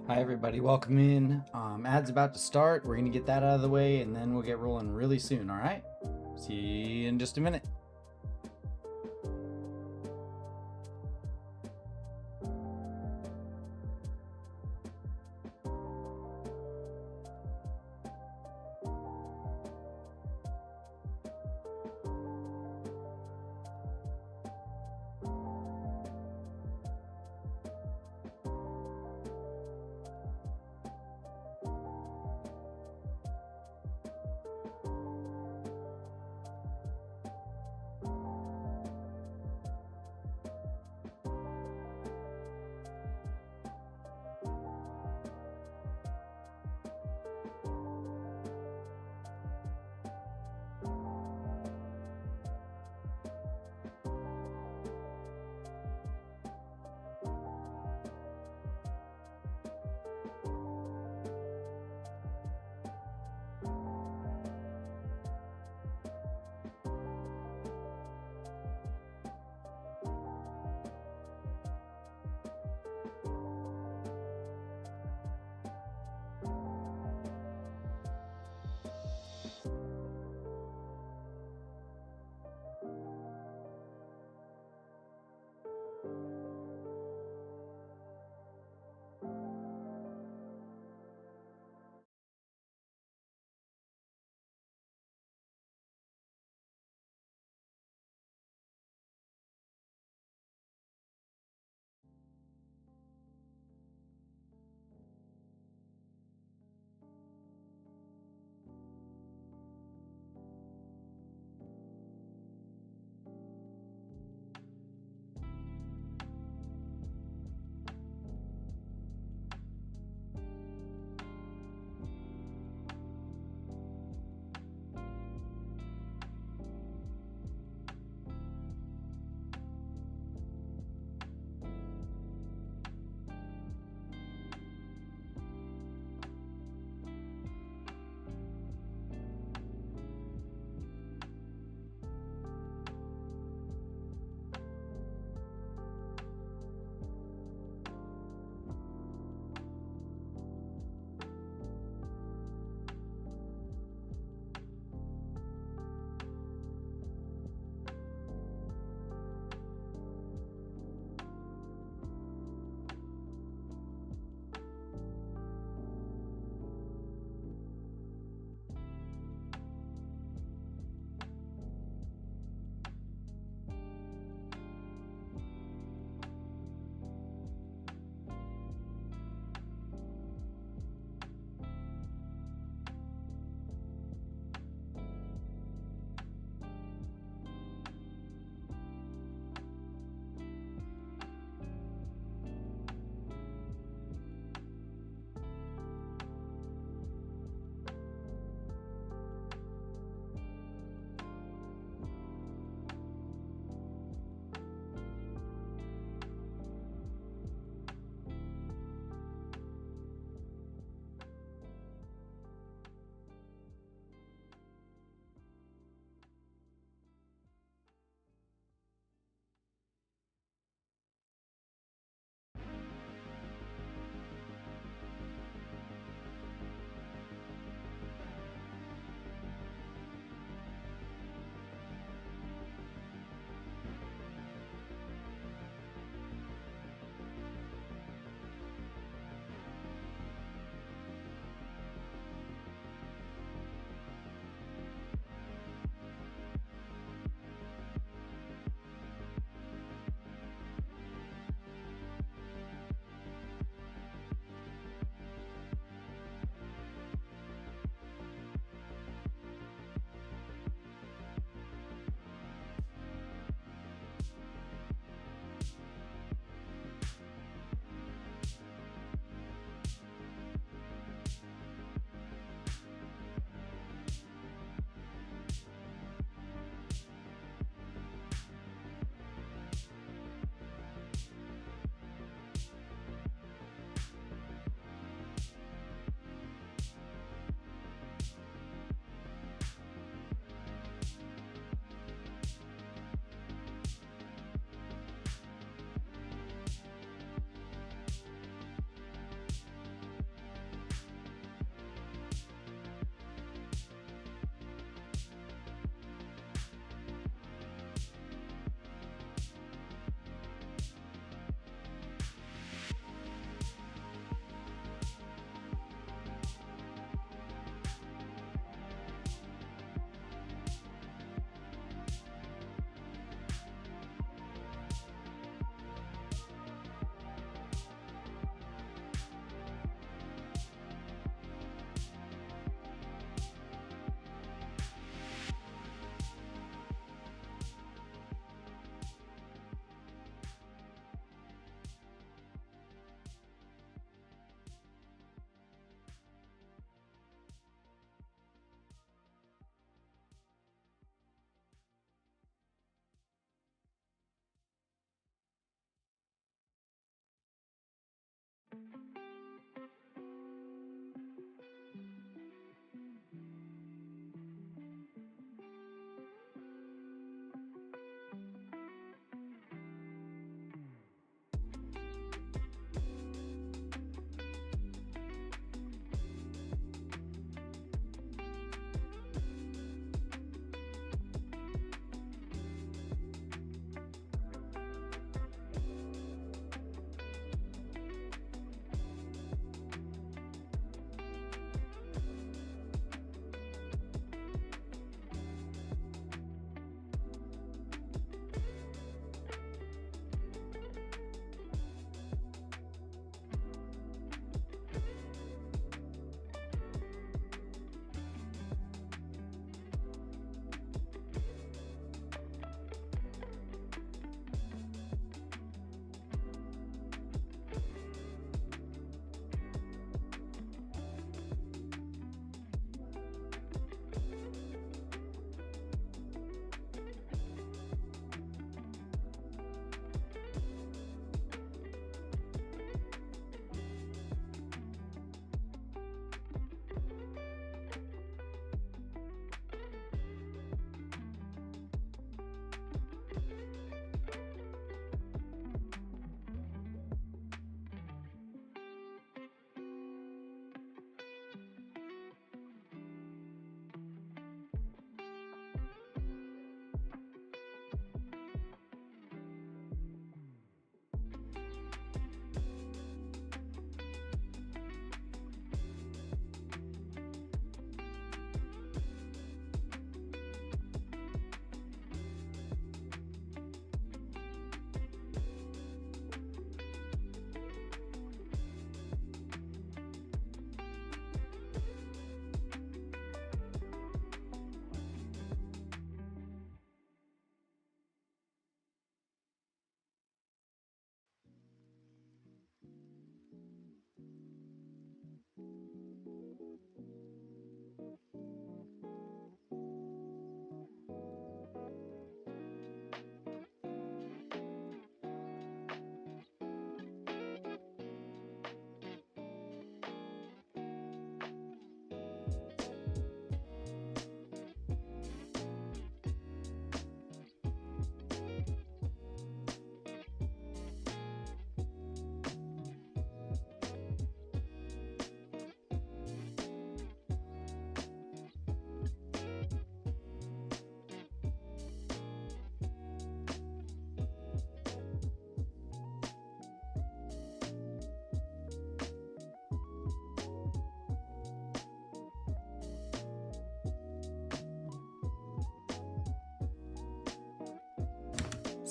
Hi everybody, welcome in. Ad's about to start. We're gonna get that out of the way and then we'll get rolling really soon, all right? See you in just a minute.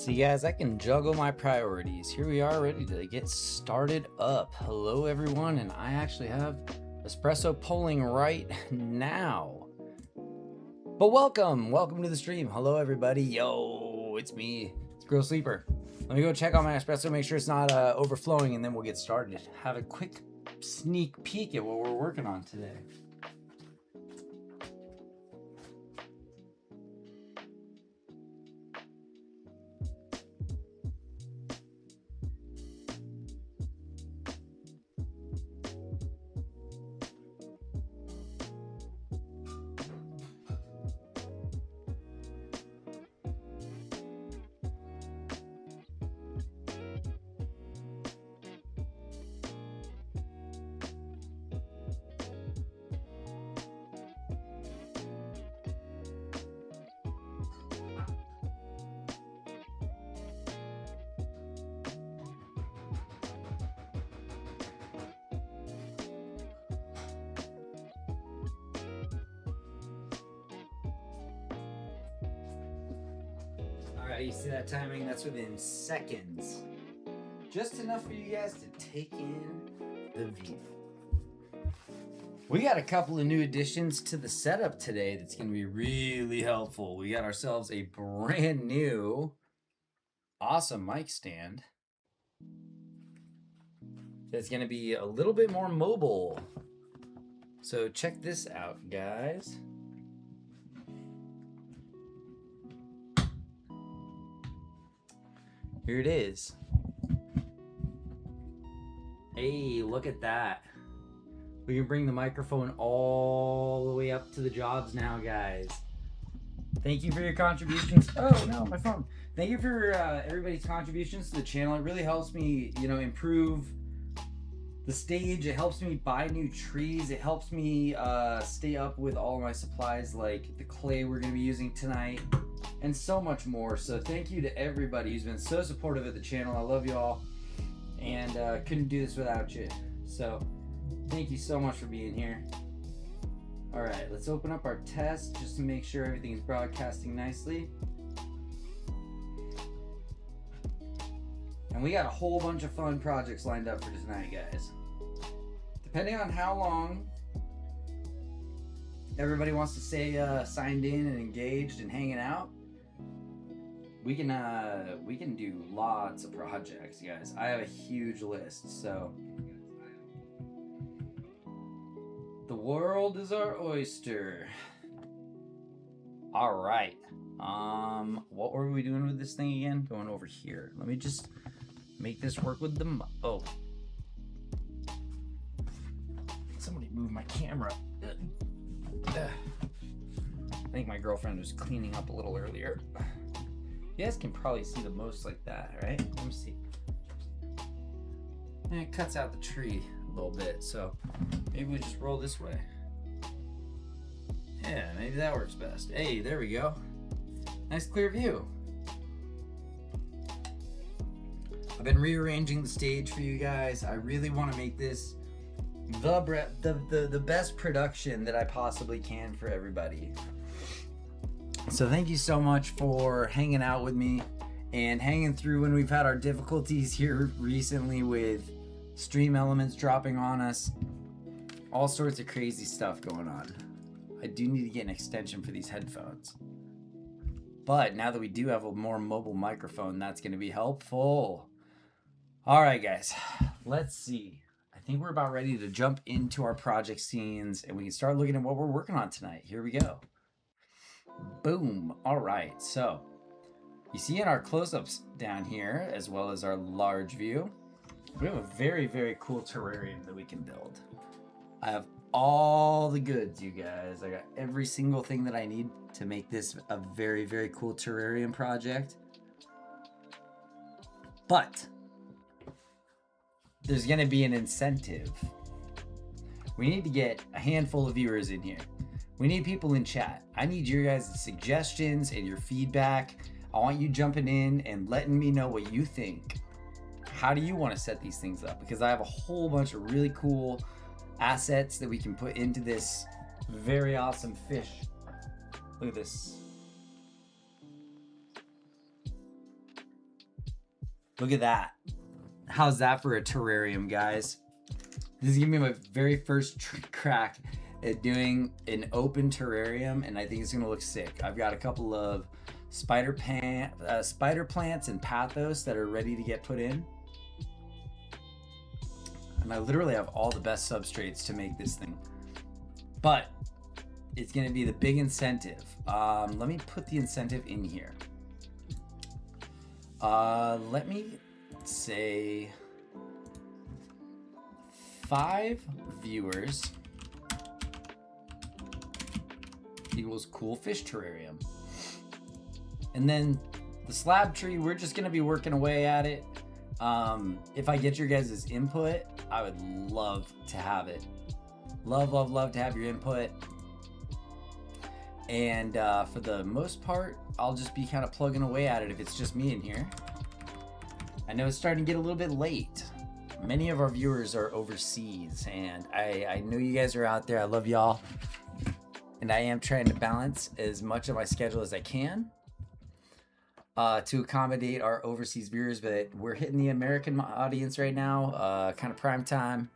See guys, I can juggle my priorities. Here we are ready to get started up. Hello everyone, and I actually have espresso pulling right now. But welcome to the stream. Hello everybody. Yo, it's me, it's Grill Sleeper. Let me go check on my espresso, make sure it's not overflowing, and then we'll get started. Have a quick sneak peek at what we're working on today. Alright, you see that timing? That's within seconds. Just enough for you guys to take in the view. We got a couple of new additions to the setup today that's going to be really helpful. We got ourselves a brand new awesome mic stand that's going to be a little bit more mobile. So check this out, guys. Here it is. Hey, look at that. We can bring the microphone all the way up to the jobs now, guys. Thank you for your contributions. Oh no, my phone. Thank you for everybody's contributions to the channel. It really helps me, improve the stage. It helps me buy new trees. It helps me stay up with all of my supplies, like the clay we're gonna be using tonight, and so much more. So thank you to everybody who's been so supportive of the channel. I love you all, and couldn't do this without you. So thank you so much for being here. All right, let's open up our test just to make sure everything is broadcasting nicely. And we got a whole bunch of fun projects lined up for tonight, guys. Depending on how long everybody wants to stay signed in and engaged and hanging out, we can do lots of projects, guys. I have a huge list, so the world is our oyster. All right. What were we doing with this thing again? Going over here. Let me just make this work with the oh. Somebody move my camera. I think my girlfriend was cleaning up a little earlier. You guys can probably see the most like that, right? Let me see. And it cuts out the tree a little bit, so maybe we just roll this way. Yeah, maybe that works best. Hey, there we go. Nice clear view. I've been rearranging the stage for you guys. I really want to make this the best production that I possibly can for everybody. So thank you so much for hanging out with me and hanging through when we've had our difficulties here recently with stream elements dropping on us. All sorts of crazy stuff going on. I do need to get an extension for these headphones. But now that we do have a more mobile microphone, that's going to be helpful. All right, guys, let's see. I think we're about ready to jump into our project scenes and we can start looking at what we're working on tonight. Here we go. Boom. All right, so you see in our close-ups down here, as well as our large view, we have a very, very cool terrarium that we can build. I have all the goods, you guys. I got every single thing that I need to make this a very, very cool terrarium project. But there's gonna be an incentive. We need to get a handful of viewers in here. We need people in chat. I need your guys' suggestions and your feedback. I want you jumping in and letting me know what you think. How do you want to set these things up? Because I have a whole bunch of really cool assets that we can put into this very awesome fish. Look at this. Look at that. How's that for a terrarium, guys? This is gonna be my very first crack at doing an open terrarium, and I think it's gonna look sick. I've got a couple of spider plants and pathos that are ready to get put in. And I literally have all the best substrates to make this thing. But it's gonna be the big incentive. Let me put the incentive in here. Let me say 5 viewers equals cool fish terrarium. And then the slab tree, we're just gonna be working away at it. If I get your guys' input, I would love to have it. Love to have your input. And for the most part, I'll just be kind of plugging away at it if it's just me in here. I know it's starting to get a little bit late. Many of our viewers are overseas, and I know you guys are out there. I love y'all. And I am trying to balance as much of my schedule as I can to accommodate our overseas viewers, but we're hitting the American audience right now, kind of prime time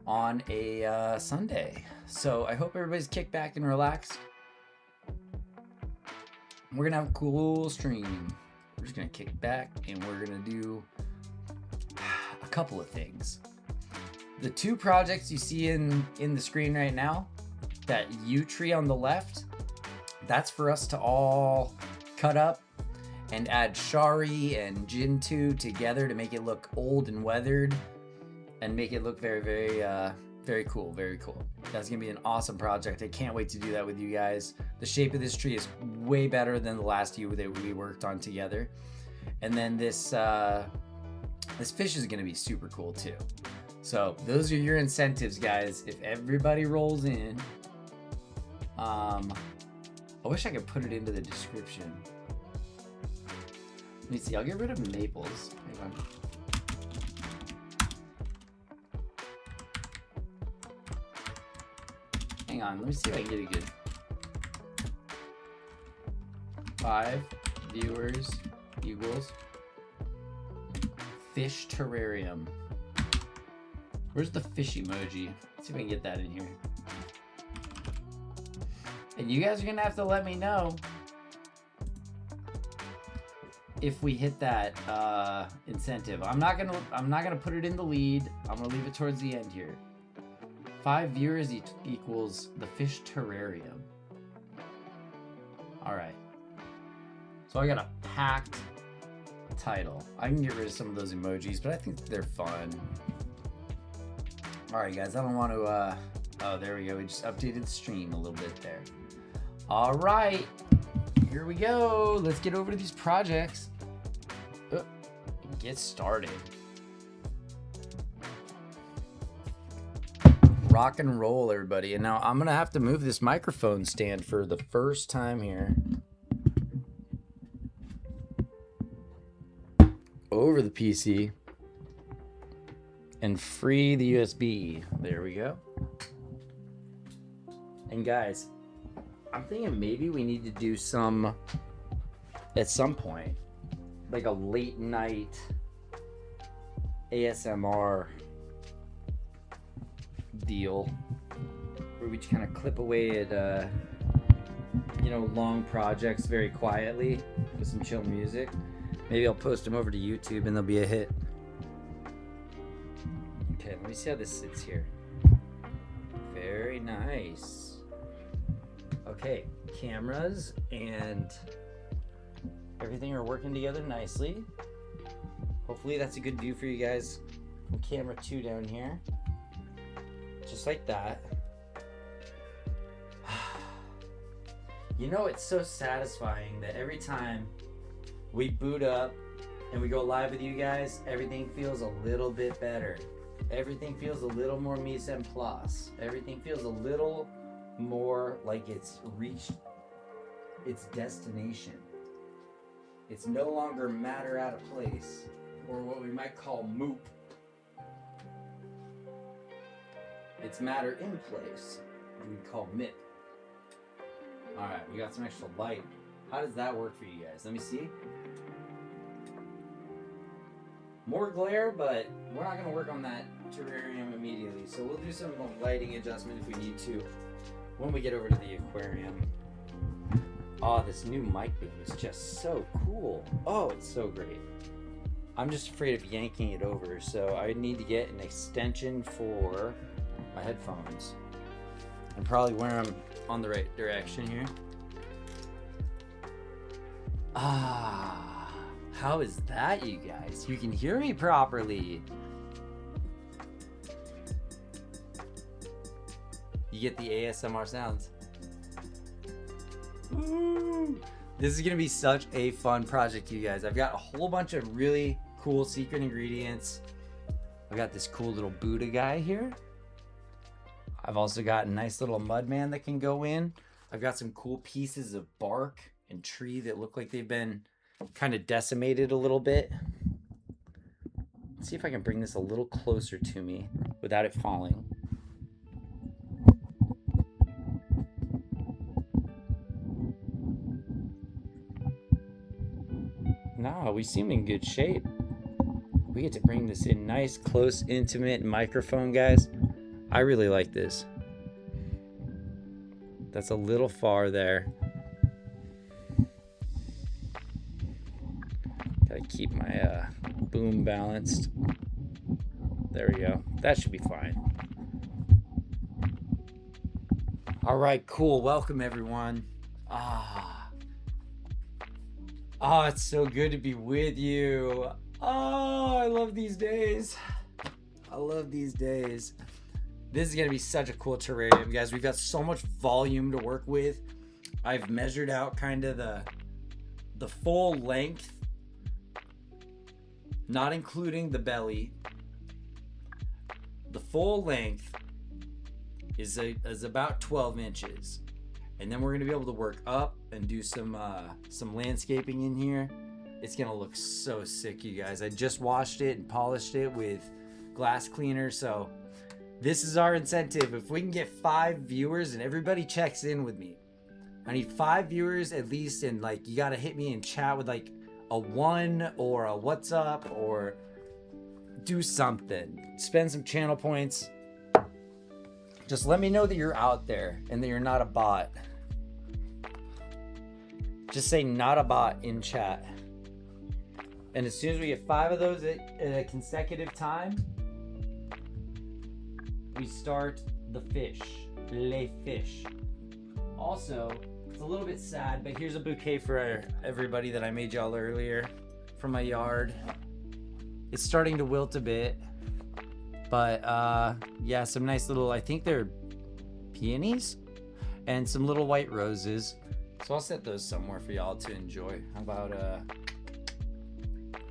on a Sunday. So I hope everybody's kicked back and relaxed. We're gonna have a cool stream. We're just gonna kick back and we're gonna do a couple of things. The 2 projects you see in the screen right now, that yew tree on the left, that's for us to all cut up and add shari and jintu together to make it look old and weathered and make it look very, very cool, very cool. That's gonna be an awesome project. I can't wait to do that with you guys. The shape of this tree is way better than the last yew that we worked on together. And then this fish is gonna be super cool too. So those are your incentives, guys. If everybody rolls in, I wish I could put it into the description. Let me see, I'll get rid of maples. Hang on. Hang on, let me see if I can get it good. 5 viewers equals fish terrarium. Where's the fish emoji? Let's see if I can get that in here. And you guys are gonna have to let me know if we hit that incentive. I'm not gonna put it in the lead. I'm gonna leave it towards the end here. 5 viewers equals the fish terrarium. All right. So I got a packed title. I can get rid of some of those emojis, but I think they're fun. All right, guys. I don't want to. Oh, there we go. We just updated the stream a little bit there. All right. Here we go. Let's get over to these projects. Get started. Rock and roll, everybody. And now I'm gonna have to move this microphone stand for the first time here over the PC and free the USB. There we go. And guys, I'm thinking maybe we need to do some at some point, like a late night ASMR deal where we just kind of clip away at long projects very quietly with some chill music. Maybe I'll post them over to YouTube and they'll be a hit. Okay, let me see how this sits here. Very nice. Okay, cameras and everything are working together nicely. Hopefully that's a good view for you guys. And camera 2 down here. Just like that. You know, it's so satisfying that every time we boot up and we go live with you guys, everything feels a little bit better. Everything feels a little more mise en place. Everything feels a little more like it's reached its destination. It's no longer matter out of place, or what we might call moop. It's matter in place, what we call MIP. Alright, we got some extra light. How does that work for you guys? Let me see. more glare, but we're not gonna work on that terrarium immediately. So we'll do some lighting adjustment if we need to when we get over to the aquarium. Oh, this new mic boom is just so cool. Oh, it's so great. I'm just afraid of yanking it over, so I need to get an extension for my headphones and probably wear them on the right direction here. Ah, how is that, you guys? You can hear me properly. You get the ASMR sounds. Ooh. This is gonna be such a fun project, you guys. I've got a whole bunch of really cool secret ingredients. I've got this cool little Buddha guy here. I've also got a nice little mud man that can go in. I've got some cool pieces of bark and tree that look like they've been kind of decimated a little bit. Let's see if I can bring this a little closer to me without it falling. No, we seem in good shape. We get to bring this in nice, close, intimate microphone, guys. I really like this. That's a little far there. Gotta keep my boom balanced. There we go. That should be fine. All right, cool. Welcome, everyone. Oh, it's so good to be with you. Oh, I love these days. I love these days. This is gonna be such a cool terrarium, guys. We've got so much volume to work with. I've measured out kind of the full length, not including the belly. The full length is about 12 inches. And then we're gonna be able to work up and do some landscaping in here. It's gonna look so sick, you guys. I just washed it and polished it with glass cleaner, so this is our incentive. If we can get 5 viewers and everybody checks in with me, I need 5 viewers at least, and like you gotta hit me in chat with like a 1 or a what's up, or do something. Spend some channel points. Just let me know that you're out there and that you're not a bot. Just say not a bot in chat. And as soon as we get 5 of those at a consecutive time, we start the fish. Les fish. Also, it's a little bit sad, but here's a bouquet for everybody that I made y'all earlier from my yard. It's starting to wilt a bit. But yeah, some nice little, I think they're peonies and some little white roses. So I'll set those somewhere for y'all to enjoy. How about,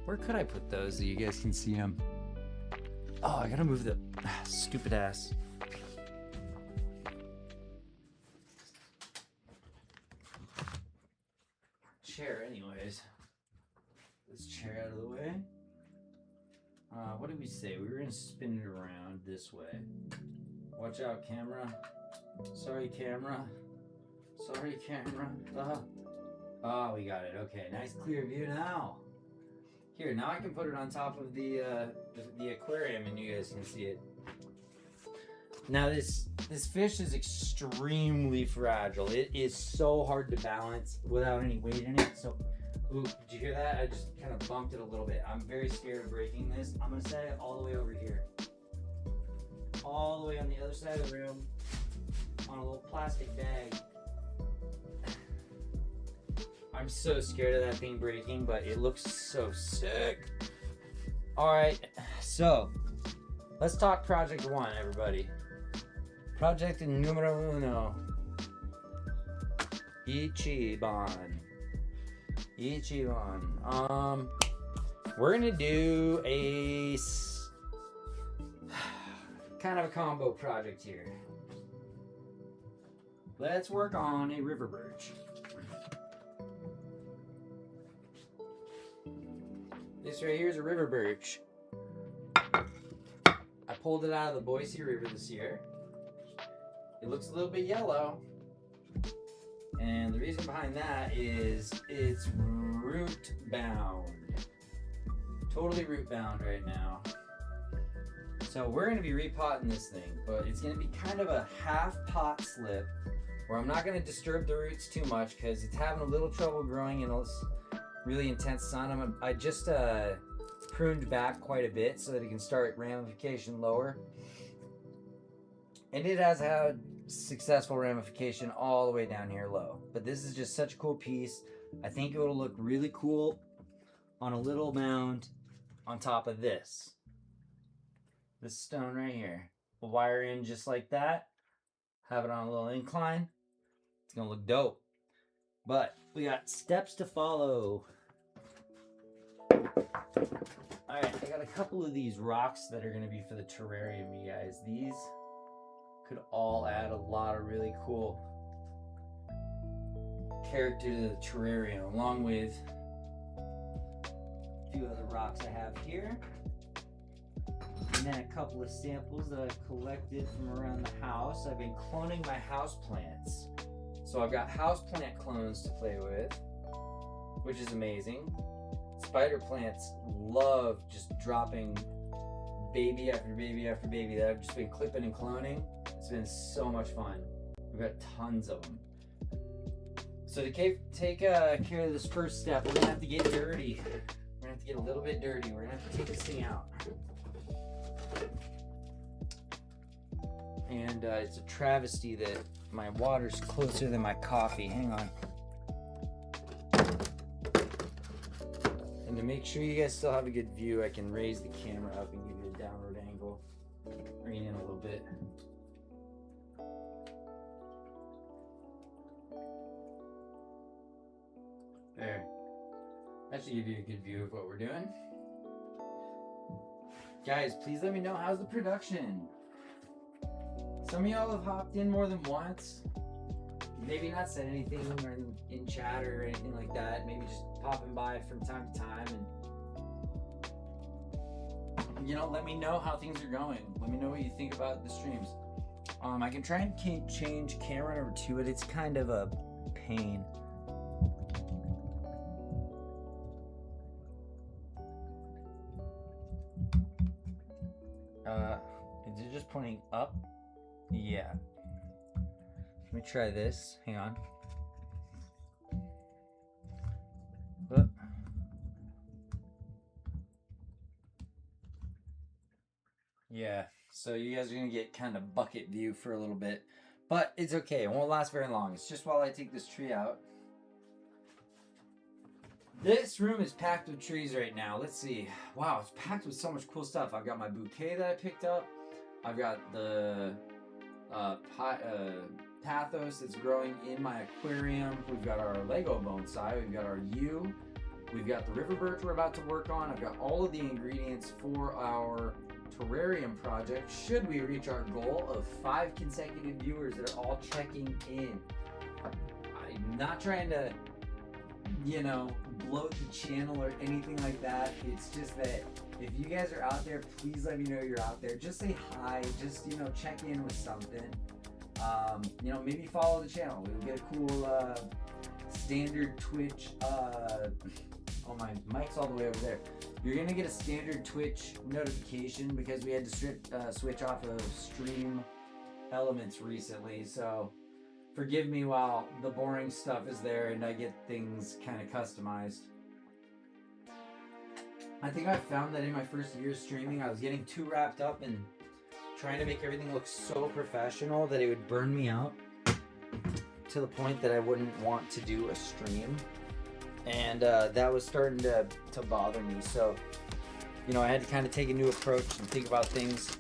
where could I put those so you guys can see them? Oh, I gotta move the stupid ass. Chair anyways. This chair out of the way. What did we say? We were gonna spin it around this way. Watch out, camera. Sorry, camera. Sorry, camera. Oh, we got it. Okay, nice clear view now. Here, now I can put it on top of the aquarium and you guys can see it. Now this fish is extremely fragile. It is so hard to balance without any weight in it. So, ooh, did you hear that? I just kind of bumped it a little bit. I'm very scared of breaking this. I'm gonna set it all the way over here. All the way on the other side of the room on a little plastic bag. I'm so scared of that thing breaking, but it looks so sick. All right, so let's talk project 1, everybody. Project numero uno. Ichiban. We're gonna do a kind of a combo project here. Let's work on a river birch. This right here is a river birch. I pulled it out of the Boise River this year. It looks a little bit yellow. And the reason behind that is it's root bound. totally root bound right now. So we're going to be repotting this thing, but it's going to be kind of a half pot slip where I'm not going to disturb the roots too much because it's having a little trouble growing in this really intense sun. I just pruned back quite a bit so that it can start ramification lower. And it has had successful ramification all the way down here low. But this is just such a cool piece. I think it will look really cool on a little mound on top of this stone right here. We'll wire in just like that, have it on a little incline. It's gonna look dope. But we got steps to follow. Alright, I got a couple of these rocks that are gonna be for the terrarium, you guys. These could all add a lot of really cool character to the terrarium, along with a few other rocks I have here. And then a couple of samples that I've collected from around the house. I've been cloning my house plants. So I've got house plant clones to play with, which is amazing. Spider plants love just dropping baby after baby after baby that I've just been clipping and cloning. It's been so much fun. We've got tons of them. So to take care of this first step, we're gonna have to get dirty. We're gonna have to get a little bit dirty. We're gonna have to take this thing out. And it's a travesty that my water's closer than my coffee. Hang on. And to make sure you guys still have a good view, I can raise the camera up and give you a downward angle. Bring it in a little bit. There. That should give you a good view of what we're doing. Guys, please let me know, how's the production? Some of y'all have hopped in more than once. Maybe not said anything or in chat or anything like that. Maybe just popping by from time to time and, you know, let me know how things are going. Let me know what you think about the streams. I can try and change camera number 2, but it's kind of a pain. Is it just pointing up? Yeah. Let me try this. Hang on. Whoop. Yeah. So you guys are gonna get kind of bucket view for a little bit, but it's okay. It won't last very long. It's just while I take this tree out. This room is packed with trees right now. Let's see. Wow, it's packed with so much cool stuff. I've got my bouquet that I picked up. I've got the pathos that's growing in my aquarium. We've got our Lego bonsai. We've got our yew. We've got the river birch we're about to work on. I've got all of the ingredients for our terrarium project. Should we reach our goal of 5 consecutive viewers that are all checking in. I'm not trying to, you know, bloat the channel or anything like that. It's just that if you guys are out there, please let me know you're out there. Just say hi. Just, you know, check in with something. You know, maybe follow the channel. We'll get a cool standard Twitch. Oh, my mic's all the way over there. You're gonna get a standard Twitch notification because we had to switch off of stream elements recently. So forgive me while the boring stuff is there and I get things kind of customized. I think I found that in my first year streaming, I was getting too wrapped up in trying to make everything look so professional that it would burn me out to the point that I wouldn't want to do a stream. And that was starting to bother me. So, you know, I had to kind of take a new approach and think about things.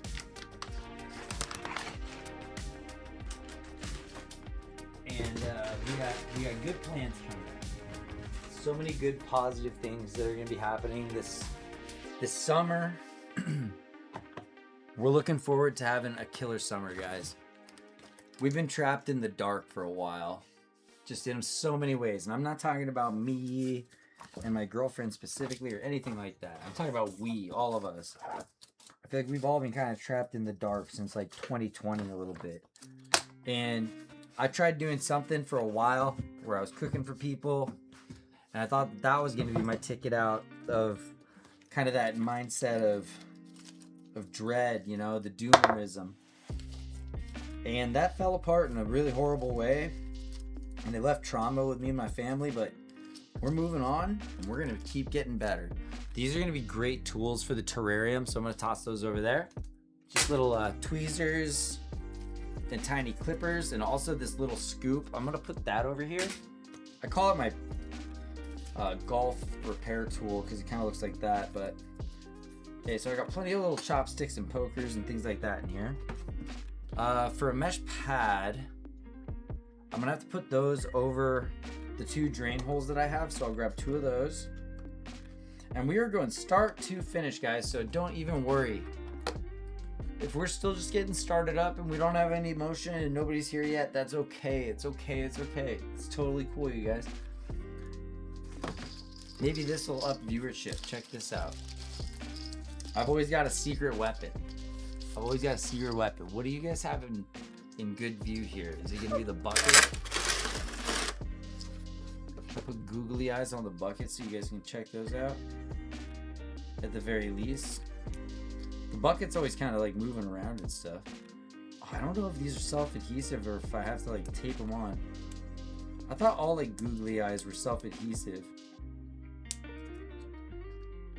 And we got good plans coming. So many good positive things that are going to be happening this summer. We're looking forward to having a killer summer, guys. We've been trapped in the dark for a while, just in so many ways. And I'm not talking about me and my girlfriend specifically or anything like that. I'm talking about we, all of us. I feel like we've all been kind of trapped in the dark since like 2020 a little bit. And I tried doing something for a while where I was cooking for people. And I thought that was going to be my ticket out of kind of that mindset of dread, you know, the doomerism. And that fell apart in a really horrible way. And they left trauma with me and my family, but we're moving on and we're gonna keep getting better. These are gonna be great tools for the terrarium, so I'm gonna toss those over there. Just little tweezers and tiny clippers, and also this little scoop. I'm gonna put that over here. I call it my golf repair tool because it kind of looks like that, but okay, so I got plenty of little chopsticks and pokers and things like that in here. For a mesh pad, I'm gonna have to put those over the 2 drain holes that I have, so I'll grab 2 of those. And we are going start to finish, guys, so don't even worry. If we're still just getting started up and we don't have any motion and nobody's here yet, that's okay. It's okay, it's okay. It's totally cool, you guys. Maybe this will up viewership. Check this out. I've always got a secret weapon. What do you guys have in good view here? Is it gonna be the bucket? I'll put googly eyes on the bucket so you guys can check those out. At the very least. The bucket's always kind of like moving around and stuff. Oh, I don't know if these are self-adhesive or if I have to like tape them on. I thought all like googly eyes were self-adhesive.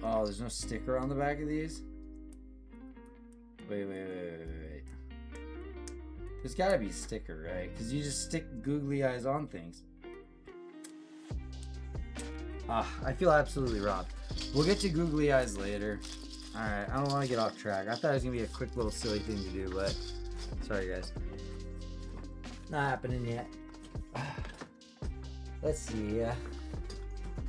Oh, there's no sticker on the back of these? Wait. There's gotta be a sticker, right? Because you just stick googly eyes on things. I feel absolutely robbed. We'll get to googly eyes later. Alright, I don't want to get off track. I thought it was going to be a quick little silly thing to do, but sorry guys. Not happening yet. Let's see.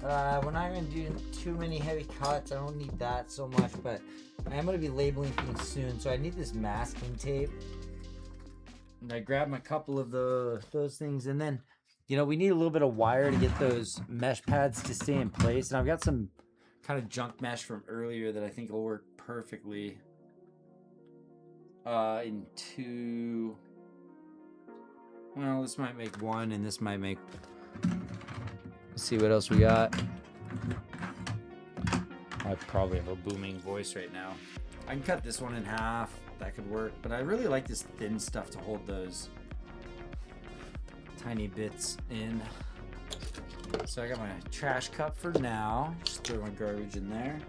We're not going to do too many heavy cuts. I don't need that so much, but I am going to be labeling things soon, so I need this masking tape. And I grabbed a couple of those things, and then, you know, we need a little bit of wire to get those mesh pads to stay in place. And I've got some kind of junk mesh from earlier that I think will work perfectly into, well, this might make one and this might make, let's see what else we got. I probably have a booming voice right now. I can cut this one in half, that could work, but I really like this thin stuff to hold those tiny bits in. So I got my trash cup for now. Just throw my garbage in there.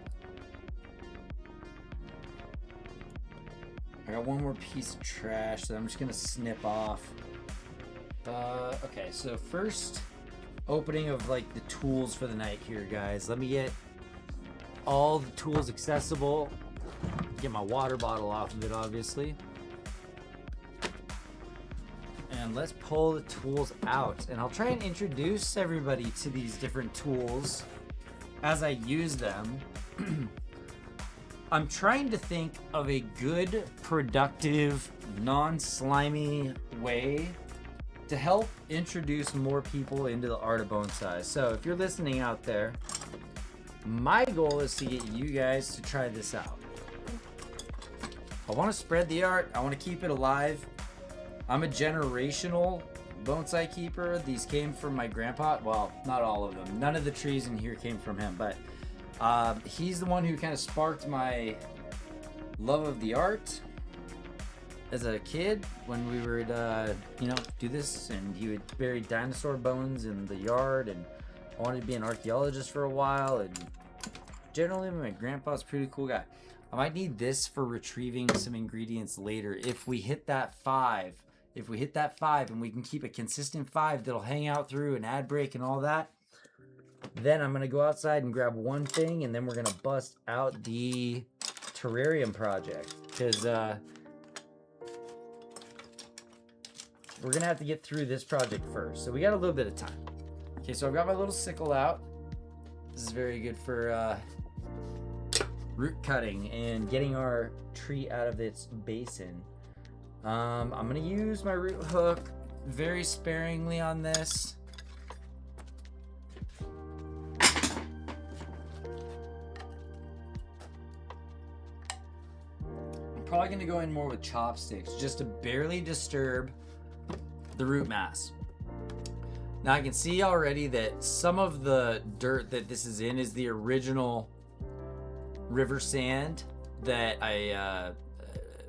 I got one more piece of trash that I'm just gonna snip off. Okay, so first opening of like the tools for the night here, guys. Let me get all the tools accessible. Get my water bottle off of it, obviously. And let's pull the tools out, and I'll try and introduce everybody to these different tools as I use them. I'm trying to think of a good, productive, non-slimy way to help introduce more people into the art of bonsai. So if you're listening out there, my goal is to get you guys to try this out. I want to spread the art. I want to keep it alive. I'm a generational bonsai keeper. These came from my grandpa. Well, not all of them. None of the trees in here came from him, but he's the one who kind of sparked my love of the art as a kid when we would, you know, do this, and he would bury dinosaur bones in the yard, and I wanted to be an archaeologist for a while, and generally my grandpa's a pretty cool guy. I might need this for retrieving some ingredients later if we hit that 5. If we hit that 5 and we can keep a consistent 5 that'll hang out through an ad break and all that, then I'm gonna go outside and grab one thing, and then we're gonna bust out the terrarium project, because we're gonna have to get through this project first. So we got a little bit of time. Okay, so I've got my little sickle out. This is very good for root cutting and getting our tree out of its basin. I'm gonna use my root hook very sparingly on this. I'm probably gonna go in more with chopsticks just to barely disturb the root mass. Now I can see already that some of the dirt that this is in is the original river sand that I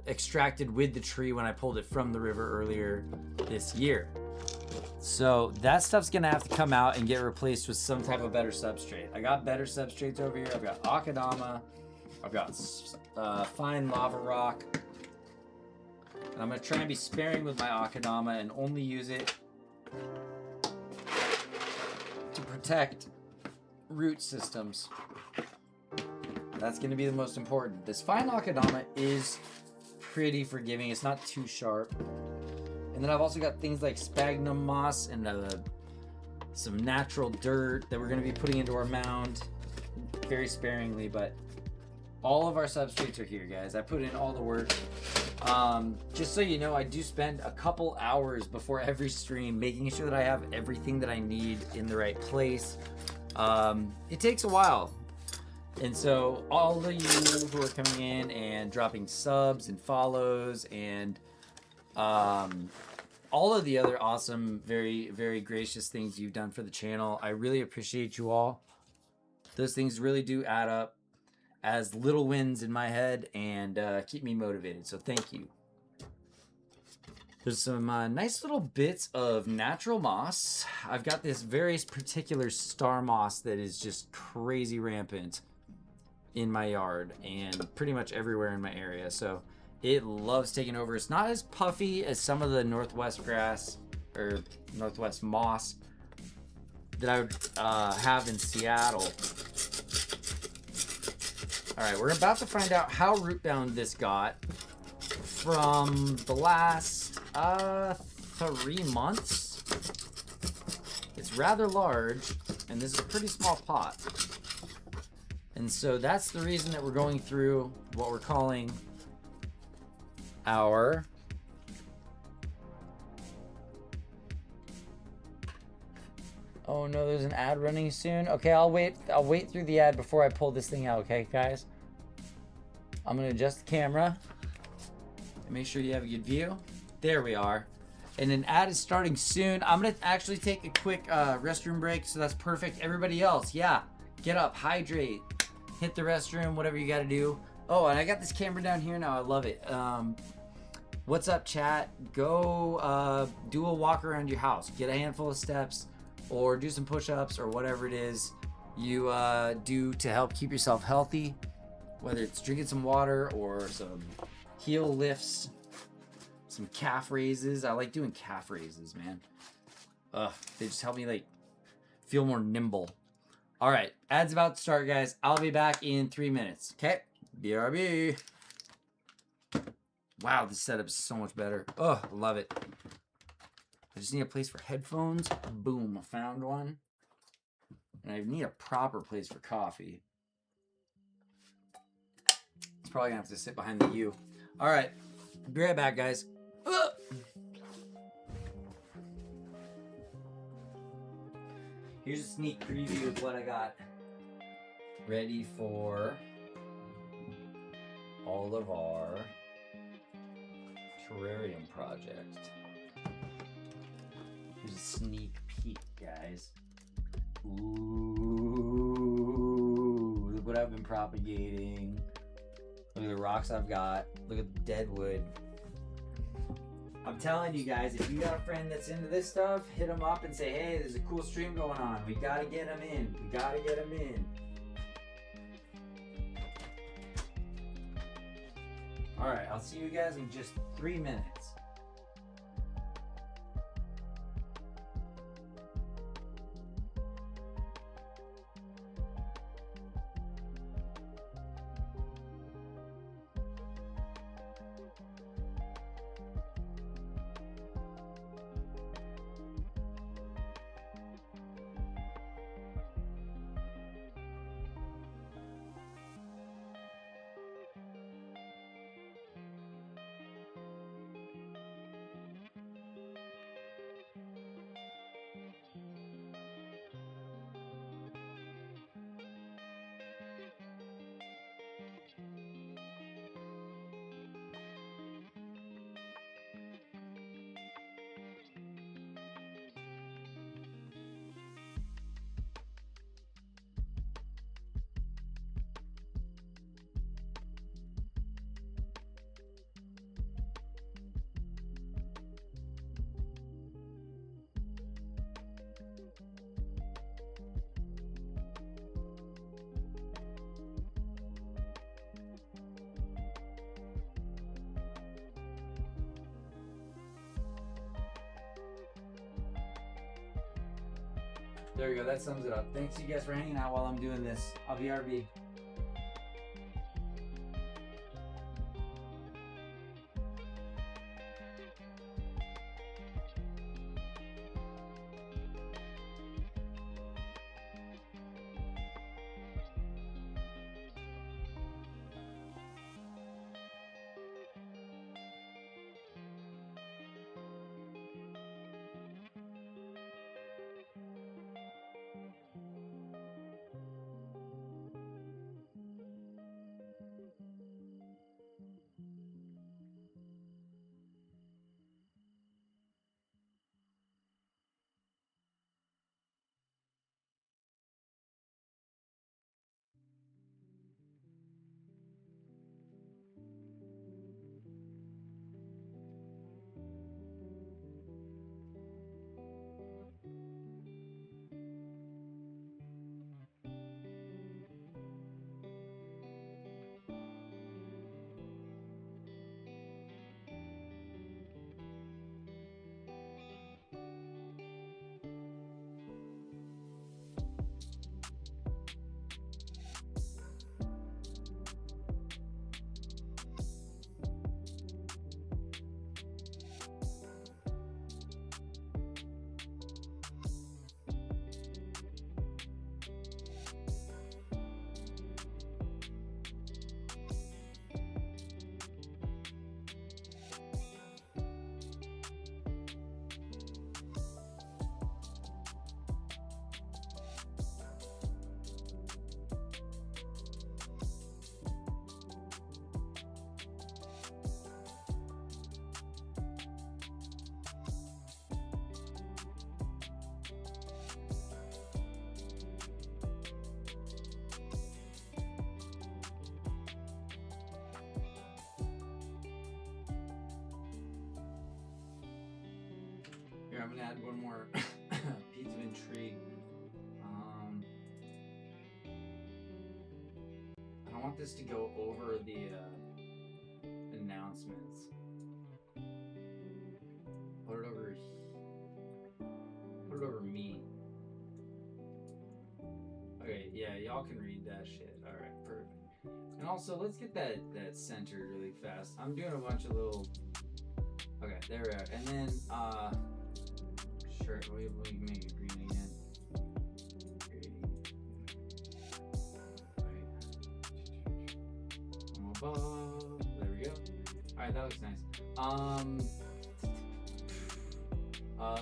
extracted with the tree when I pulled it from the river earlier this year. So that stuff's gonna have to come out and get replaced with some type of better substrate. I got better substrates over here. I've got akadama, I've got fine lava rock, and I'm gonna try and be sparing with my akadama and only use it to protect root systems. That's gonna be the most important. This fine akadama is pretty forgiving. It's not too sharp. And then I've also got things like sphagnum moss and some natural dirt that we're going to be putting into our mound very sparingly, but all of our substrates are here, guys. I put in all the work. Just so you know, I do spend a couple hours before every stream making sure that I have everything that I need in the right place. It takes a while. And so all of you who are coming in and dropping subs and follows and all of the other awesome, very, very gracious things you've done for the channel, I really appreciate you all. Those things really do add up as little wins in my head and keep me motivated. So thank you. There's some nice little bits of natural moss. I've got this very particular star moss that is just crazy rampant in my yard and pretty much everywhere in my area. So it loves taking over. It's not as puffy as some of the Northwest grass or Northwest moss that I would have in Seattle. All right, we're about to find out how root bound this got from the last 3 months. It's rather large, and this is a pretty small pot. And so that's the reason that we're going through what we're calling our oh no, there's an ad running soon. Okay, I'll wait through the ad before I pull this thing out, okay, guys? I'm gonna adjust the camera and make sure you have a good view. There we are. And an ad is starting soon. I'm gonna actually take a quick restroom break, so that's perfect. Everybody else, yeah, get up, hydrate, hit the restroom, whatever you gotta do. Oh, and I got this camera down here now. I love it. What's up, chat? Go do a walk around your house. Get a handful of steps or do some push-ups or whatever it is you do to help keep yourself healthy, whether it's drinking some water or some heel lifts, some calf raises. I like doing calf raises, man. They just help me like feel more nimble. All right, ad's about to start, guys. I'll be back in 3 minutes. Okay, BRB. Wow, this setup is so much better. Oh, love it. I just need a place for headphones. Boom, I found one. And I need a proper place for coffee. It's probably gonna have to sit behind the U. All right, be right back, guys. Here's a sneak preview of what I got ready for all of our terrarium project. Here's a sneak peek, guys. Ooh, look what I've been propagating. Look at the rocks I've got. Look at the dead wood. I'm telling you guys, if you got a friend that's into this stuff, hit them up and say, hey, there's a cool stream going on. We gotta get them in. We gotta get them in. All right, I'll see you guys in just 3 minutes. There we go. That sums it up. Thanks you guys for hanging out while I'm doing this. I'll be RB. Here, I'm gonna add one more piece of intrigue. I don't want this to go over the announcements. Put it over me. Okay, yeah, y'all can read that shit. All right, perfect. And also, let's get that centered really fast. I'm doing a bunch of little. Okay, there we are. And then sure, we can make it green again. From above. There we go. Alright, that looks nice.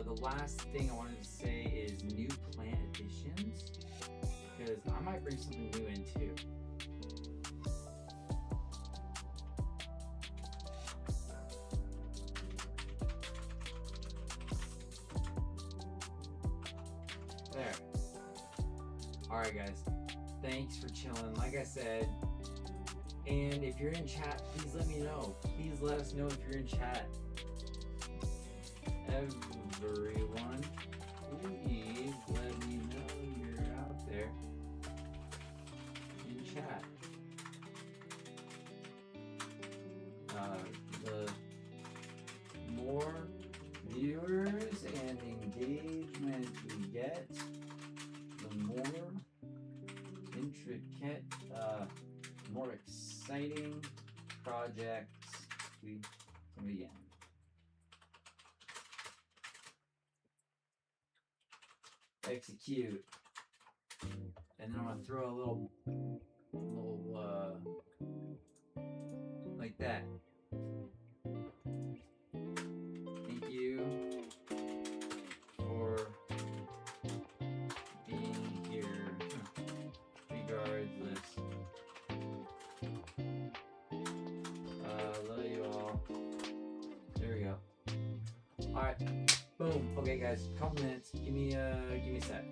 The last thing I wanted to say is new plant additions. Because I might bring something new in too. There. Alright guys, thanks for chilling, like I said. And if you're in chat, please let me know. Please let us know if you're in chat. Everyone, please let me know you're out there in chat. The more viewers and engagement we get, the more intricate, more exciting projects we can begin. Execute. And then I'm gonna throw a little like that. Thank you for being here. Regardless. Love you all. There we go. Alright. Boom. Okay guys, couple minutes. Give me a sec.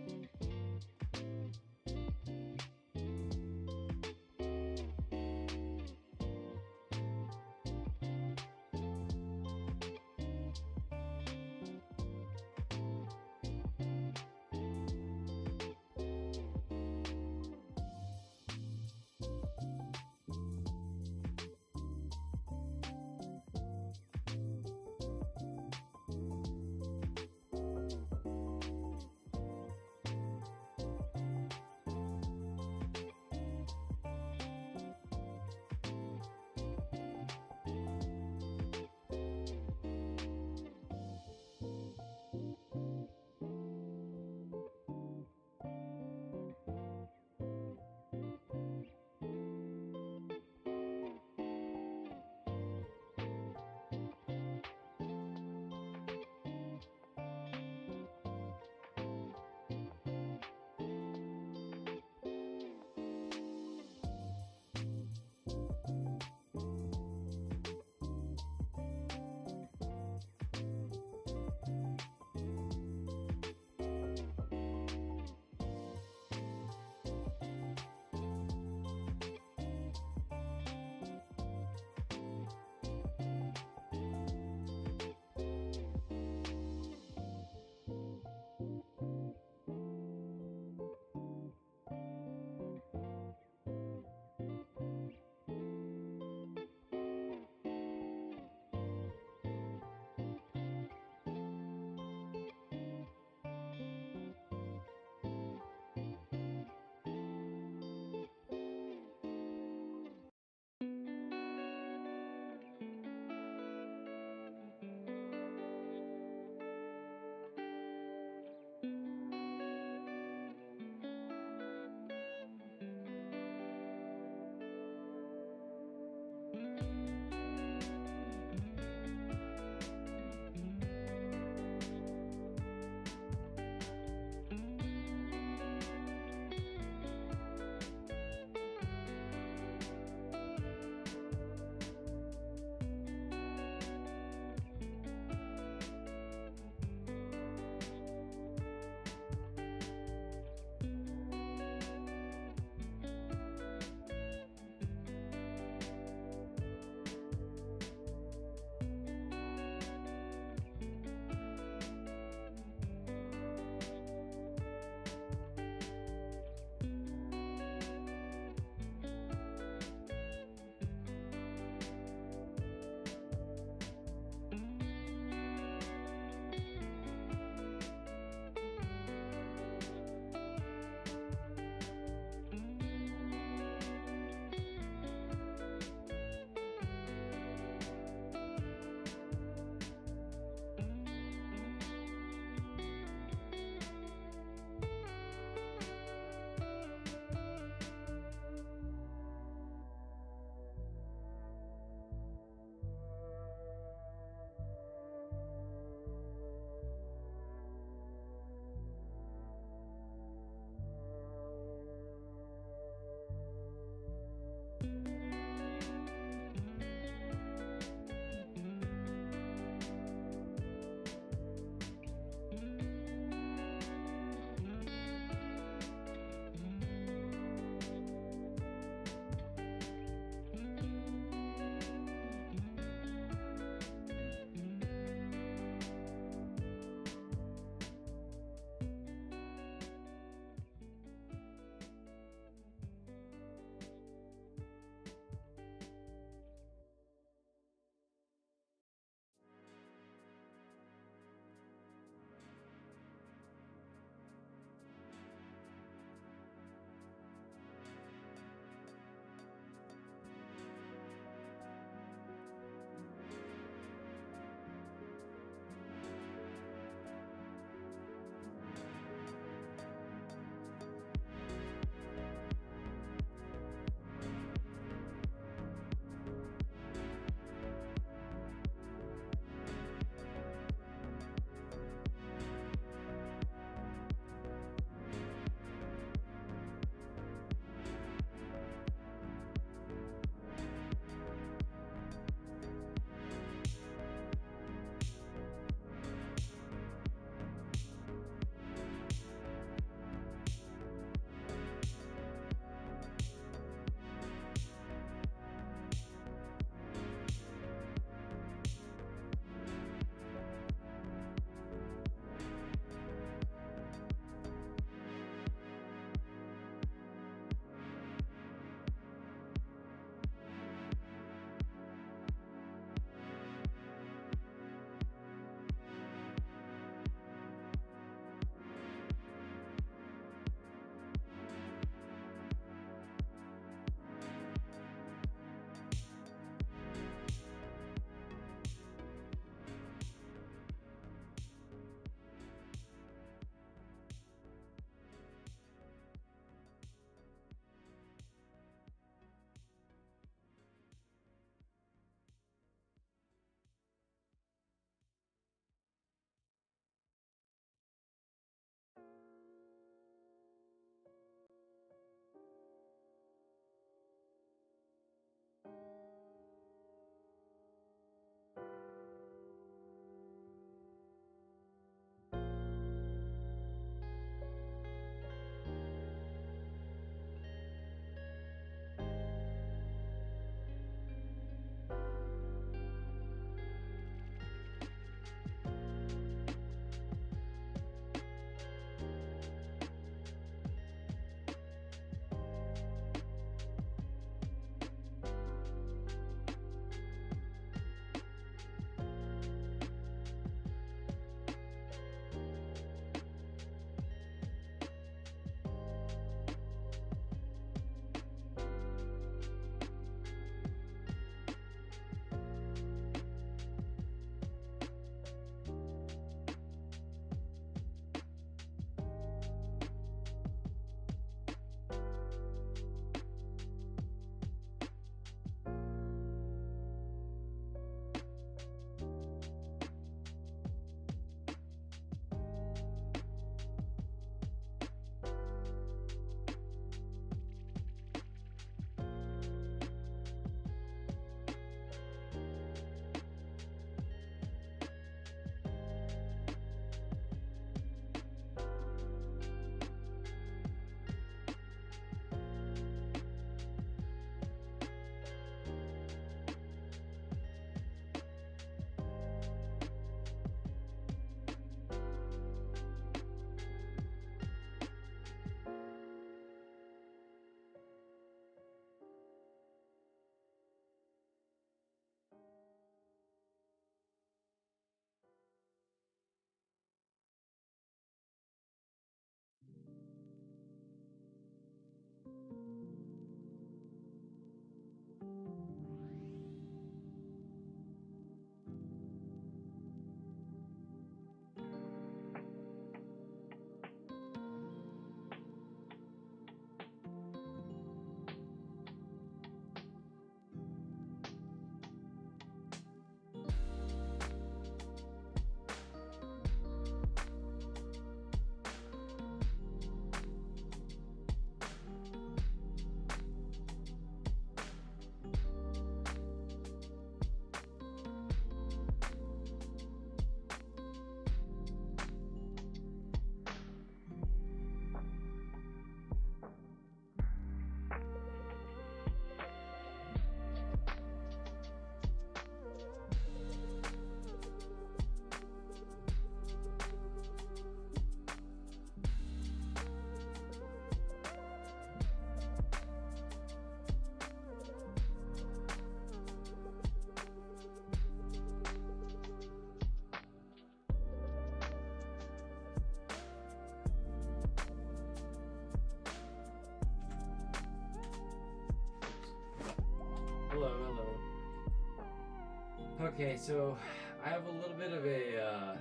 Okay, so I have a little bit of a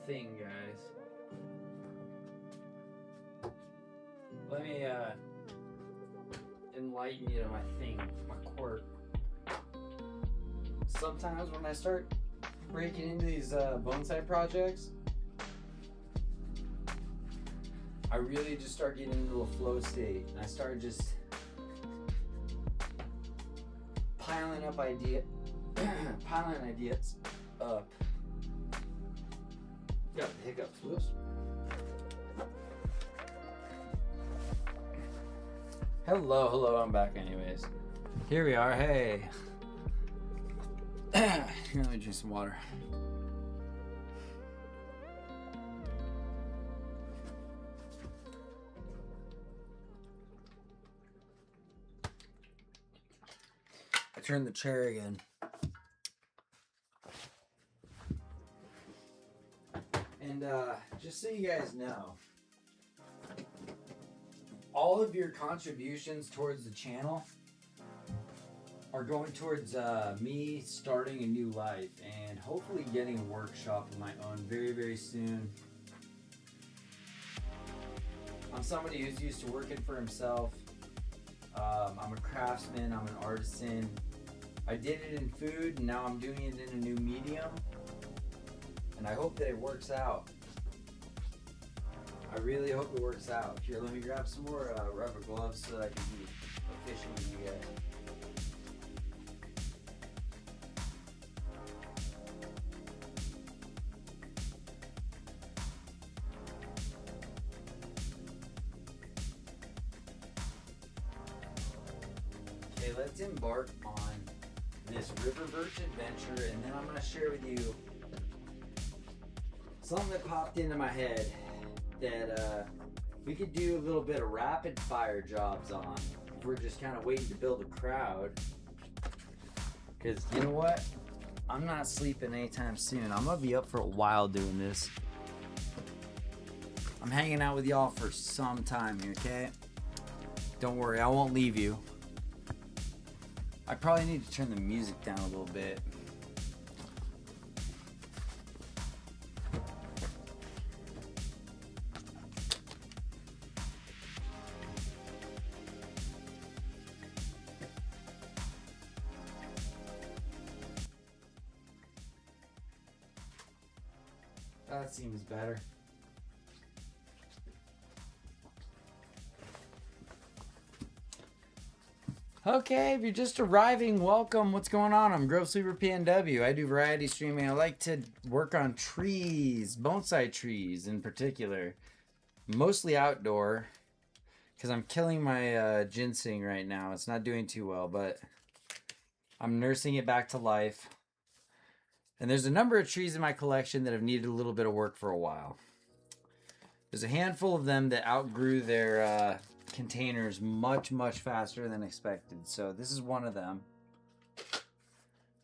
thing, guys. Let me enlighten you to my thing, my quirk. Sometimes when I start breaking into these bonsai projects, I really just start getting into a flow state. And I start just piling ideas up. Got the hiccups. Whoops. Hello, I'm back anyways. Here we are, hey. Here, let me drink some water. I turned the chair again. And just so you guys know, all of your contributions towards the channel are going towards me starting a new life and hopefully getting a workshop of my own very, very soon. I'm somebody who's used to working for himself. I'm a craftsman, I'm an artisan. I did it in food, and now I'm doing it in a new medium. And I hope that it works out. I really hope it works out. Here, let me grab some more rubber gloves so that I can be efficient with you guys. Okay, let's embark on this river birch adventure, and then I'm going to share with you something that popped into my head that we could do a little bit of rapid fire jobs on if we're just kind of waiting to build a crowd. Because you know what? I'm not sleeping anytime soon. I'm going to be up for a while doing this. I'm hanging out with y'all for some time here, okay? Don't worry, I won't leave you. I probably need to turn the music down a little bit. That seems better. Okay, if you're just arriving, welcome. What's going on? I'm Grove Sleeper PNW. I do variety streaming. I like to work on trees, bonsai trees in particular. Mostly outdoor, because I'm killing my ginseng right now. It's not doing too well, but I'm nursing it back to life. And there's a number of trees in my collection that have needed a little bit of work for a while. There's a handful of them that outgrew their containers much faster than expected. So this is one of them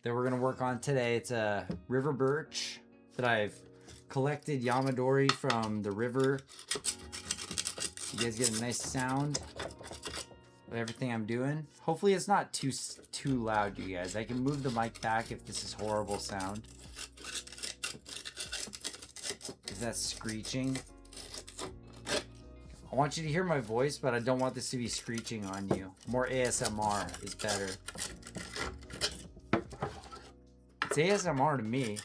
that we're gonna work on today. It's a river birch that I've collected Yamadori from the river. You guys get a nice sound of everything I'm doing. Hopefully it's not too loud, you guys. I can move the mic back if this is horrible sound. Is that screeching? I want you to hear my voice, but I don't want this to be screeching on you. More ASMR is better. It's ASMR to me.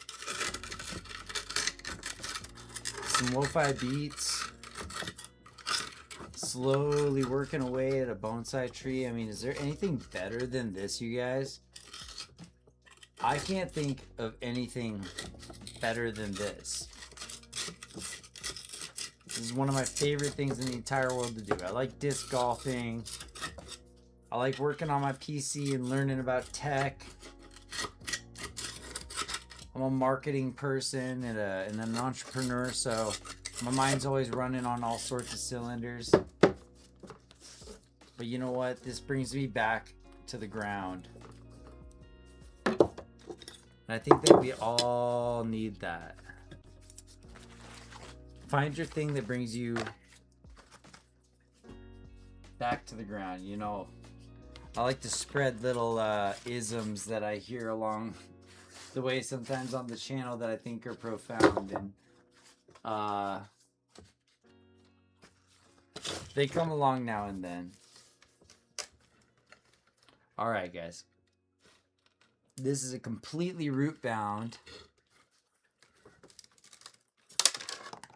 Some lo-fi beats. Slowly working away at a bonsai tree. I mean, is there anything better than this, you guys? I can't think of anything better than this. This is one of my favorite things in the entire world to do. I like disc golfing. I like working on my PC and learning about tech. I'm a marketing person and an entrepreneur, so my mind's always running on all sorts of cylinders. But you know what? This brings me back to the ground. And I think that we all need that. Find your thing that brings you back to the ground. You know, I like to spread little isms that I hear along the way sometimes on the channel that I think are profound, and they come along now and then. All right, guys. This is a completely root bound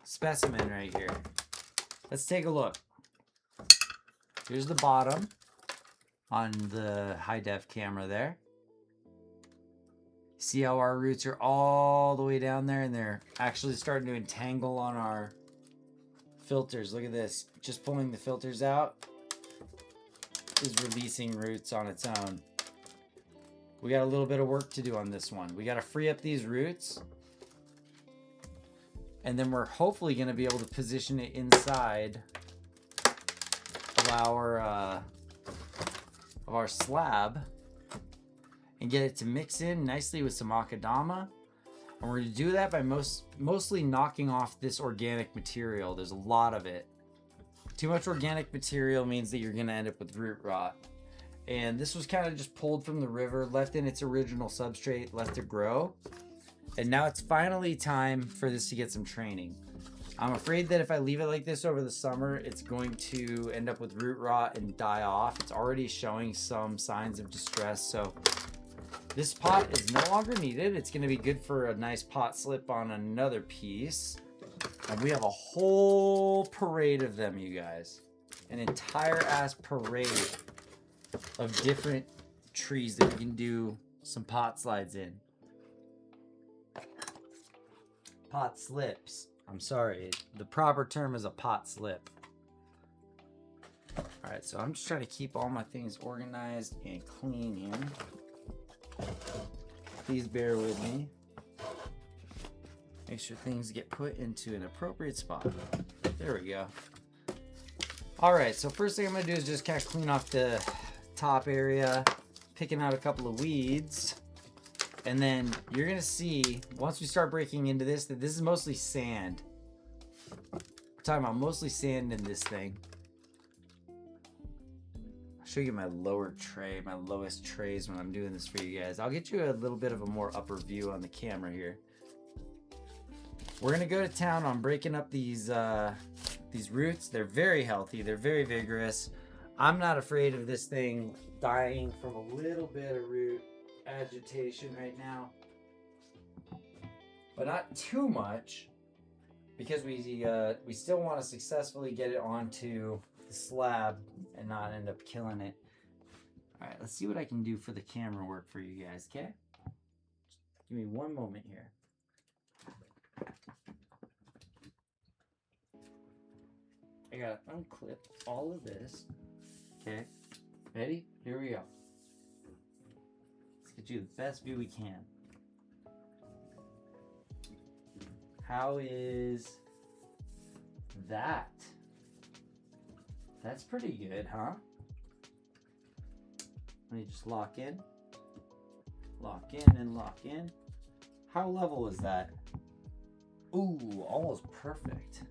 specimen right here. Let's take a look. Here's the bottom on the high def camera there. See how our roots are all the way down there, and they're actually starting to entangle on our filters. Look at this. Just pulling the filters out is releasing roots on its own. We got a little bit of work to do on this one. We got to free up these roots, and then we're hopefully going to be able to position it inside of our slab and get it to mix in nicely with some akadama. And we're going to do that by mostly knocking off this organic material. There's a lot of it. Too much organic material means that you're going to end up with root rot. And this was kind of just pulled from the river, left in its original substrate, left to grow. And now it's finally time for this to get some training. I'm afraid that if I leave it like this over the summer, it's going to end up with root rot and die off. It's already showing some signs of distress. So this pot is no longer needed. It's going to be good for a nice pot slip on another piece. And we have a whole parade of them, you guys. An entire ass parade of different trees that you can do some pot slides in. Pot slips. I'm sorry. The proper term is a pot slip. Alright, so I'm just trying to keep all my things organized and clean here. Please bear with me. Make sure things get put into an appropriate spot. There we go. Alright, so first thing I'm going to do is just kind of clean off the top area, picking out a couple of weeds. And then you're going to see, once we start breaking into this, that this is mostly sand. We're talking about mostly sand in this thing. I'll show you my lower tray, my lowest trays when I'm doing this for you guys. I'll get you a little bit of a more upper view on the camera here. We're going to go to town on breaking up these roots. They're very healthy. They're very vigorous. I'm not afraid of this thing dying from a little bit of root agitation right now, but not too much, because we still want to successfully get it onto the slab and not end up killing it. All right, let's see what I can do for the camera work for you guys. Okay, give me one moment here. I gotta unclip all of this. Okay, ready? Here we go. Let's get you the best view we can. How is that? That's pretty good, huh? Let me just lock in, and lock in. How level is that? Ooh, almost perfect.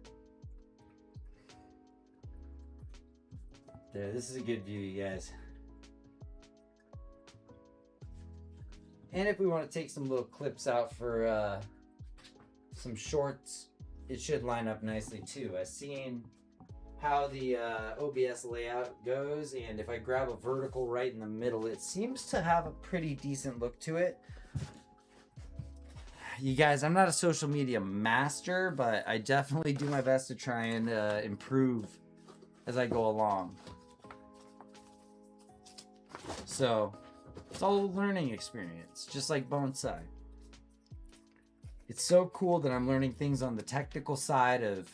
There, this is a good view, you guys. And if we want to take some little clips out for some shorts, it should line up nicely too. I've seen how the OBS layout goes, and if I grab a vertical right in the middle, it seems to have a pretty decent look to it. You guys, I'm not a social media master, but I definitely do my best to try and improve as I go along. So it's all a learning experience, just like bonsai. It's so cool that I'm learning things on the technical side of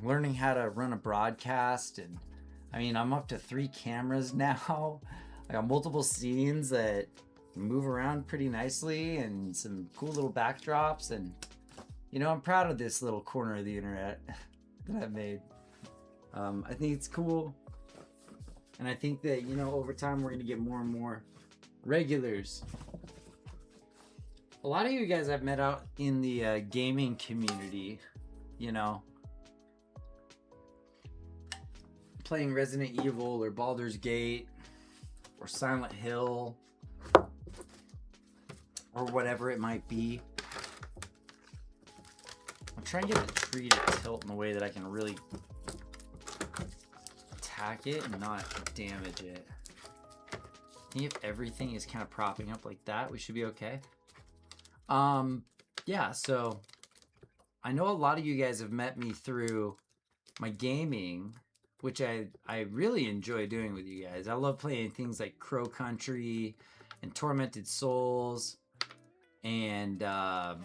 learning how to run a broadcast. And I mean, I'm up to 3 cameras now. I got multiple scenes that move around pretty nicely and some cool little backdrops. And you know, I'm proud of this little corner of the internet that I've made. I think it's cool. And I think that, you know, over time we're going to get more and more regulars. A lot of you guys I've met out in the gaming community, you know, playing Resident Evil or Baldur's Gate, or Silent Hill or whatever it might be. I'm trying to get the tree to tilt in a way that I can really attack it and not damage it. I think if everything is kind of propping up like that, we should be okay. Yeah, so I know a lot of you guys have met me through my gaming, which I really enjoy doing with you guys. I love playing things like Crow Country and Tormented Souls and the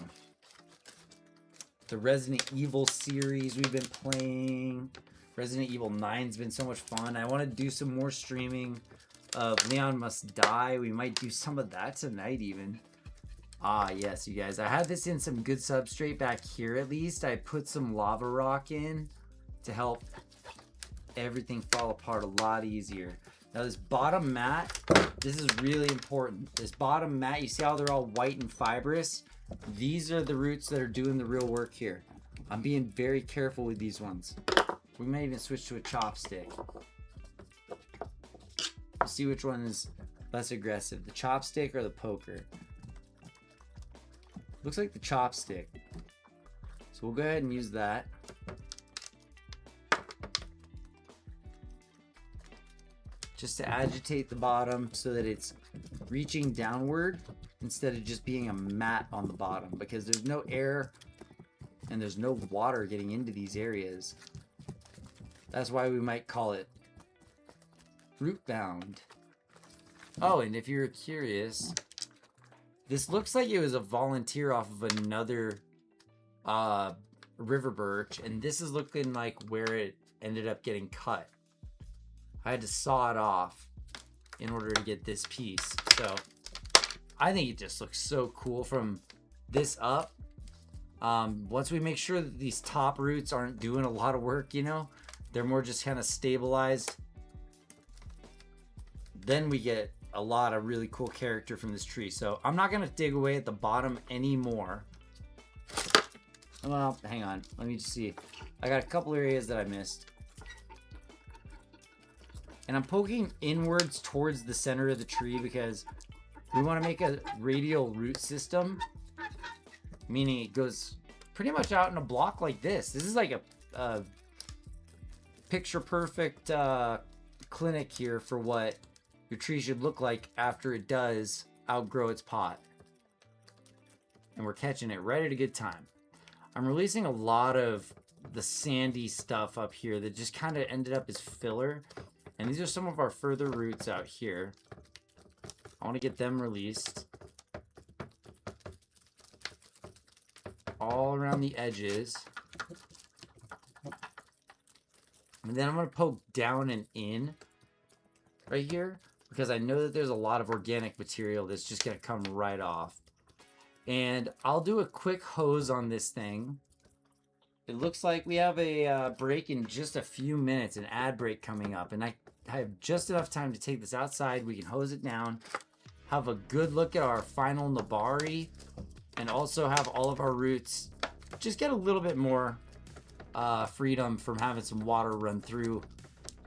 Resident Evil series we've been playing. Resident Evil 9's been so much fun. I want to do some more streaming of Leon Must Die. We might do some of that tonight even. Ah, yes, you guys. I had this in some good substrate back here at least. I put some lava rock in to help everything fall apart a lot easier. Now this bottom mat, this is really important. This bottom mat, you see how they're all white and fibrous? These are the roots that are doing the real work here. I'm being very careful with these ones. We might even switch to a chopstick. See which one is less aggressive, the chopstick or the poker. Looks like the chopstick. So we'll go ahead and use that. Just to agitate the bottom so that it's reaching downward instead of just being a mat on the bottom, because there's no air and there's no water getting into these areas. That's why we might call it root bound. Oh, and if you're curious, this looks like it was a volunteer off of another river birch, and this is looking like where it ended up getting cut. I had to saw it off in order to get this piece. So I think it just looks so cool from this up. Once we make sure that these top roots aren't doing a lot of work, you know, they're more just kind of stabilized, then we get a lot of really cool character from this tree. So I'm not gonna dig away at the bottom anymore. Well, hang on, let me just see. I got a couple areas that I missed. And I'm poking inwards towards the center of the tree because we want to make a radial root system, meaning it goes pretty much out in a block like this. This is like a picture perfect clinic here for what your tree should look like after it does outgrow its pot. And we're catching it right at a good time. I'm releasing a lot of the sandy stuff up here that just kind of ended up as filler. And these are some of our further roots out here. I want to get them released all around the edges. And then I'm going to poke down and in right here, because I know that there's a lot of organic material that's just going to come right off. And I'll do a quick hose on this thing. It looks like we have a break in just a few minutes, an ad break coming up. And I have just enough time to take this outside. We can hose it down, have a good look at our final Nabari, and also have all of our roots just get a little bit more freedom from having some water run through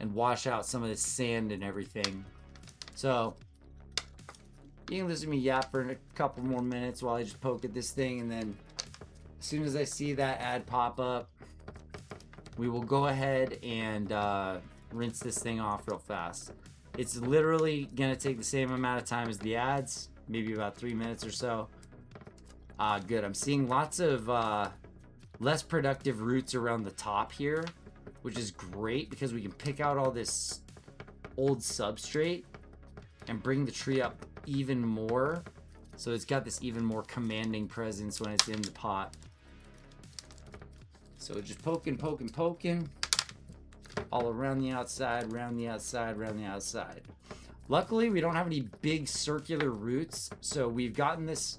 and wash out some of this sand and everything. So you can listen to me yap for a couple more minutes while I just poke at this thing, and then as soon as I see that ad pop up, we will go ahead and rinse this thing off real fast. It's literally gonna take the same amount of time as the ads, maybe about 3 minutes or so. Good. I'm seeing lots of less productive roots around the top here, which is great because we can pick out all this old substrate and bring the tree up even more, so it's got this even more commanding presence when it's in the pot. So just poking all around the outside, around the outside, around the outside. Luckily, we don't have any big circular roots, so we've gotten this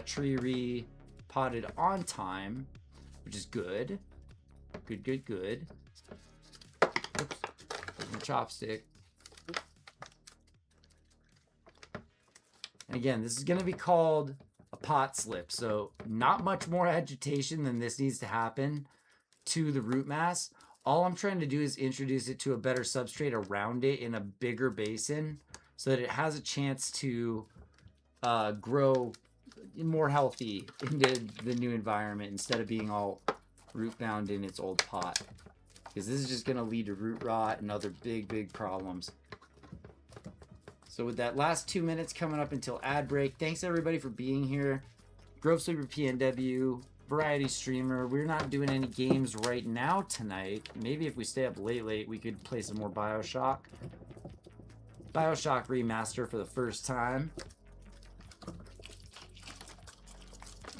tree repotted on time, which is good. Good. Oops, my chopstick. And again, this is going to be called a pot slip, so not much more agitation than this needs to happen to the root mass. All I'm trying to do is introduce it to a better substrate around it in a bigger basin so that it has a chance to grow more healthy into the new environment instead of being all root bound in its old pot, because this is just going to lead to root rot and other big problems. So with that last 2 minutes coming up until ad break, thanks everybody for being here. Grove Sweeper PNW, variety streamer. We're not doing any games right now tonight. Maybe if we stay up late, we could play some more Bioshock. Bioshock Remaster for the first time.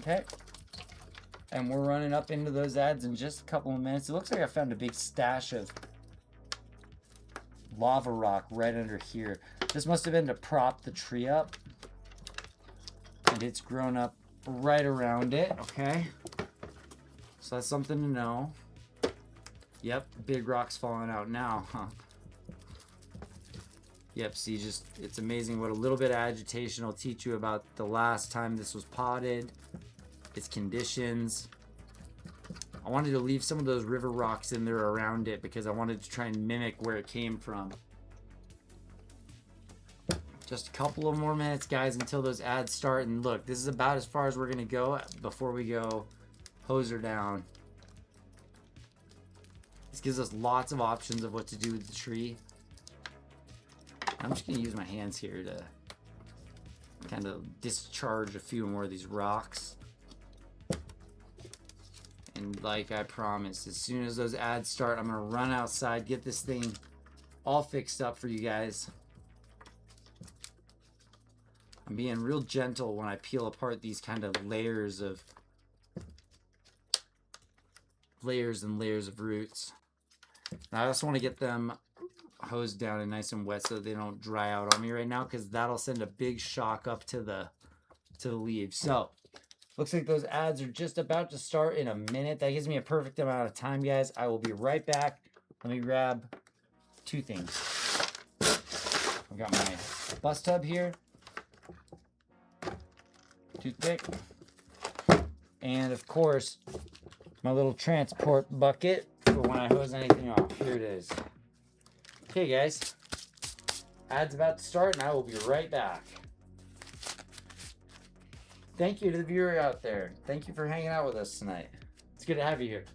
Okay. And we're running up into those ads in just a couple of minutes. It looks like I found a big stash of lava rock right under here. This must have been to prop the tree up. And it's grown up right around it, okay? So that's something to know. Yep, big rocks falling out now, huh? Yep, see, just, it's amazing what a little bit of agitation will teach you about the last time this was potted, its conditions. I wanted to leave some of those river rocks in there around it because I wanted to try and mimic where it came from. Just a couple of more minutes, guys, until those ads start. And look, this is about as far as we're going to go before we go hose her down. This gives us lots of options of what to do with the tree. I'm just going to use my hands here to kind of discharge a few more of these rocks. And like I promised, as soon as those ads start, I'm going to run outside, get this thing all fixed up for you guys. I'm being real gentle when I peel apart these kind of layers and layers of roots. And I also want to get them hosed down and nice and wet so they don't dry out on me right now, because that'll send a big shock up to the leaves. So looks like those ads are just about to start in a minute. That gives me a perfect amount of time, guys. I will be right back. Let me grab two things. I've got my bus tub here, toothpick, and of course my little transport bucket for when I hose anything off. Here it is. Okay, guys, ad's about to start and I will be right back. Thank you to the viewer out there. Thank you for hanging out with us tonight. It's good to have you here.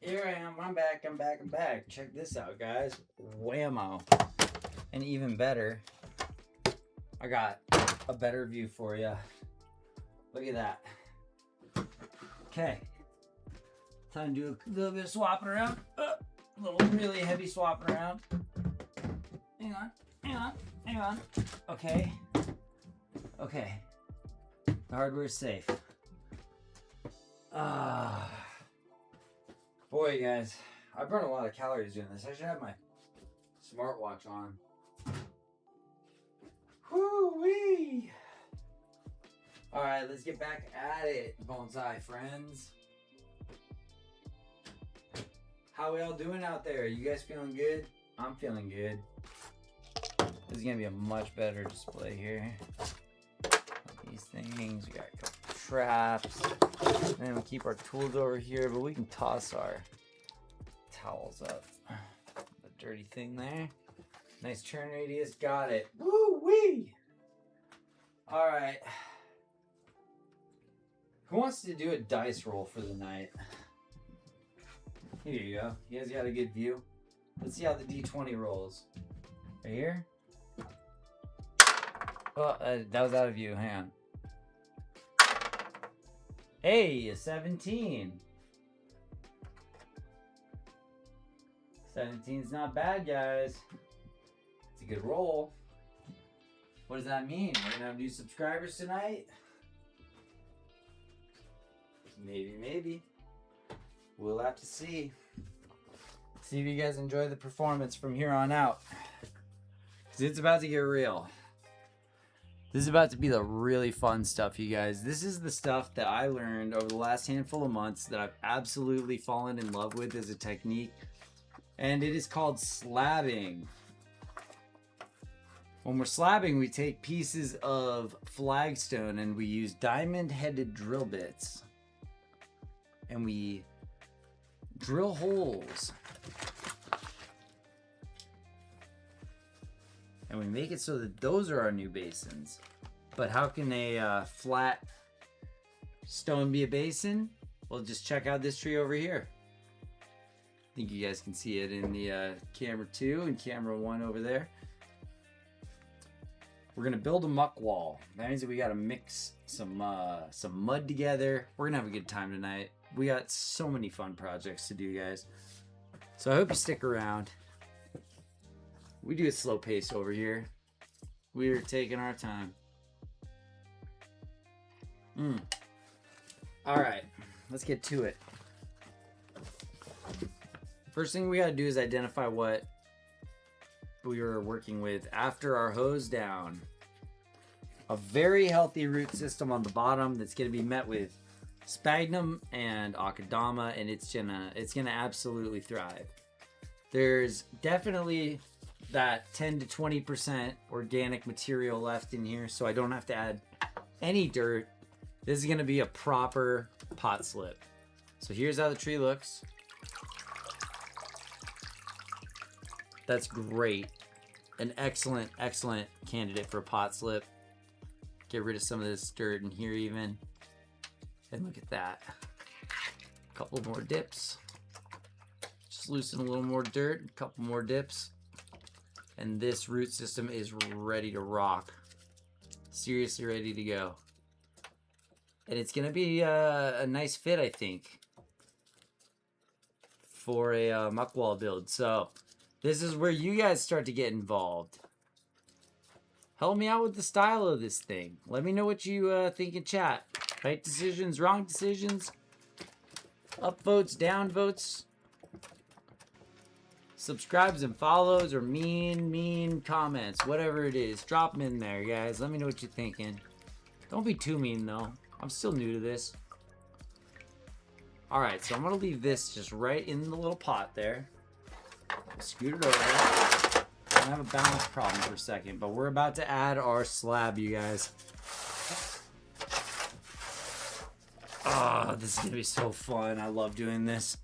Here I am. I'm back. Check this out, guys. Whammo. And even better, I got a better view for you. Look at that. Okay. Time to do a little bit of swapping around. A little really heavy swapping around. Hang on. Okay. The hardware's safe. Boy, guys, I burn a lot of calories doing this. I should have my smartwatch on. Whoo-wee! Alright, let's get back at it, bonsai friends. How we all doing out there? You guys feeling good? I'm feeling good. This is gonna be a much better display here. These things, we got a couple traps. And then we'll keep our tools over here, but we can toss our towels up. The dirty thing there. Nice turn radius, got it. Woo-wee! Alright. Who wants to do a dice roll for the night? Here you go. You guys got a good view? Let's see how the D20 rolls. Right here? Oh, that was out of view. Hang on. Hey, a 17. 17's not bad, guys. It's a good roll. What does that mean? We're gonna have new subscribers tonight? Maybe. We'll have to see. See if you guys enjoy the performance from here on out. Because it's about to get real. This is about to be the really fun stuff, you guys. This is the stuff that I learned over the last handful of months that I've absolutely fallen in love with as a technique. And it is called slabbing. When we're slabbing, we take pieces of flagstone and we use diamond-headed drill bits. And we drill holes. And we make it so that those are our new basins. But how can a flat stone be a basin? Well, just check out this tree over here. I think you guys can see it in the camera 2 and camera 1 over there. We're gonna build a muck wall. That means that we gotta mix some mud together. We're gonna have a good time tonight. We got so many fun projects to do, guys. So I hope you stick around. We do a slow pace over here. We're taking our time. All right, let's get to it. First thing we gotta do is identify what we were working with after our hose down. A very healthy root system on the bottom that's gonna be met with sphagnum and akadama, and it's gonna absolutely thrive. There's definitely that 10 to 20% organic material left in here, so I don't have to add any dirt. This is gonna be a proper pot slip. So here's how the tree looks. That's great. An excellent candidate for a pot slip. Get rid of some of this dirt in here even. And look at that. A couple more dips. Just loosen a little more dirt, a couple more dips. And this root system is ready to rock. Seriously ready to go. And it's gonna be a nice fit, I think, for a muck wall build. So this is where you guys start to get involved. Help me out with the style of this thing. Let me know what you think in chat. Right decisions, wrong decisions, up votes, down votes, subscribes and follows, or mean comments, whatever it is. Drop them in there, guys. Let me know what you're thinking. Don't be too mean, though. I'm still new to this. All right, so I'm gonna leave this just right in the little pot there. Scoot it over. I have a balance problem for a second, but we're about to add our slab, you guys. Oh, this is gonna be so fun. I love doing this.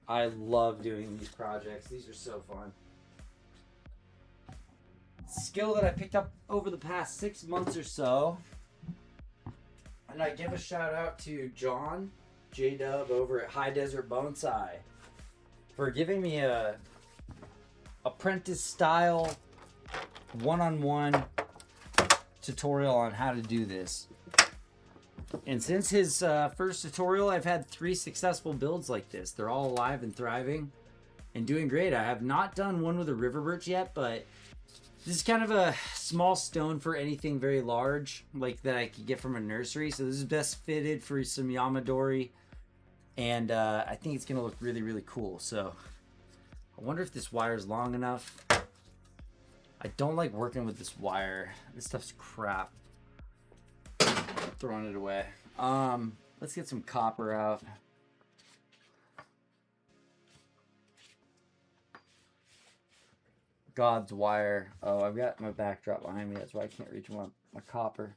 I love doing these projects. These are so fun. Skill that I picked up over the past 6 months or so. And I give a shout out to John J-Dub over at High Desert Bonsai for giving me a apprentice style one-on-one tutorial on how to do this. And since his first tutorial, I've had 3 successful builds like this. They're all alive and thriving and doing great. I have not done one with a river birch yet, but this is kind of a small stone for anything very large, like that I could get from a nursery. So this is best fitted for some Yamadori, and I think it's gonna look really, really cool. So I wonder if this wire is long enough. I don't like working with this wire. This stuff's crap. Throwing it away. Let's get some copper out. God's wire. Oh, I've got my backdrop behind me. That's why I can't reach my copper.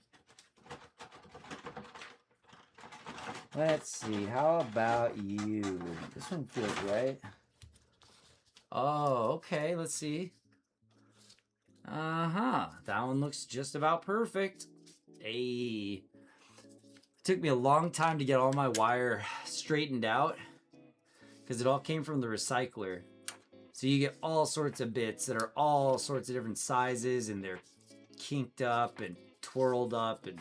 Let's see. How about you? This one feels right. Oh, okay. Let's see. That one looks just about perfect. Hey. It took me a long time to get all my wire straightened out because it all came from the recycler. So you get all sorts of bits that are all sorts of different sizes, and they're kinked up and twirled up, and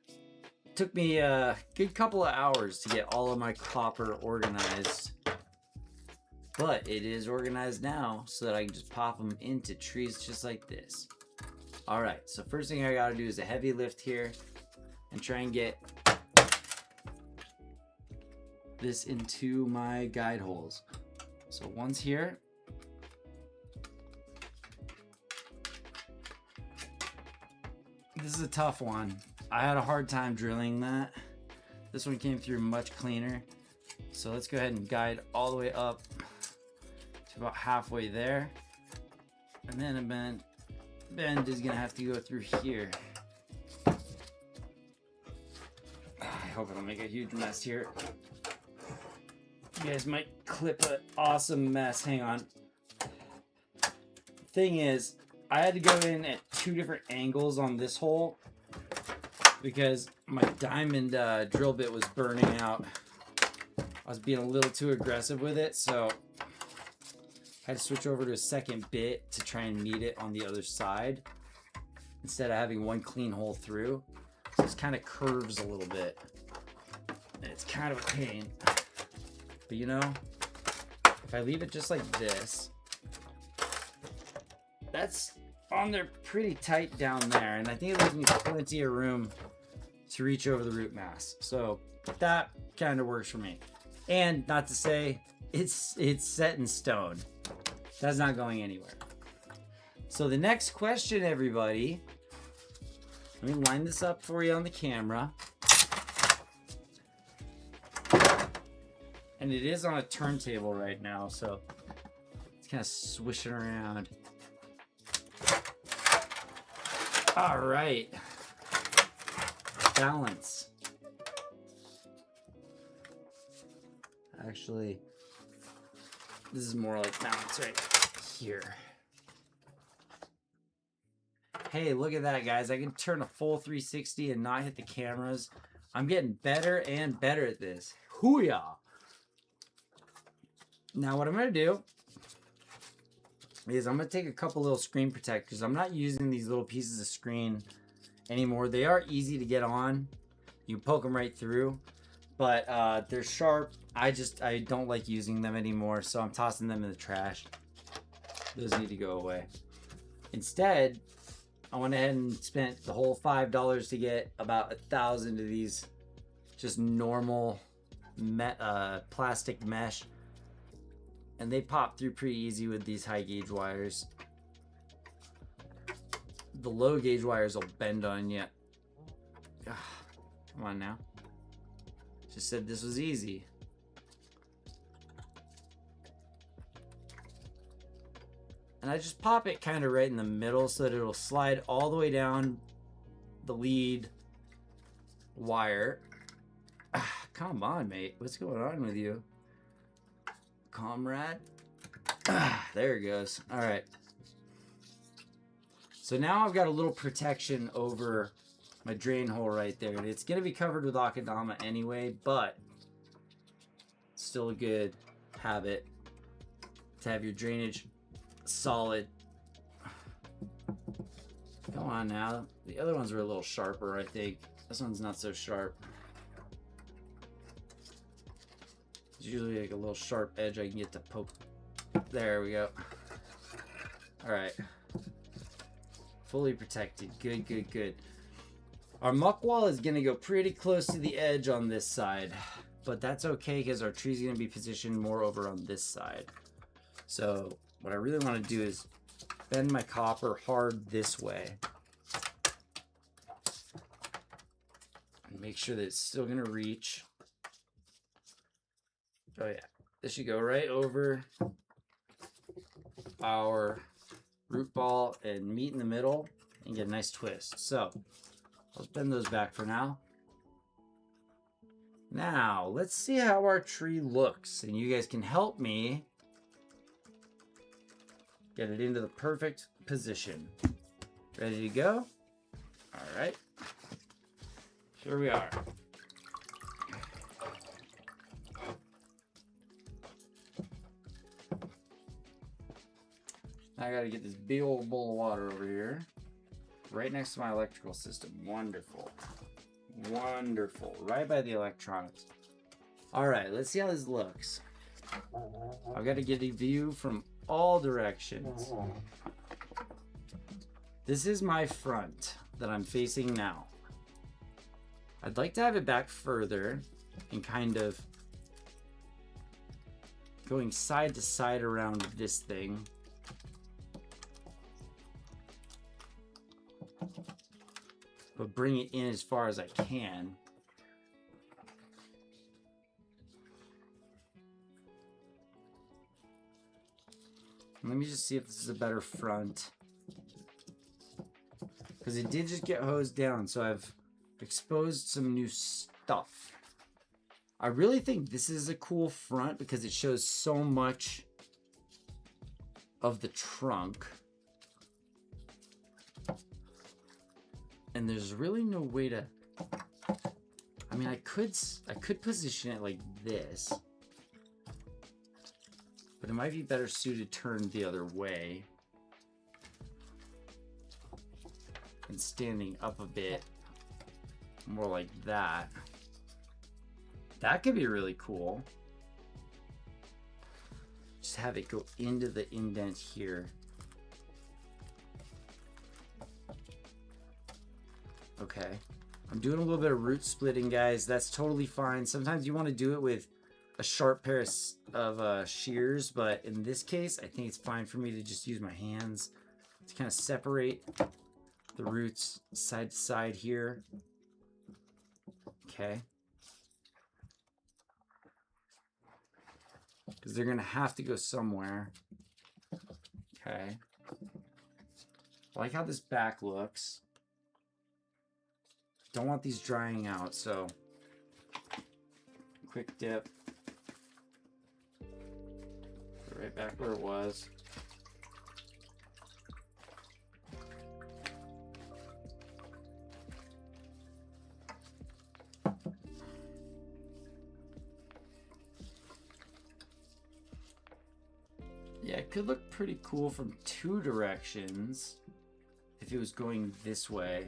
it took me a good couple of hours to get all of my copper organized. But it is organized now so that I can just pop them into trees just like this. All right, so first thing I gotta do is a heavy lift here and try and get this into my guide holes. So one's here. This is a tough one. I had a hard time drilling that. This one came through much cleaner. So let's go ahead and guide all the way up to about halfway there. And then a bend is gonna have to go through here. I hope I don't make a huge mess here. You guys might clip an awesome mess. Hang on. Thing is, I had to go in at 2 different angles on this hole because my diamond drill bit was burning out. I was being a little too aggressive with it, so I had to switch over to a second bit to try and meet it on the other side instead of having one clean hole through. So this kind of curves a little bit. And it's kind of a pain. But you know, if I leave it just like this, that's on there pretty tight down there, and I think it leaves me plenty of room to reach over the root mass. So that kind of works for me. And not to say it's set in stone. That's not going anywhere. So the next question, everybody, let me line this up for you on the camera. And it is on a turntable right now, so it's kind of swishing around. All right. Balance. Actually, this is more like balance right here. Hey, look at that, guys. I can turn a full 360 and not hit the cameras. I'm getting better and better at this. Hoo-yah! Now what I'm going to do is I'm going to take a couple little screen protectors. I'm not using these little pieces of screen anymore. They are easy to get on. You can poke them right through, but they're sharp. I don't like using them anymore, so I'm tossing them in the trash. Those need to go away. Instead, I went ahead and spent the whole $5 to get about 1,000 of these just normal plastic mesh. And they pop through pretty easy with these high gauge wires. The low gauge wires will bend on you. Come on now. Just said this was easy. And I just pop it kind of right in the middle so that it'll slide all the way down the lead wire. Come on, mate. What's going on with you? Comrade. There it goes. All right. So now I've got a little protection over my drain hole right there. And it's going to be covered with Akadama anyway, but still a good habit to have your drainage solid. Come on now. The other ones are a little sharper, I think. This one's not so sharp. There's usually like a little sharp edge I can get to poke. There we go. Alright. Fully protected. Good, good, good. Our muck wall is going to go pretty close to the edge on this side. But that's okay because our tree's going to be positioned more over on this side. So what I really want to do is bend my copper hard this way. And make sure that it's still going to reach. Oh yeah. This should go right over our root ball and meet in the middle and get a nice twist. So let's bend those back for now. Now let's see how our tree looks, and you guys can help me get it into the perfect position. Ready to go? All right. Here we are. I gotta get this big old bowl of water over here, right next to my electrical system. Wonderful. Wonderful. Right by the electronics. Alright, let's see how this looks. I've got to get a view from all directions. This is my front that I'm facing now. I'd like to have it back further and kind of going side to side around this thing. But bring it in as far as I can. Let me just see if this is a better front. Because it did just get hosed down, so I've exposed some new stuff. I really think this is a cool front because it shows so much of the trunk. And there's really no way to, I mean, I could position it like this, but it might be better suited turned the other way and standing up a bit more like that. That could be really cool. Just have it go into the indent here. Okay, I'm doing a little bit of root splitting, guys. That's totally fine. Sometimes you want to do it with a sharp pair of shears, but in this case, I think it's fine for me to just use my hands to kind of separate the roots side to side here. Okay. Because they're going to have to go somewhere. Okay. I like how this back looks. Don't want these drying out, so quick dip. Put it right back where it was. Yeah, it could look pretty cool from two directions if it was going this way.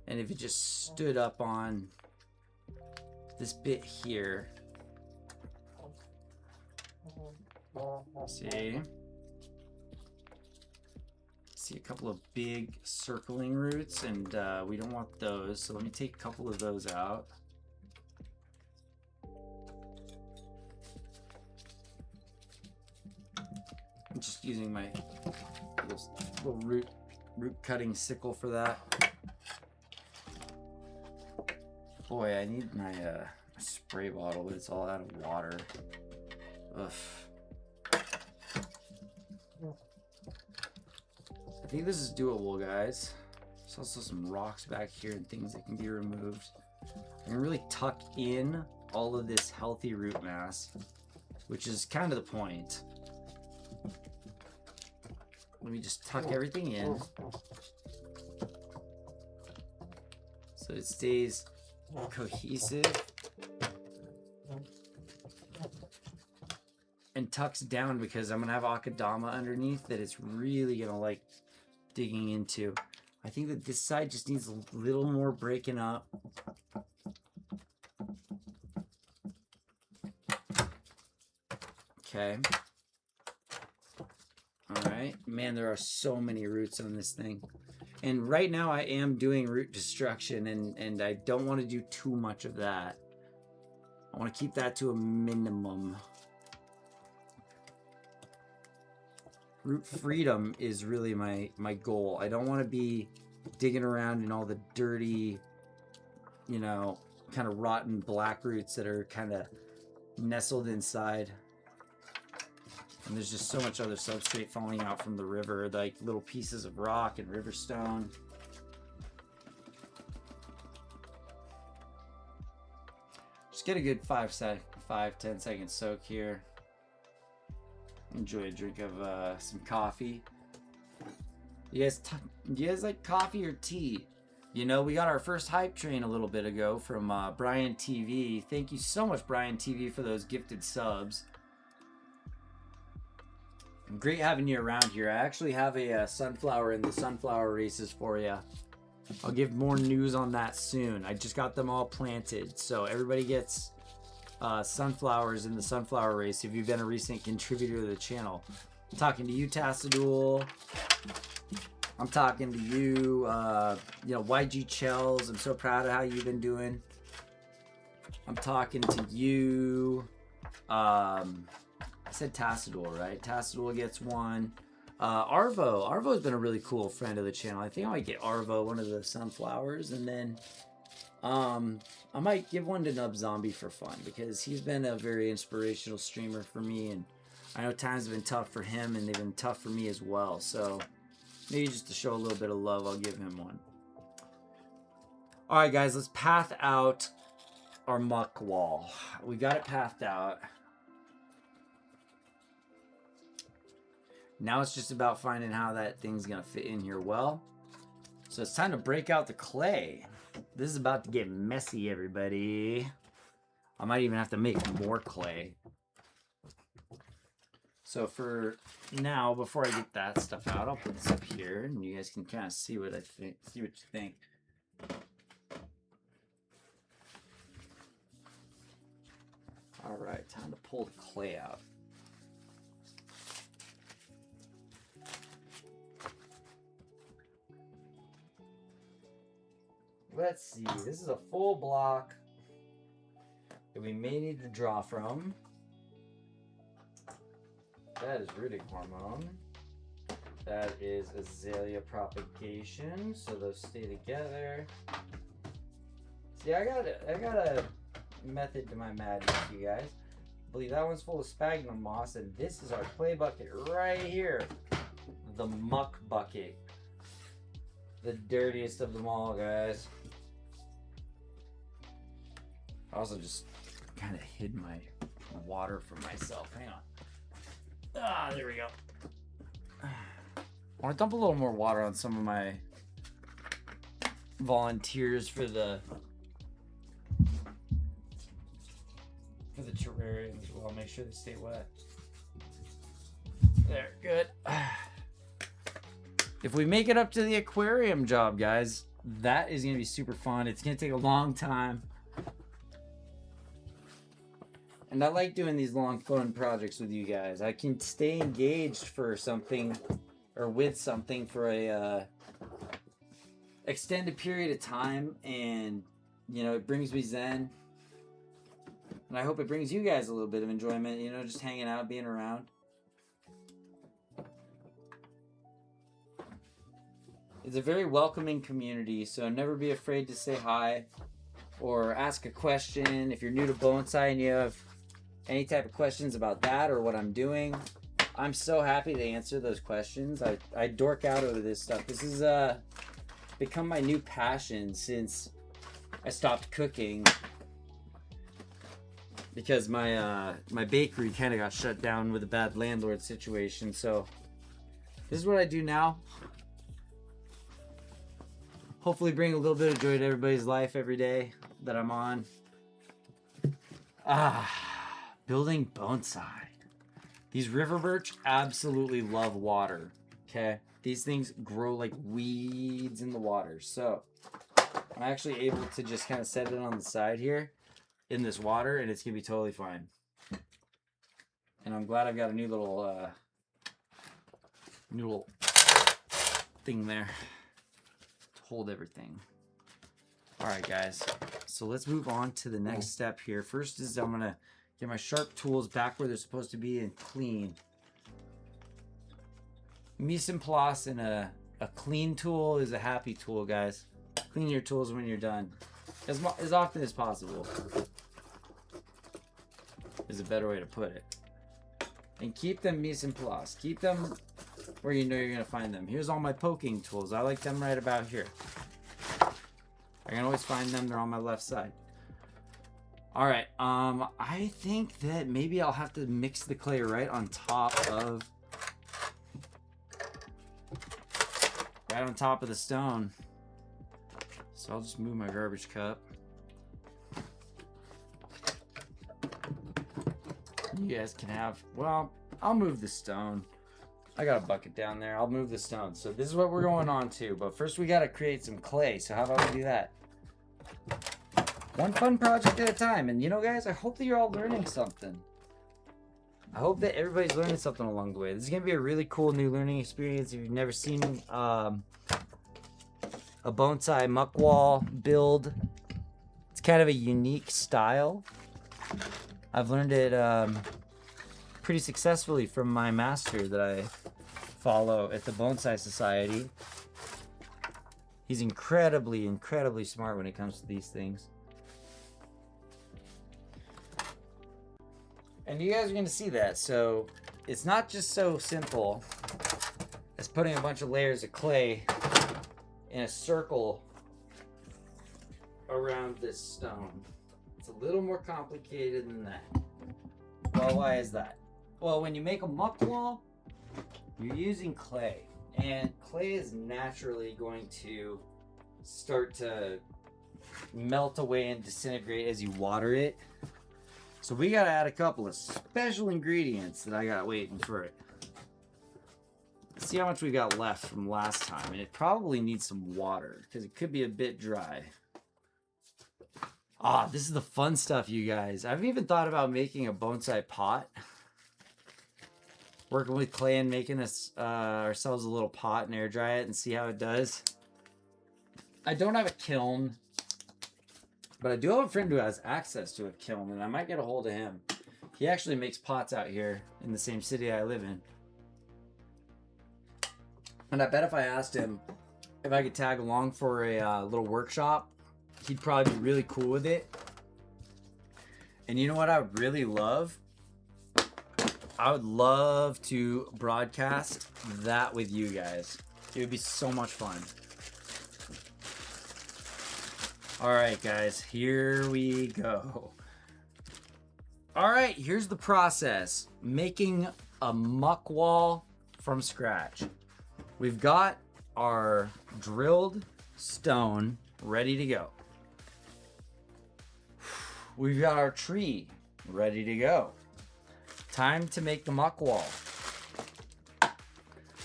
And if it just stood up on this bit here. See a couple of big circling roots, and we don't want those. So let me take a couple of those out. I'm just using my little root cutting sickle for that. Boy, I need my spray bottle, but it's all out of water. Ugh. I think this is doable, guys. There's also some rocks back here and things that can be removed. I can really tuck in all of this healthy root mass, which is kind of the point. Let me just tuck everything in so it stays cohesive. tucks down because I'm gonna have akadama underneath that it's really gonna like digging into. I think that this side just needs a little more breaking up. Okay. All right, man, there are so many roots on this thing. And right now I am doing root destruction, and I don't want to do too much of that. I want to keep that to a minimum. Root freedom is really my goal. I don't want to be digging around in all the dirty, you know, kind of rotten black roots that are kind of nestled inside. And there's just so much other substrate falling out from the river, like little pieces of rock and river stone. Just get a good 5-10 second soak here. Enjoy a drink of some coffee. You guys like coffee or tea? You know, we got our first hype train a little bit ago from Brian TV. Thank you so much, Brian TV, for those gifted subs. Great having you around here. I actually have a sunflower in the sunflower races for you. I'll give more news on that soon. I just got them all planted, so everybody gets sunflowers in the sunflower race if you've been a recent contributor to the channel. I'm talking to you, Tassadul. I'm talking to you, you know, YG Chells. I'm so proud of how you've been doing. I'm talking to you. I said Tassadul, right? Tassadul gets one. Arvo's been a really cool friend of the channel. I think I might get Arvo one of the sunflowers, and then I might give one to Nub Zombie for fun because he's been a very inspirational streamer for me, and I know times have been tough for him and they've been tough for me as well. So maybe just to show a little bit of love, I'll give him one. All right, guys, let's path out our muck wall. We got it pathed out. Now it's just about finding how that thing's gonna fit in here well. So it's time to break out the clay. This is about to get messy, everybody. I might even have to make more clay. So for now, before I get that stuff out, I'll put this up here and you guys can kind of see what I think, see what you think. All right, time to pull the clay out. Let's see, this is a full block that we may need to draw from. That is rooting hormone. That is azalea propagation, so those stay together. See, I got a method to my madness, you guys. I believe that one's full of sphagnum moss, and this is our clay bucket right here. The muck bucket. The dirtiest of them all, guys. I also just kind of hid my water from myself. Hang on. Ah, there we go. I want to dump a little more water on some of my volunteers for the terrarium as well. Make sure they stay wet. There, good. If we make it up to the aquarium job, guys, that is going to be super fun. It's going to take a long time. And I like doing these long, fun projects with you guys. I can stay engaged for something or with something for a extended period of time, and you know, it brings me zen. And I hope it brings you guys a little bit of enjoyment, you know, just hanging out, being around. It's a very welcoming community, so never be afraid to say hi or ask a question. If you're new to Bonsai and you have any type of questions about that or what I'm doing, I'm so happy to answer those questions. I dork out over this stuff. This has become my new passion since I stopped cooking, because my my bakery kind of got shut down with a bad landlord situation. So this is what I do now. Hopefully bring a little bit of joy to everybody's life every day that I'm on. Building bonsai. These river birch absolutely love water, okay? These things grow like weeds in the water. So I'm actually able to just kind of set it on the side here in this water, and it's gonna be totally fine. And I'm glad I've got a new little thing there to hold everything. All right, guys. So let's move on to the next step here. First is I'm gonna get my sharp tools back where they're supposed to be and clean. Mise en place and a clean tool is a happy tool, guys. Clean your tools when you're done. As often as possible is a better way to put it. And keep them mise en place. Keep them where you know you're gonna find them. Here's all my poking tools. I like them right about here. I can always find them. They're on my left side. All right. I think that maybe I'll have to mix the clay right on top of the stone. So I'll just move my garbage cup. You guys can have, well, I'll move the stone. I got a bucket down there. I'll move the stone. So this is what we're going on to. But first we got to create some clay. So how about we do that? One fun project at a time. And you know, guys, I hope that you're all learning something. I hope that everybody's learning something along the way. This is going to be a really cool new learning experience. If you've never seen a bonsai muck wall build, it's kind of a unique style. I've learned it pretty successfully from my master that I follow at the Bonsai Society. He's incredibly, incredibly smart when it comes to these things. And you guys are going to see that. So it's not just so simple as putting a bunch of layers of clay in a circle around this stone. It's a little more complicated than that. Well, why is that? Well, when you make a muck wall, you're using clay. And clay is naturally going to start to melt away and disintegrate as you water it. So we gotta add a couple of special ingredients that I got waiting for it. Let's see how much we got left from last time. And it probably needs some water because it could be a bit dry. Ah, this is the fun stuff, you guys. I've even thought about making a bonsai pot. Working with clay and making us ourselves a little pot and air dry it and see how it does. I don't have a kiln, but I do have a friend who has access to a kiln, and I might get a hold of him. He actually makes pots out here in the same city I live in. And I bet if I asked him if I could tag along for a little workshop, he'd probably be really cool with it. And you know what I would really love? I would love to broadcast that with you guys. It would be so much fun. All right, guys, here we go. All right, here's the process. Making a muck wall from scratch. We've got our drilled stone ready to go. We've got our tree ready to go. Time to make the muck wall.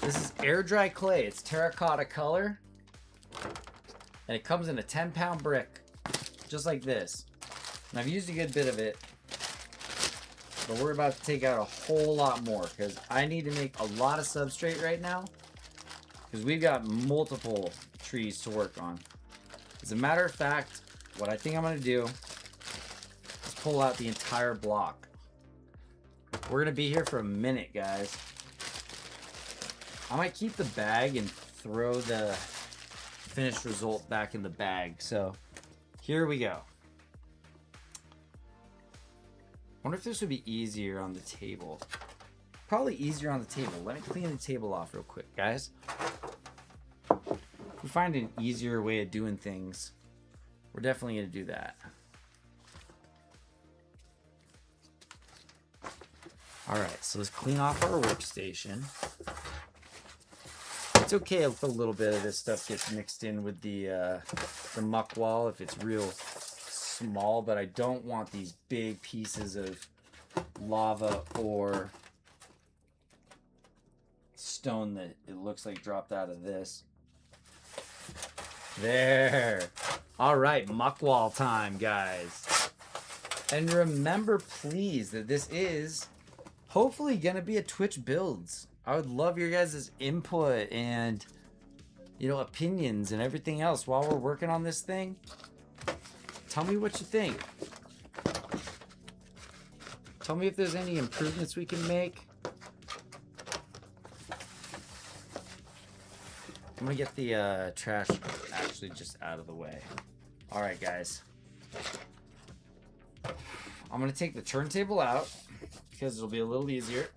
This is air dry clay. It's terracotta color. And it comes in a 10-pound brick, just like this. And I've used a good bit of it, but we're about to take out a whole lot more because I need to make a lot of substrate right now because we've got multiple trees to work on. As a matter of fact, what I think I'm going to do is pull out the entire block. We're going to be here for a minute, guys. I might keep the bag and throw the finished result back in the bag. So here we go. Wonder if this would be easier on the table. Probably easier on the table. Let me clean the table off real quick, guys. If we find an easier way of doing things, we're definitely going to do that. All right, so let's clean off our workstation. It's okay if a little bit of this stuff gets mixed in with the muck wall if it's real small, but I don't want these big pieces of lava or stone that it looks like dropped out of this. There. All right, muck wall time, guys. And remember, please, that this is hopefully gonna be a Twitch builds. I would love your guys' input and, you know, opinions and everything else while we're working on this thing. Tell me what you think. Tell me if there's any improvements we can make. I'm gonna get the trash actually just out of the way. All right, guys. I'm gonna take the turntable out because it'll be a little easier.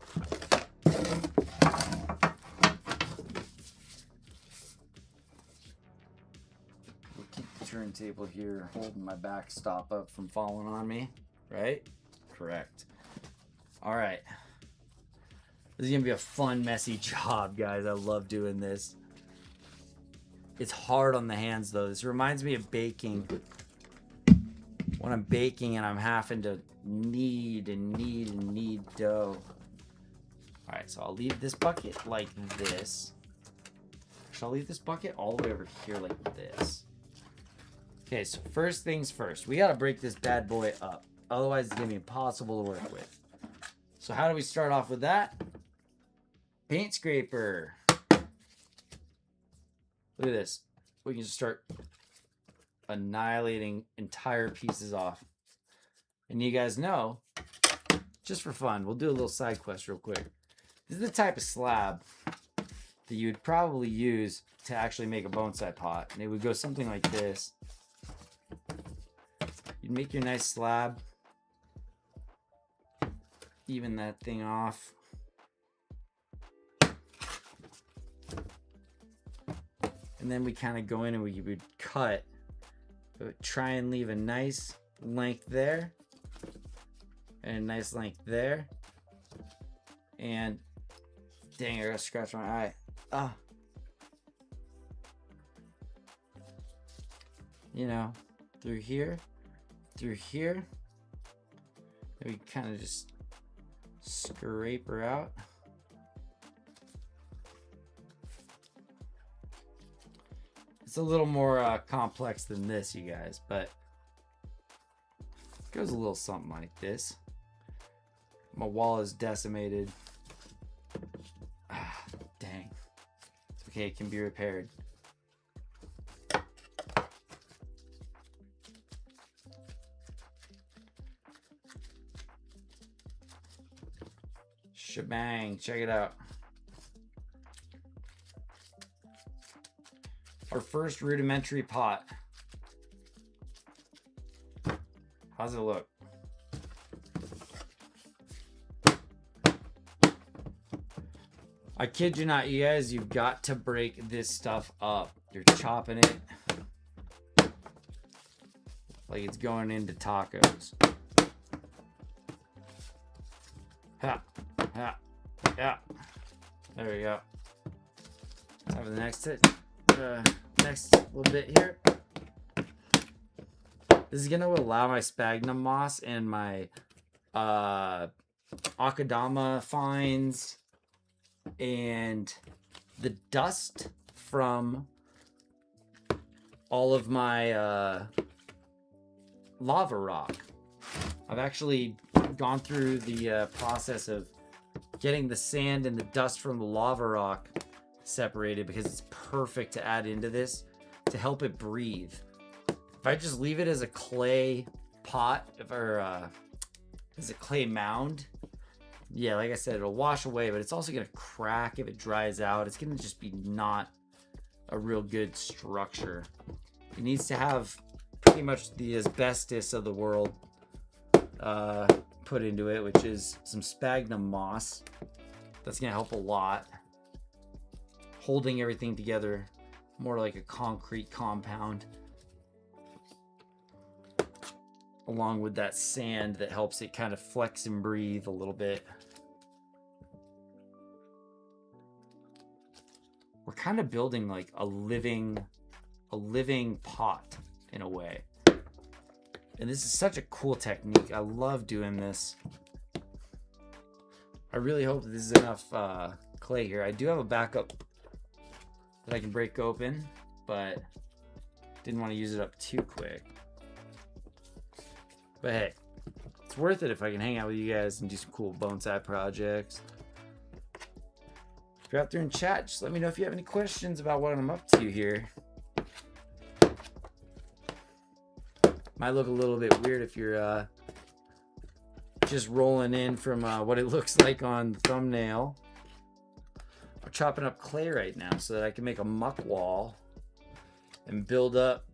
We'll keep the turntable here, holding my backstop up from falling on me, right? Correct. All right. This is gonna be a fun, messy job, guys. I love doing this. It's hard on the hands though. This reminds me of baking. When I'm baking and I'm having to knead dough. All right, so I'll leave this bucket like this. I'll leave this bucket all the way over here like this. Okay, so first things first, we gotta break this bad boy up. Otherwise it's gonna be impossible to work with. So how do we start off with that? Paint scraper. Look at this. We can just start annihilating entire pieces off. And you guys know, just for fun, we'll do a little side quest real quick. This is the type of slab that you would probably use to actually make a bonsai pot. And it would go something like this. You'd make your nice slab. Even that thing off. And then we kind of go in and we would cut. But try and leave a nice length there. And a nice length there. And dang, I gotta scratch my eye. Ah. You know, through here. Through here. And we kind of just scrape her out. It's a little more complex than this, you guys, but it goes a little something like this. My wall is decimated. Ah, dang. It's okay, it can be repaired. Shebang, check it out. Our first rudimentary pot. How's it look? I kid you not, you guys, you've got to break this stuff up. You're chopping it like it's going into tacos. Ha, ha, yeah. There we go. Time for the next hit. Next little bit here. This is gonna allow my sphagnum moss and my akadama fines and the dust from all of my lava rock. I've actually gone through the process of getting the sand and the dust from the lava rock separated because it's perfect to add into this to help it breathe. If I just leave it as a clay pot or as a clay mound, yeah, like I said, it'll wash away, but it's also gonna crack if it dries out. It's gonna just be not a real good structure. It needs to have pretty much the asbestos of the world put into it, which is some sphagnum moss. That's gonna help a lot. Holding everything together more like a concrete compound, along with that sand that helps it kind of flex and breathe a little bit. We're kind of building like a living pot in a way. And this is such a cool technique. I love doing this. I really hope that this is enough clay here. I do have a backup that I can break open, but didn't want to use it up too quick. But hey, it's worth it if I can hang out with you guys and do some cool bonsai projects. If you're out there in chat, just let me know if you have any questions about what I'm up to here. Might look a little bit weird if you're just rolling in from what it looks like on the thumbnail. I'm chopping up clay right now so that I can make a muck wall and build up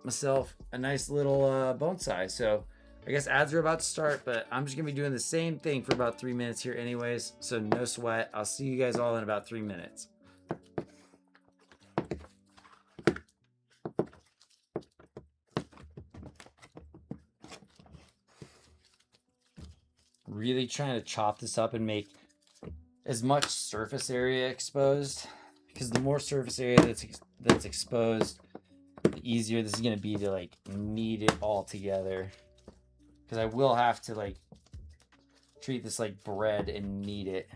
myself a nice little bonsai. So I guess ads are about to start, but I'm just gonna be doing the same thing for about 3 minutes here anyways, so no sweat. I'll see you guys all in about 3 minutes. Really trying to chop this up and make as much surface area exposed, because the more surface area that's exposed, the easier this is going to be to like knead it all together, because I will have to like treat this like bread and knead it.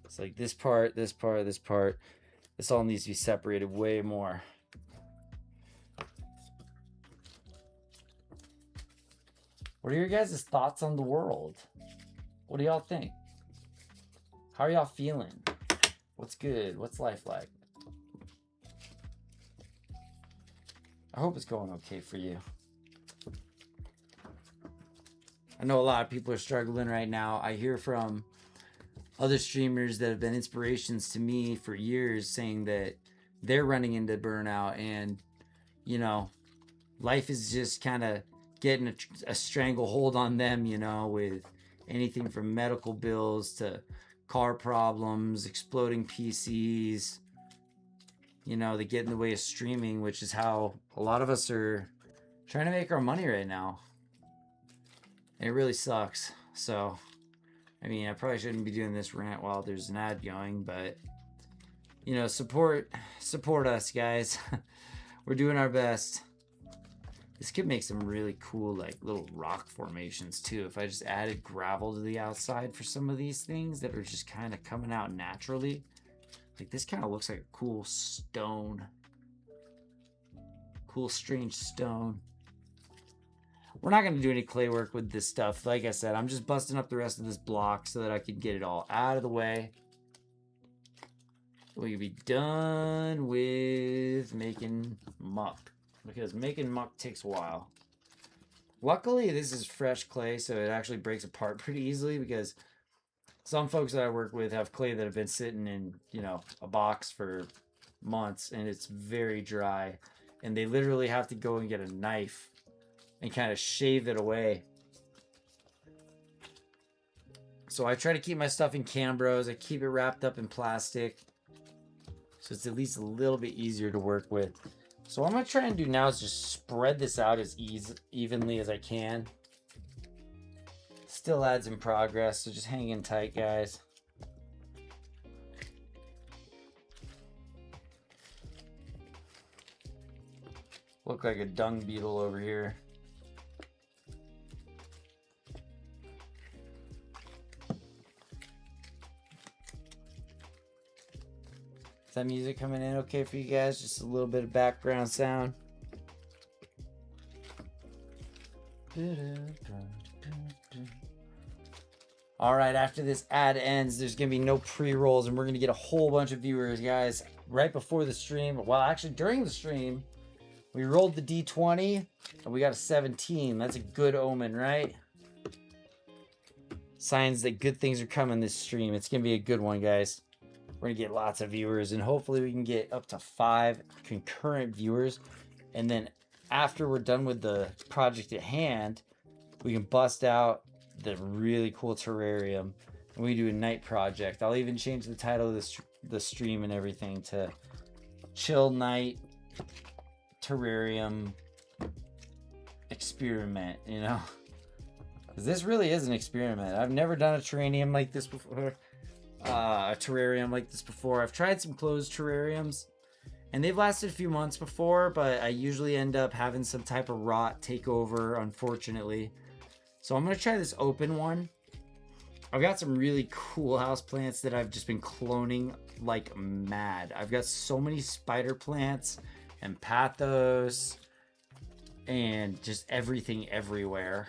It's like this part, this part, this part, this all needs to be separated way more. What are your guys' thoughts on the world? What do y'all think? How are y'all feeling? What's good? What's life like? I hope it's going okay for you. I know a lot of people are struggling right now. I hear from other streamers that have been inspirations to me for years saying that they're running into burnout, and you know, life is just kind of getting a stranglehold on them, you know, with anything from medical bills to car problems, exploding PCs. You know, they get in the way of streaming, which is how a lot of us are trying to make our money right now. And it really sucks. So, I mean, I probably shouldn't be doing this rant while there's an ad going, but you know, support us, guys. We're doing our best. This could make some really cool like little rock formations too. If I just added gravel to the outside for some of these things that are just kind of coming out naturally. Like this kind of looks like a cool stone. Cool strange stone. We're not going to do any clay work with this stuff. Like I said, I'm just busting up the rest of this block so that I can get it all out of the way. We can be done with making muck, because making muck takes a while. Luckily, this is fresh clay, so it actually breaks apart pretty easily, because some folks that I work with have clay that have been sitting in, you know, a box for months, and it's very dry, and they literally have to go and get a knife and kind of shave it away. So I try to keep my stuff in Cambros. I keep it wrapped up in plastic, so it's at least a little bit easier to work with. So what I'm going to try and do now is just spread this out as evenly as I can. Still ads in progress, so just hang in tight, guys. Look like a dung beetle over here. Is that music coming in okay for you guys? Just a little bit of background sound. All right, after this ad ends, there's gonna be no pre-rolls, and we're gonna get a whole bunch of viewers, guys, right before the stream. Well, actually during the stream, we rolled the D20 and we got a 17. That's a good omen, right? Signs that good things are coming this stream. It's gonna be a good one, guys. We're gonna get lots of viewers, and hopefully we can get up to 5 concurrent viewers. And then after we're done with the project at hand, we can bust out the really cool terrarium and we do a night project. I'll even change the title of the stream and everything to Chill Night Terrarium Experiment, you know? Because this really is an experiment. I've never done a terrarium like this before. A terrarium like this before. I've tried some closed terrariums and they've lasted a few months before, but I usually end up having some type of rot take over, unfortunately. So I'm going to try this open one. I've got some really cool house plants that I've just been cloning like mad. I've got so many spider plants and pathos and just everything everywhere.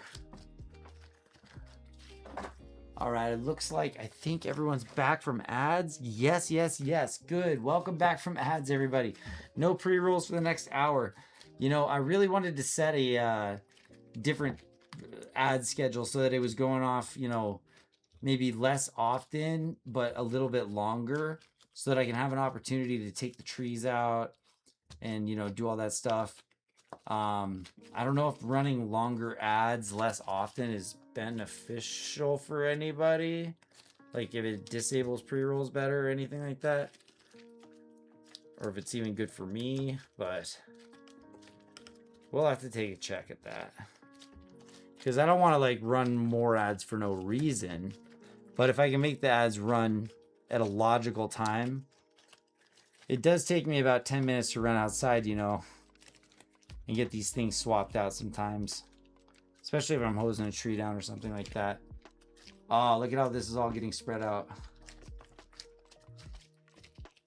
All right, it looks like I think everyone's back from ads. Yes, yes, yes. Good. Welcome back from ads, everybody. No pre-rolls for the next hour. You know, I really wanted to set a different ad schedule so that it was going off, you know, maybe less often, but a little bit longer so that I can have an opportunity to take the trees out and, you know, do all that stuff. I don't know if running longer ads less often is beneficial for anybody. Like if it disables pre-rolls better or anything like that. Or if it's even good for me, but we'll have to take a check at that. Because I don't want to like run more ads for no reason. But if I can make the ads run at a logical time, it does take me about 10 minutes to run outside, you know, and get these things swapped out sometimes. Especially if I'm hosing a tree down or something like that. Oh, look at how this is all getting spread out.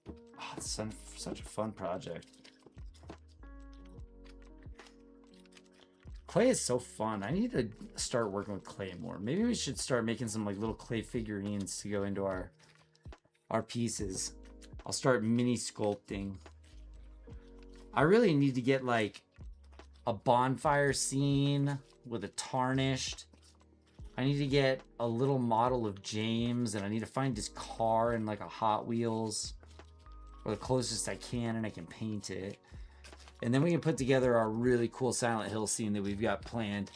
Oh, it's such a fun project. Clay is so fun. I need to start working with clay more. Maybe we should start making some like little clay figurines to go into our pieces. I'll start mini sculpting. I really need to get like a bonfire scene with a tarnished. I need to get a little model of James, and I need to find his car in like a Hot Wheels or the closest I can, and I can paint it. And then we can put together our really cool Silent Hill scene that we've got planned.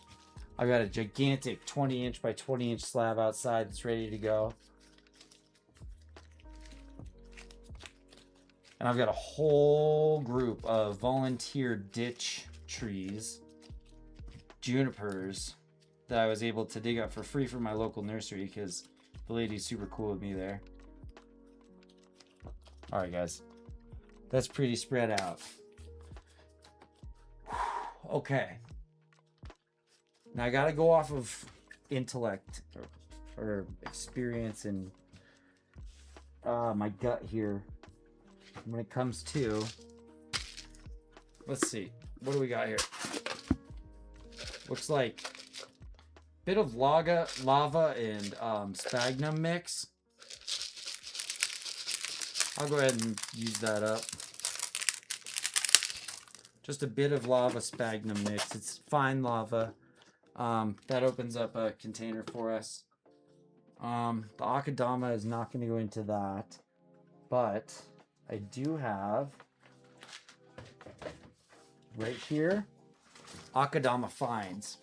I've got a gigantic 20-inch by 20-inch slab outside that's ready to go. And I've got a whole group of volunteer ditch trees, junipers, that I was able to dig up for free from my local nursery because the lady's super cool with me there. All right, guys. That's pretty spread out. Okay. Now I gotta go off of intellect or experience and my gut here when it comes to, let's see, what do we got here? Looks like a bit of lava and sphagnum mix. I'll go ahead and use that up. Just a bit of lava sphagnum mix. It's fine lava. That opens up a container for us. The akadama is not going to go into that, but I do have right here akadama fines.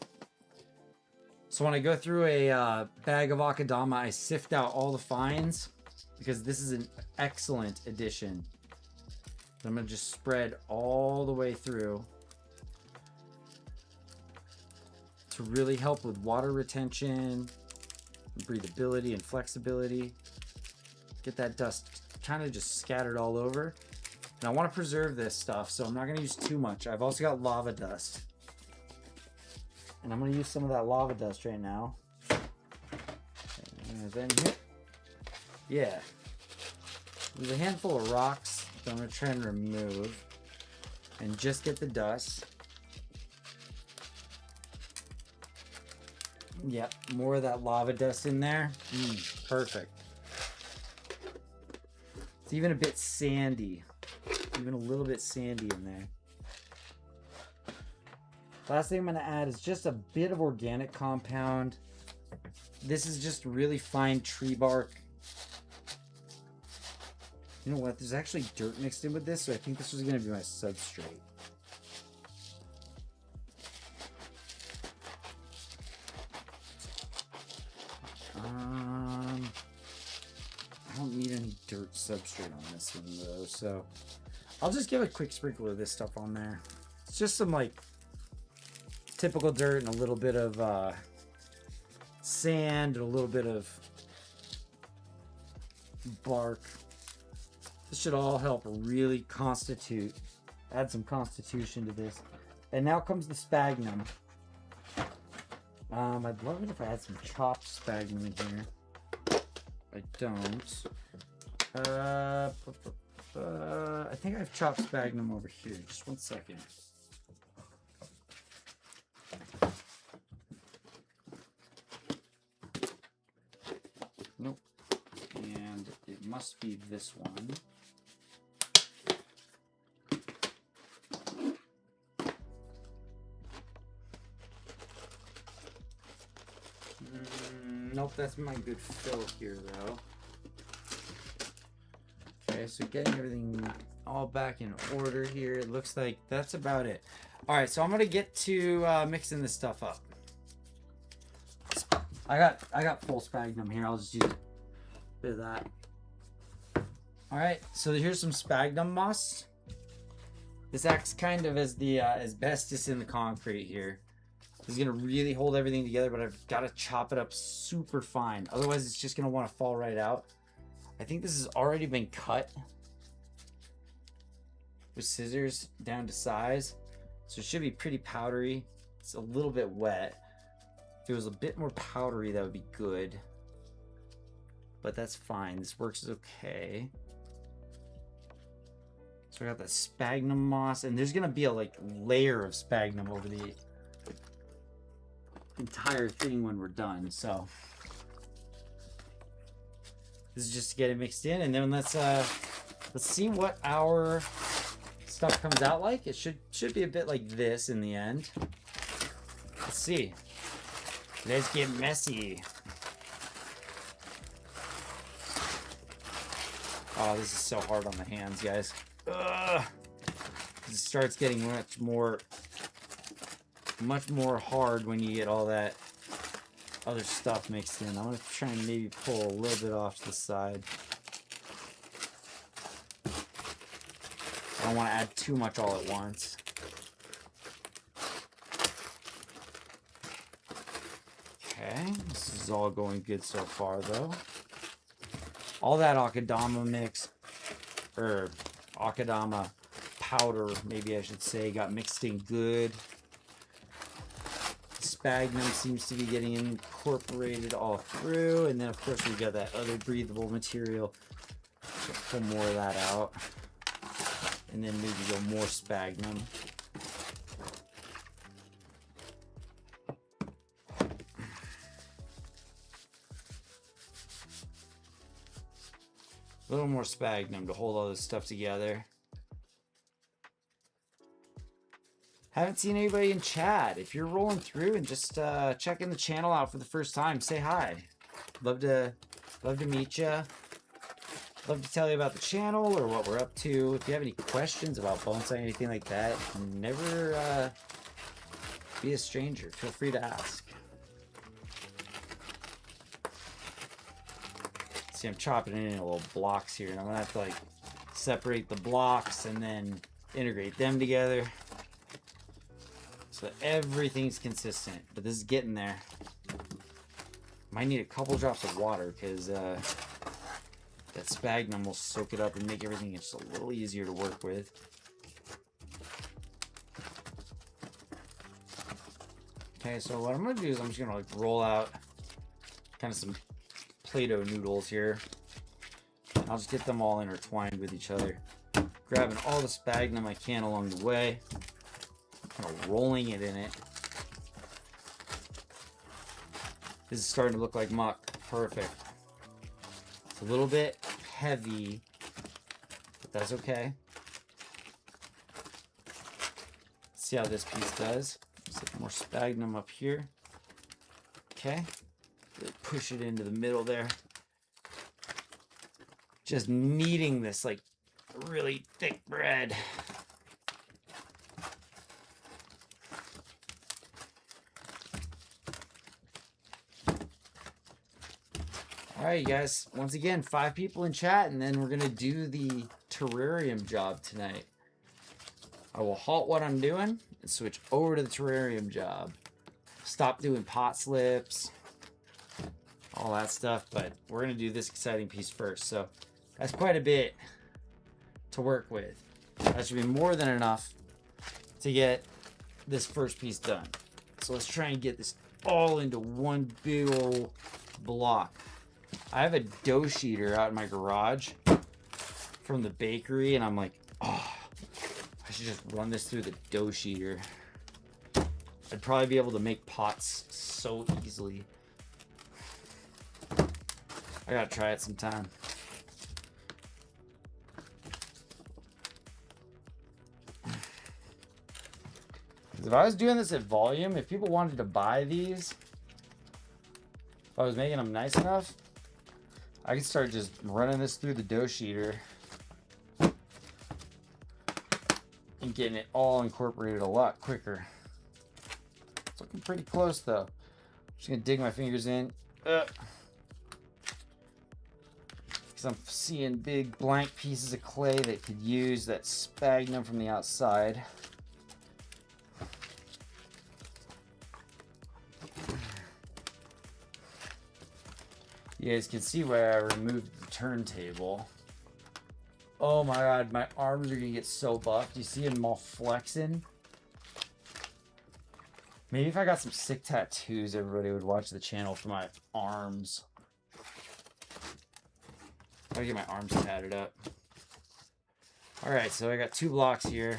So when I go through a bag of akadama, I sift out all the fines because this is an excellent addition. I'm going to just spread all the way through to really help with water retention, breathability, and flexibility. Get that dust kind of just scattered all over. And I want to preserve this stuff, so I'm not going to use too much. I've also got lava dust. And I'm going to use some of that lava dust right now. Is that in here? Yeah. There's a handful of rocks that I'm going to try and remove and just get the dust. Yep, more of that lava dust in there. Perfect. It's even a bit sandy. Even a little bit sandy in there. Last thing I'm going to add is just a bit of organic compound. This is just really fine tree bark. You know what? There's actually dirt mixed in with this, so I think this was going to be my substrate. I don't need any dirt substrate on this one though, so I'll just give a quick sprinkle of this stuff on there. It's just some like typical dirt and a little bit of sand and a little bit of bark. This should all help really add some constitution to this. And now comes the sphagnum. I'd love it if I had some chopped sphagnum in here. I don't. I think I've chopped sphagnum over here. Just 1 second. Nope. And it must be this one. Nope, that's my good fill here, though. Okay, so getting everything all back in order here. It looks like that's about it. All right, so I'm gonna get to mixing this stuff up. I got full sphagnum here. I'll just use a bit of that. All right, so here's some sphagnum moss. This acts kind of as the asbestos in the concrete here. This is gonna really hold everything together, but I've got to chop it up super fine. Otherwise, it's just gonna want to fall right out. I think this has already been cut with scissors down to size, so it should be pretty powdery. It's a little bit wet. If it was a bit more powdery, that would be good, but that's fine. This works okay. So I got the sphagnum moss, and there's gonna be a layer of sphagnum over the entire thing when we're done. So this is just to get it mixed in, and then let's see what our stuff comes out like. It should be a bit like this in the end. Let's see. Let's get messy. Oh, this is so hard on the hands, guys. Ugh. It starts getting much more hard when you get all that other stuff mixed in. I'm gonna try and maybe pull a little bit off to the side. I don't want to add too much all at once. Okay, this is all going good so far, though. All that akadama mix, or akadama powder, maybe I should say, got mixed in good. Sphagnum seems to be getting incorporated all through, and then of course we got that other breathable material. So pull more of that out, and then maybe go more sphagnum. A little more sphagnum to hold all this stuff together. Haven't seen anybody in chat. If you're rolling through and just checking the channel out for the first time, say hi. Love to meet you. Love to tell you about the channel or what we're up to. If you have any questions about bonsai, anything like that, never be a stranger. Feel free to ask. See, I'm chopping it in little blocks here, and I'm gonna have to separate the blocks and then integrate them together so everything's consistent. But this is getting there. Might need a couple drops of water because that sphagnum will soak it up and make everything just a little easier to work with. Okay, so what I'm gonna do is I'm just gonna roll out kind of some Play-Doh noodles here. I'll just get them all intertwined with each other, grabbing all the sphagnum I can along the way, kind of rolling it in it. This is starting to look like muck. Perfect. It's a little bit heavy, but that's okay. Let's see how this piece does. Some more sphagnum up here. Okay. Really push it into the middle there. Just kneading this like really thick bread. Alright, you guys, once again, 5 people in chat, and then we're gonna do the terrarium job tonight. I will halt what I'm doing and switch over to the terrarium job. Stop doing pot slips, all that stuff, but we're gonna do this exciting piece first. So that's quite a bit to work with. That should be more than enough to get this first piece done. So let's try and get this all into one big old block. I have a dough sheeter out in my garage from the bakery, and I'm like, oh, I should just run this through the dough sheeter. I'd probably be able to make pots so easily. I gotta try it sometime. If I was doing this at volume, if people wanted to buy these, if I was making them nice enough, I could start just running this through the dough sheeter and getting it all incorporated a lot quicker. It's looking pretty close though. Just gonna dig my fingers in. Because I'm seeing big blank pieces of clay that could use that sphagnum from the outside. You guys can see where I removed the turntable. Oh my god, my arms are gonna get so buffed. You see them all flexing? Maybe if I got some sick tattoos, everybody would watch the channel for my arms. Gotta get my arms tatted up. Alright, so I got 2 blocks here.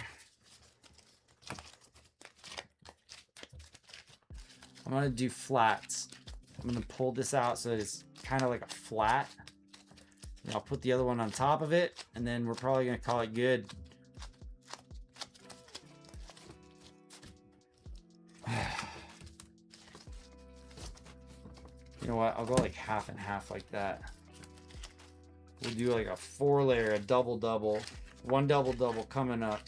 I'm gonna do flats. I'm gonna pull this out so that it's kind of like a flat. And I'll put the other one on top of it, and then we're probably gonna call it good. You know what? I'll go like half and half like that. We'll do like a 4-layer, a double-double, 1 double-double coming up.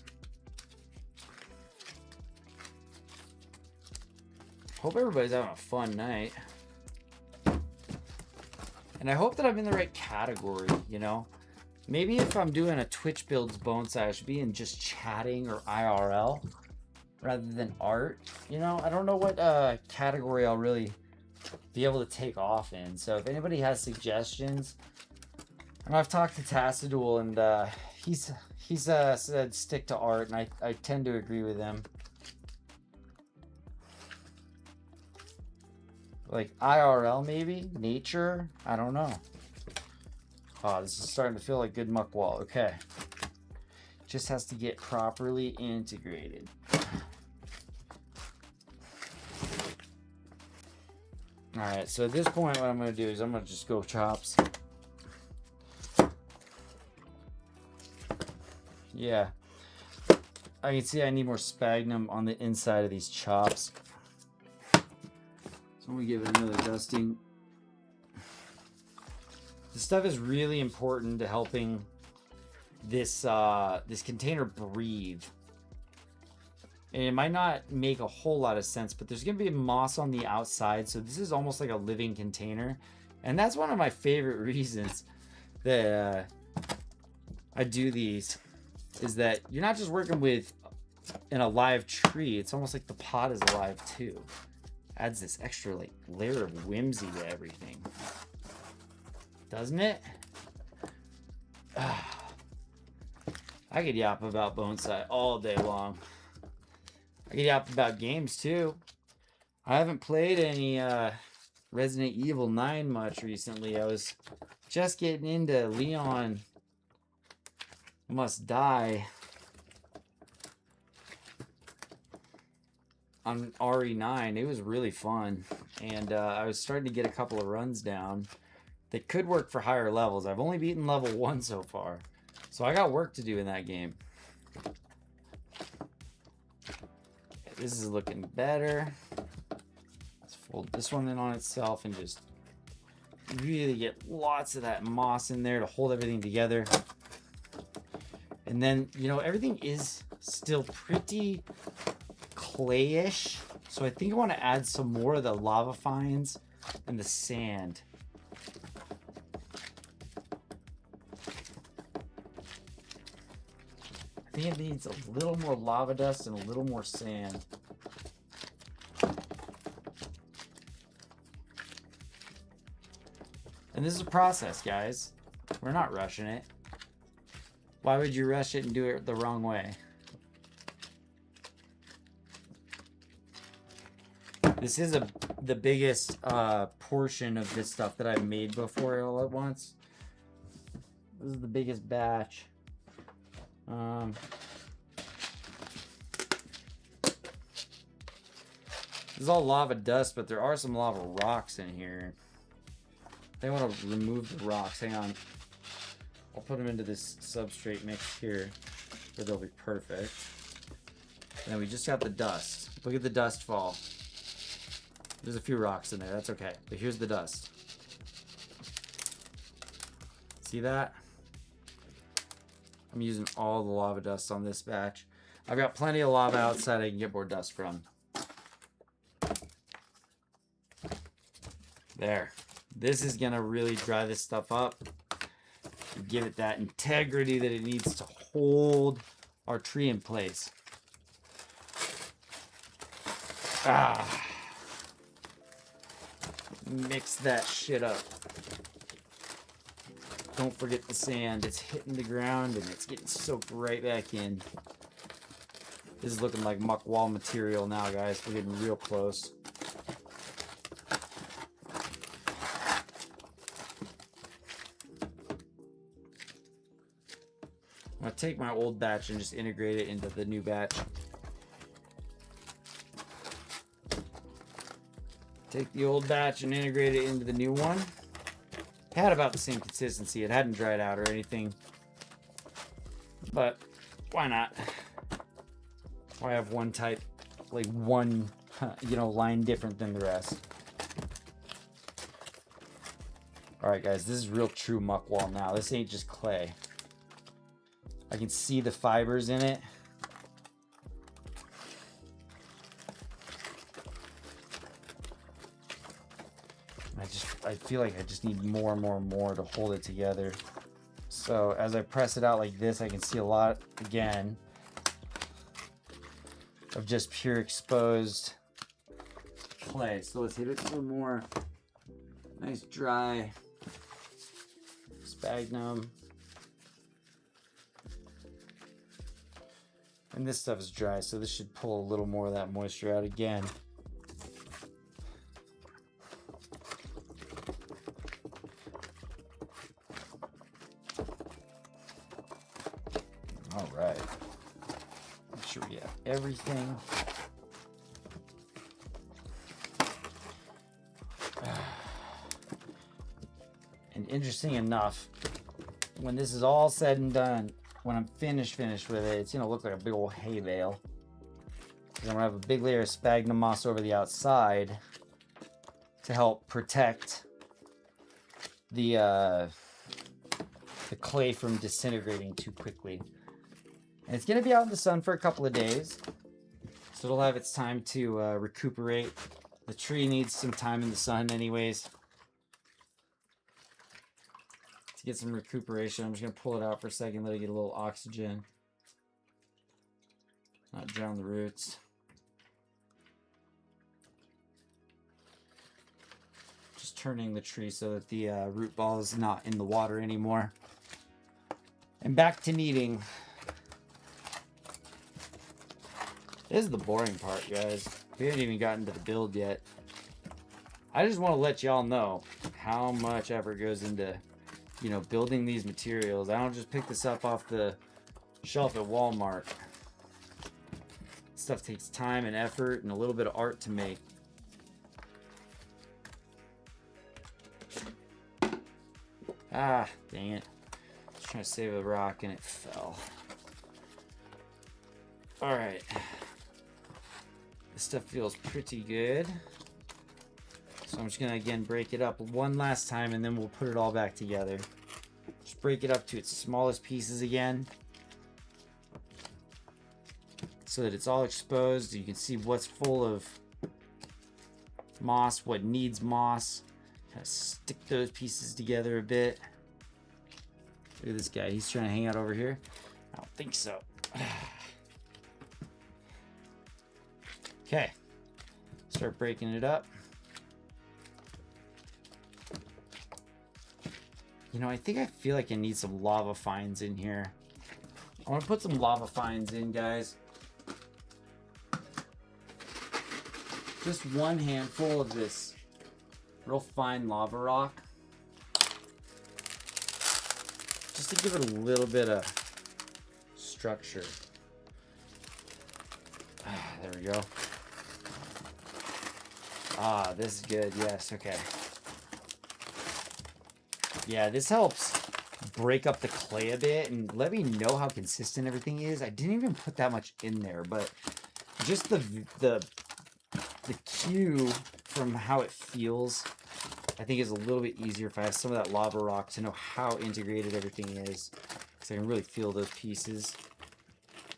Hope everybody's having a fun night. And I hope that I'm in the right category, you know? Maybe if I'm doing a Twitch builds bonsai, I should be in just chatting or IRL rather than art. You know, I don't know what category I'll really be able to take off in. So if anybody has suggestions, and I've talked to Tassadul, and he's said stick to art, and I tend to agree with him. Like IRL maybe? Nature? I don't know. Oh, this is starting to feel like good muck wall. Okay. Just has to get properly integrated. Alright, so at this point what I'm going to do is I'm going to just go chops. Yeah. I can see I need more sphagnum on the inside of these chops. I'm gonna give it another dusting. This stuff is really important to helping this this container breathe. And it might not make a whole lot of sense, but there's gonna be moss on the outside, so this is almost like a living container. And that's one of my favorite reasons that I do these, is that you're not just working with an alive tree, it's almost like the pot is alive too. Adds this extra like layer of whimsy to everything, doesn't it? I could yap about bonsai all day long. I could yap about games too. I haven't played any Resident Evil 9 much recently. I was just getting into Leon Must Die on RE9. It was really fun, and I was starting to get a couple of runs down that could work for higher levels. I've only beaten level 1 so far, so I got work to do in that game. This is looking better. Let's fold this one in on itself and just really get lots of that moss in there to hold everything together. And then, you know, everything is still pretty clayish, so I think I want to add some more of the lava fines and the sand. I think it needs a little more lava dust and a little more sand. And this is a process, guys. We're not rushing it. Why would you rush it and do it the wrong way? This is a the biggest portion of this stuff that I've made before all at once. This is the biggest batch. This is all lava dust, but there are some lava rocks in here. I think I want to remove the rocks. Hang on. I'll put them into this substrate mix here, where they'll be perfect. And then we just got the dust. Look at the dust fall. There's a few rocks in there. That's okay. But here's the dust. See that? I'm using all the lava dust on this batch. I've got plenty of lava outside I can get more dust from. There. This is going to really dry this stuff up. Give it that integrity that it needs to hold our tree in place. Mix that shit up. Don't forget the sand. It's hitting the ground and it's getting soaked right back in. This is looking like muck wall material now, guys. We're getting real close. I'm going to take my old batch and just integrate it into the new batch. Take the old batch and integrate it into the new one. It had about the same consistency. It hadn't dried out or anything. But why not? Why have one type, like one, line different than the rest? Alright guys, this is real true muck wall now. This ain't just clay. I can see the fibers in it. I feel like I just need more and more and more to hold it together. So as I press it out like this, I can see a lot, again, of just pure exposed clay. So let's hit it with more nice dry sphagnum. And this stuff is dry, so this should pull a little more of that moisture out again. All right. Make sure we have everything. And interesting enough, when this is all said and done, when I'm finished with it, it's gonna look like a big old hay bale. I'm gonna have a big layer of sphagnum moss over the outside to help protect the clay from disintegrating too quickly. And it's gonna be out in the sun for a couple of days, so it'll have its time to recuperate. The tree needs some time in the sun anyways to get some recuperation. I'm just gonna pull it out for a second, let it get a little oxygen, not drown the roots. Just turning the tree so that the root ball is not in the water anymore. And back to kneading. This is the boring part, guys. We haven't even gotten to the build yet. I just want to let y'all know how much effort goes into, building these materials. I don't just pick this up off the shelf at Walmart. Stuff takes time and effort and a little bit of art to make. Ah, dang it. I was trying to save a rock and it fell. Alright. This stuff feels pretty good. So I'm just going to again break it up one last time and then we'll put it all back together. Just break it up to its smallest pieces again, so that it's all exposed. You can see what's full of moss, what needs moss. Kind of stick those pieces together a bit. Look at this guy. He's trying to hang out over here. I don't think so. Okay. Start breaking it up. I feel like I need some lava fines in here. I want to put some lava fines in, guys. just one handful of this real fine lava rock, just to give it a little bit of structure. There we go. Ah, this is good. Yes, okay. Yeah, this helps break up the clay a bit and let me know how consistent everything is. I didn't even put that much in there, but just the cue from how it feels, I think is a little bit easier if I have some of that lava rock to know how integrated everything is, because I can really feel those pieces.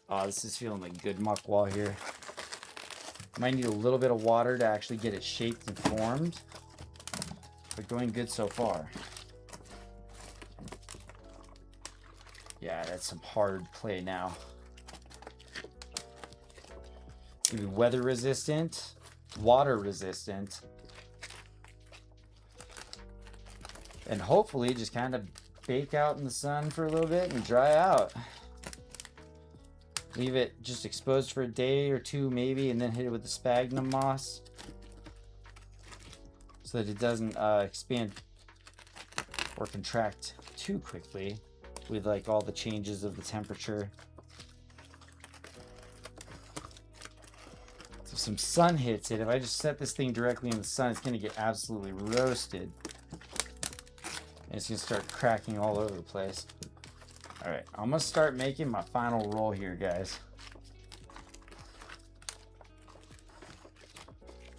Oh, this is feeling like good muck wall here. Might need a little bit of water to actually get it shaped and formed, but going good so far. Yeah, that's some hard clay now. It's gonna be weather resistant, water resistant, and hopefully just kind of bake out in the sun for a little bit and dry out. Leave it just exposed for a day or two maybe, and then hit it with the sphagnum moss so that it doesn't expand or contract too quickly with like all the changes of the temperature. So if some sun hits it, if I just set this thing directly in the sun, it's going to get absolutely roasted. And it's going to start cracking all over the place. All right, I'm going to start making my final roll here, guys.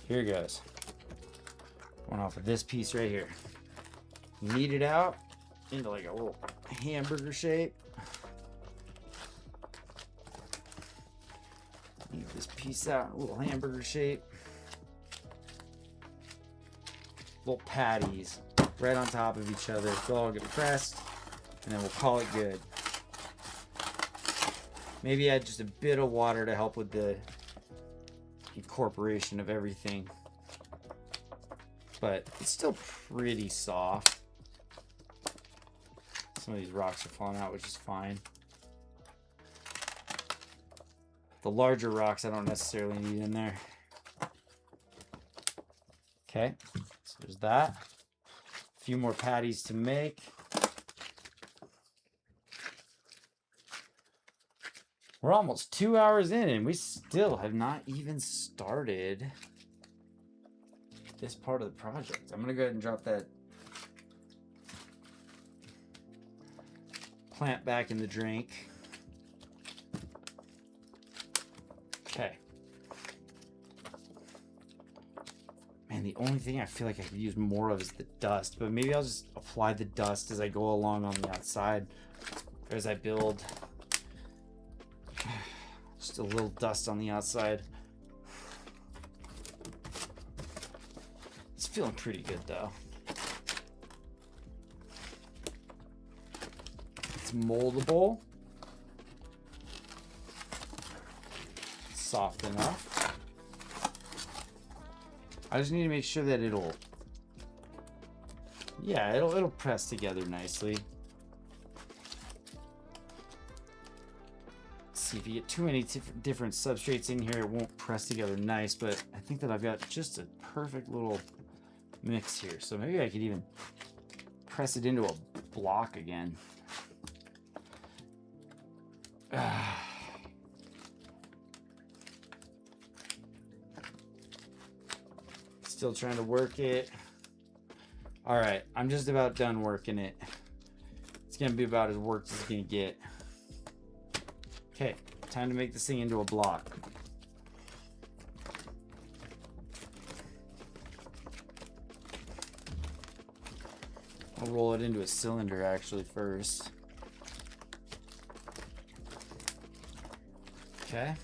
Here goes. Going off of this piece right here. Knead it out into like a little hamburger shape. Knead this piece out, a little hamburger shape. Little patties right on top of each other. They'll all get pressed, and then we'll call it good. Maybe add just a bit of water to help with the incorporation of everything. But it's still pretty soft. Some of these rocks are falling out, which is fine. The larger rocks I don't necessarily need in there. Okay, so there's that. A few more patties to make. We're almost 2 hours in and we still have not even started this part of the project. I'm gonna go ahead and drop that plant back in the drink. Okay. Man, the only thing I feel like I could use more of is the dust, but maybe I'll just apply the dust as I go along on the outside, or as I build. Just a little dust on the outside. It's feeling pretty good though. It's moldable. Soft enough. I just need to make sure that it'll press together nicely. See, if you get too many different substrates in here, it won't press together nice, but I think that I've got just a perfect little mix here. So maybe I could even press it into a block again. Still trying to work it. All right, I'm just about done working it. It's gonna be about as worked as it's gonna get. Okay, time to make this thing into a block. I'll roll it into a cylinder actually first. Okay.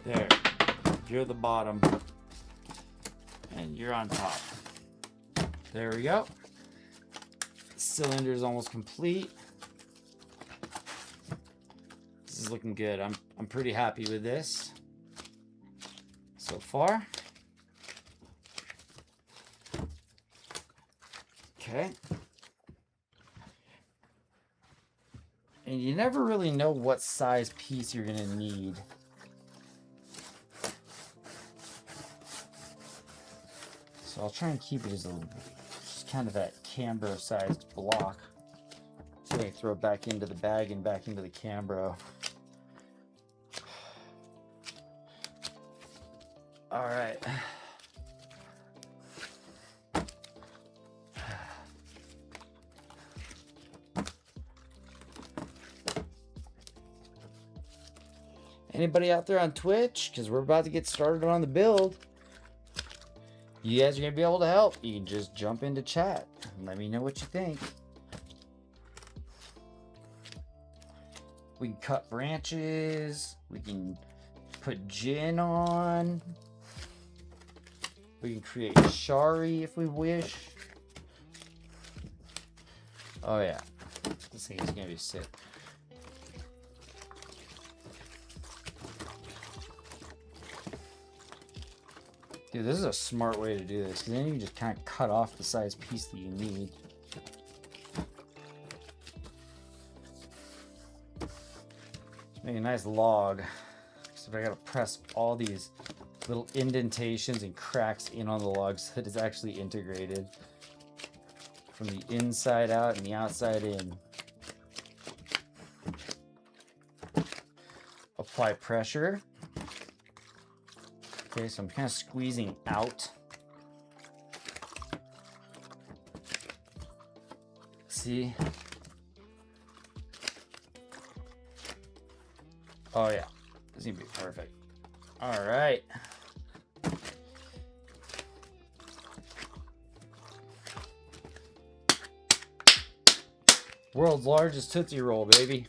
There. You're the bottom. And you're on top. There we go. The cylinder is almost complete. This is looking good. I'm pretty happy with this so far. Okay. And you never really know what size piece you're gonna need. So I'll try and keep it as just kind of that Cambro sized block. So I can throw it back into the bag and back into the Cambro. All right. Anybody out there on Twitch? Because we're about to get started on the build. You guys are going to be able to help. You can just jump into chat and let me know what you think. We can cut branches. We can put gin on. We can create shari if we wish. Oh yeah, this thing is going to be sick. Dude, this is a smart way to do this, because then you can just kind of cut off the size piece that you need. Just make a nice log. So I gotta press all these little indentations and cracks in on the log so that it's actually integrated from the inside out and the outside in. Apply pressure. Okay, so I'm kind of squeezing out. See? Oh yeah, this is gonna be perfect. All right. World's largest Tootsie Roll, baby.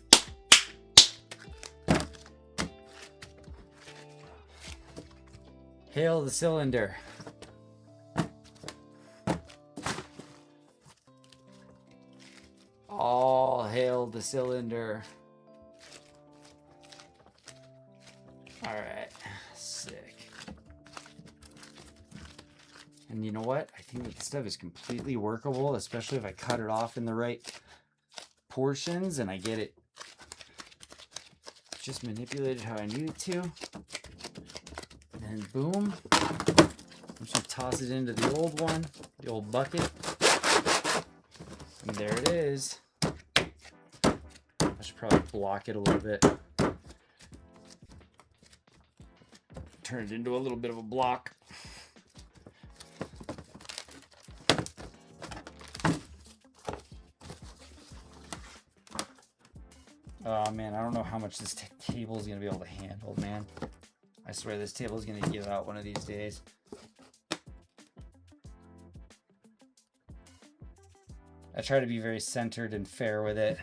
Hail the cylinder. All hail the cylinder. All right, sick. And you know what? I think that this stuff is completely workable, especially if I cut it off in the right portions and I get it just manipulated how I need it to. And boom, I'm just gonna toss it into the old one, the old bucket, and there it is. I should probably block it a little bit. Turn it into a little bit of a block. Oh man, I don't know how much this table is gonna be able to handle, man. I swear this table is going to give out one of these days. I try to be very centered and fair with it.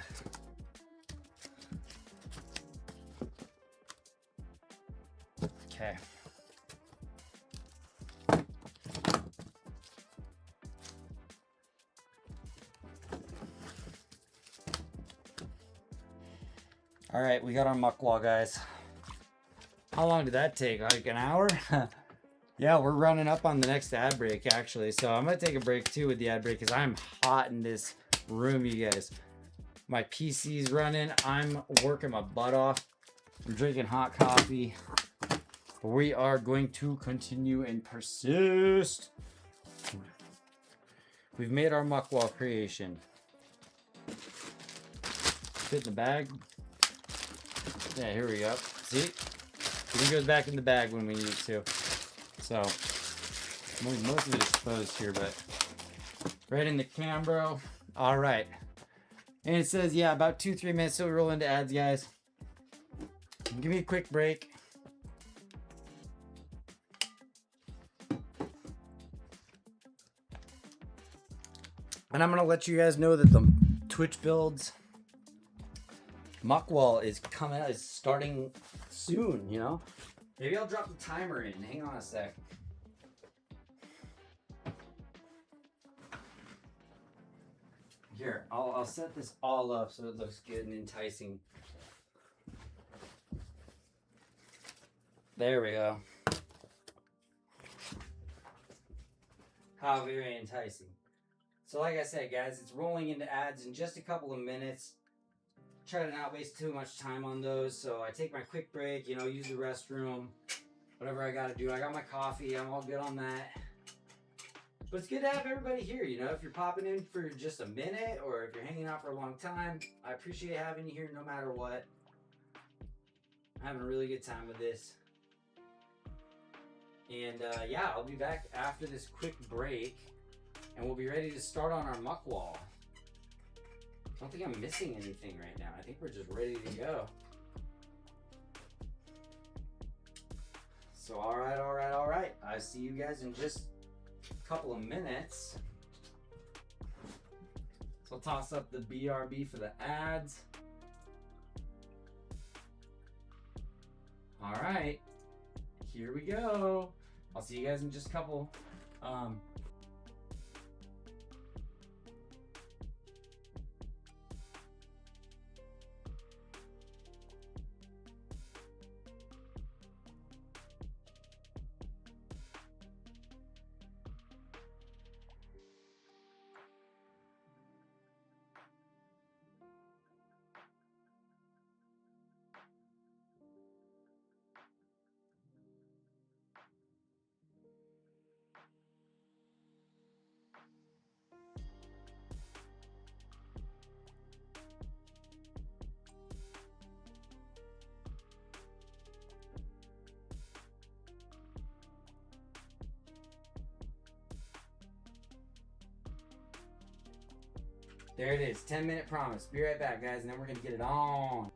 Okay. All right, we got our muck wall, guys. How long did that take? Like an hour? Yeah, we're running up on the next ad break, actually. So I'm going to take a break, too, with the ad break because I'm hot in this room, you guys. My PC's running. I'm working my butt off. I'm drinking hot coffee. We are going to continue and persist. We've made our muck wall creation. Fit in the bag. Yeah, here we go. See? It goes back in the bag when we need to. So, most of it is exposed here, but right in the Cambro. All right. And it says, yeah, about 2-3 minutes till we roll into ads, guys. Give me a quick break. And I'm going to let you guys know that the Twitch builds muck wall is coming out, is starting soon, you know? Maybe I'll drop the timer in. Hang on a sec. Here, I'll set this all up so it looks good and enticing. There we go. How very enticing. So like I said, guys, it's rolling into ads in just a couple of minutes. Try to not waste too much time on those. So I take my quick break, you know, use the restroom, whatever I got to do. I got my coffee. I'm all good on that. But it's good to have everybody here, you know, if you're popping in for just a minute or if you're hanging out for a long time. I appreciate having you here no matter what. I'm having a really good time with this. And yeah, I'll be back after this quick break and we'll be ready to start on our muck wall. I don't think I'm missing anything right now. I think we're just ready to go. So all right. I see you guys in just a couple of minutes. So I'll toss up the BRB for the ads. All right, here we go. I'll see you guys in just a couple. There it is, 10-minute promise. Be right back, guys, and then we're gonna get it on.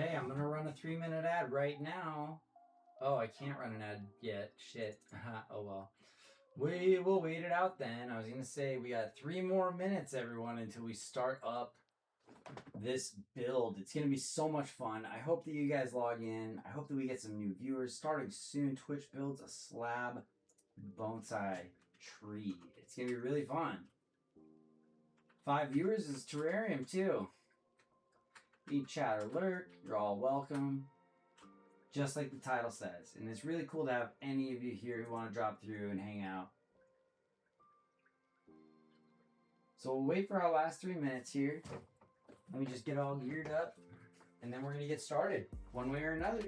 Okay, I'm gonna run a 3-minute ad right now. Oh, I can't run an ad yet. Shit. Oh well. We will wait it out then. I was gonna say we got 3 more minutes, everyone, until we start up this build. It's gonna be so much fun. I hope that you guys log in. I hope that we get some new viewers. Starting soon, Twitch builds a slab bonsai tree. It's gonna be really fun. 5 viewers is terrarium too. Eat, chat, or lurk. You're all welcome. Just like the title says. And it's really cool to have any of you here who want to drop through and hang out. So we'll wait for our last 3 minutes here. Let me just get all geared up. And then we're going to get started. One way or another. If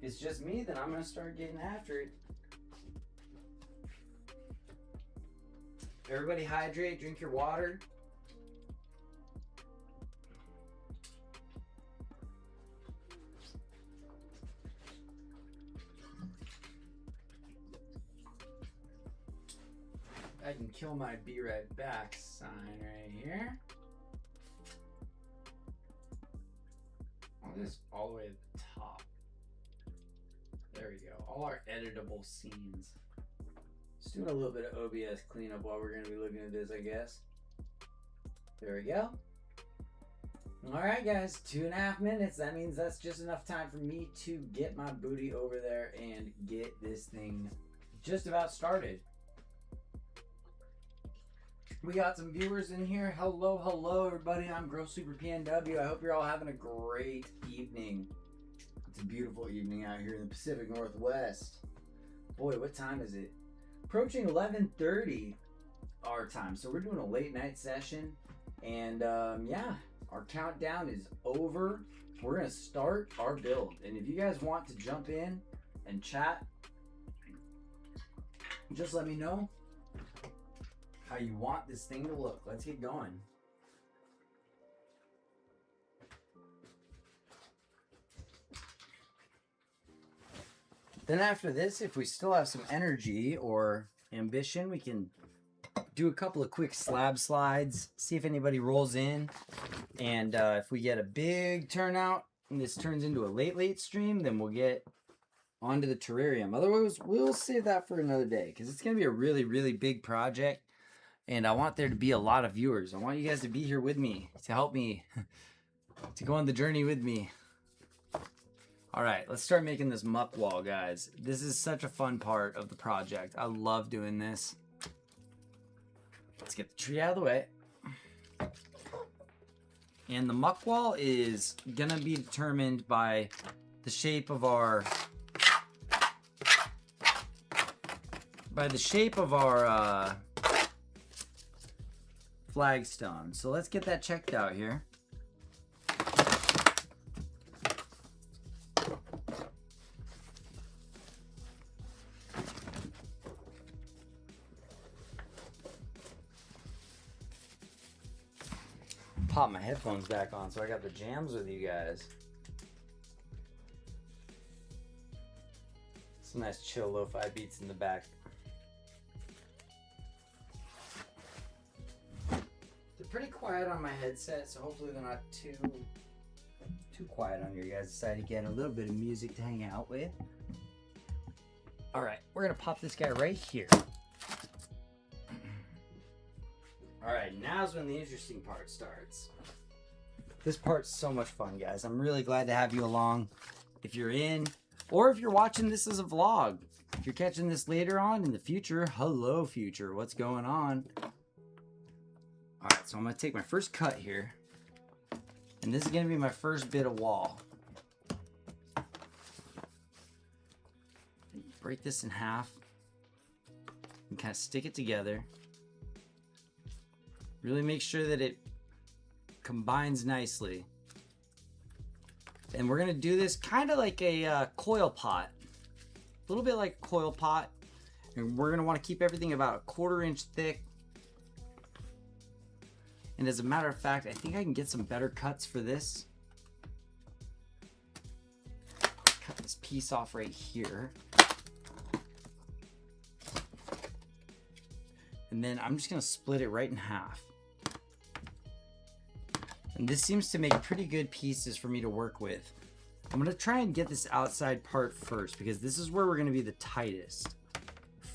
it's just me, then I'm going to start getting after it. Everybody hydrate, drink your water. I can kill my be right back sign right here. I'll just all the way at the top. There we go. All our editable scenes. Just doing a little bit of OBS cleanup while we're going to be looking at this, I guess. There we go. All right, guys, 2.5 minutes. That means that's just enough time for me to get my booty over there and get this thing just about started. We got some viewers in here. Hello, hello, everybody. I'm Gross Super PNW. I hope you're all having a great evening. It's a beautiful evening out here in the Pacific Northwest. Boy, what time is it? Approaching 11:30 our time. So we're doing a late night session. And yeah, our countdown is over. We're going to start our build. And if you guys want to jump in and chat, just let me know how you want this thing to look. Let's get going. Then after this, if we still have some energy or ambition, we can do a couple of quick slab slides, see if anybody rolls in. And if we get a big turnout and this turns into a late stream, then we'll get onto the terrarium. Otherwise, we'll save that for another day because it's going to be a really, really big project. And I want there to be a lot of viewers. I want you guys to be here with me, to help me, to go on the journey with me. All right, let's start making this muck wall, guys. This is such a fun part of the project. I love doing this. Let's get the tree out of the way. And the muck wall is gonna be determined by the shape of our, flagstone. So let's get that checked out here. Pop my headphones back on so I got the jams with you guys. Some nice chill lo-fi beats in the back. Pretty quiet on my headset, so hopefully they're not too quiet on your guys' side again. A little bit of music to hang out with. All right, we're gonna pop this guy right here. All right, now's when the interesting part starts. This part's so much fun, guys. I'm really glad to have you along. If you're in, or if you're watching this as a vlog, if you're catching this later on in the future, hello future, what's going on? All right, so I'm gonna take my first cut here, and this is gonna be my first bit of wall. Break this in half and kind of stick it together. Really make sure that it combines nicely. And we're gonna do this kind of like a coil pot, a little bit like a coil pot, and we're gonna want to keep everything about 1/4 inch thick. And as a matter of fact, I think I can get some better cuts for this. Cut this piece off right here. And then I'm just gonna split it right in half. And this seems to make pretty good pieces for me to work with. I'm gonna try and get this outside part first because this is where we're gonna be the tightest.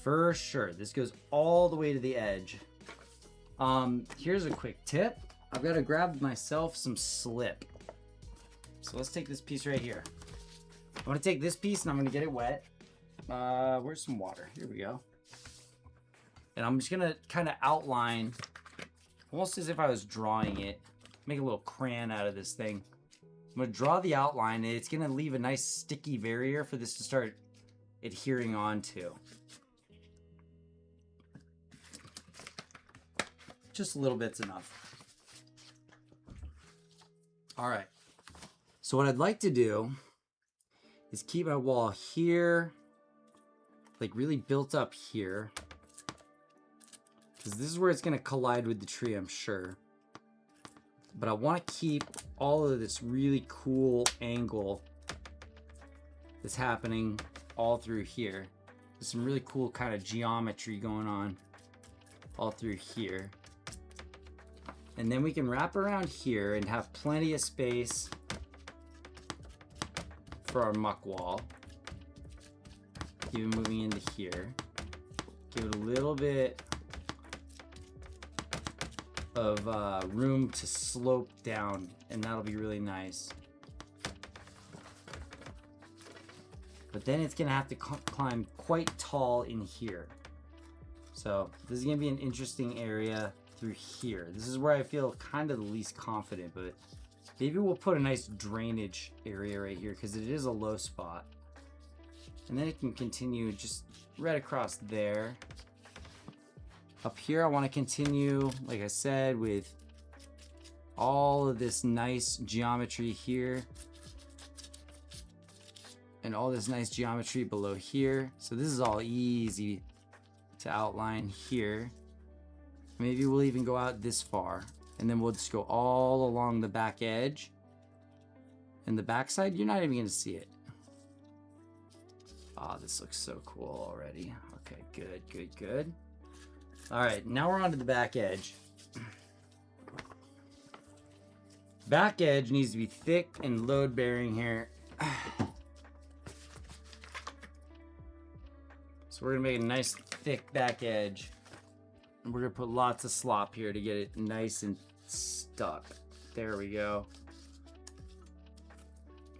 For sure, this goes all the way to the edge. Here's a quick tip. I've gotta grab myself some slip. So let's take this piece right here. I'm gonna take this piece and I'm gonna get it wet. Where's some water? Here we go. And I'm just gonna kind of outline, almost as if I was drawing it. Make a little crayon out of this thing. I'm gonna draw the outline and it's gonna leave a nice sticky barrier for this to start adhering onto. Just a little bit's enough. All right. So what I'd like to do is keep my wall here, like really built up here, because this is where it's gonna collide with the tree, I'm sure. But I want to keep all of this really cool angle that's happening all through here. There's some really cool kind of geometry going on all through here. And then we can wrap around here and have plenty of space for our muck wall. Even moving into here. Give it a little bit of room to slope down, and that'll be really nice. But then it's gonna have to climb quite tall in here. So this is gonna be an interesting area through here. This is where I feel kind of the least confident, but maybe we'll put a nice drainage area right here because it is a low spot. And then it can continue just right across there. Up here, I want to continue, like I said, with all of this nice geometry here. And all this nice geometry below here. So this is all easy to outline here. Maybe we'll even go out this far. And then we'll just go all along the back edge. And the back side, you're not even going to see it. Oh, this looks so cool already. Okay, good, good, good. All right, now we're on to the back edge. Back edge needs to be thick and load bearing here. So we're gonna make a nice thick back edge. And we're gonna put lots of slop here to get it nice and stuck. There we go.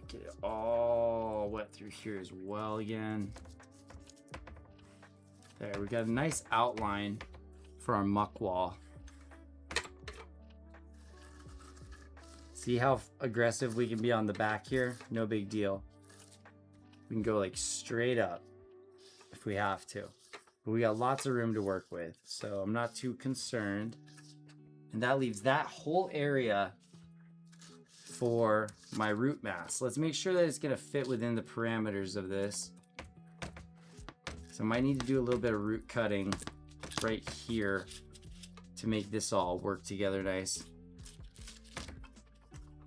Get it all wet through here as well again. There, we got a nice outline for our muck wall. See how aggressive we can be on the back here? No big deal. We can go like straight up if we have to. But we got lots of room to work with, so I'm not too concerned. And that leaves that whole area for my root mass. Let's make sure that it's gonna fit within the parameters of this. So I might need to do a little bit of root cutting right here to make this all work together nice.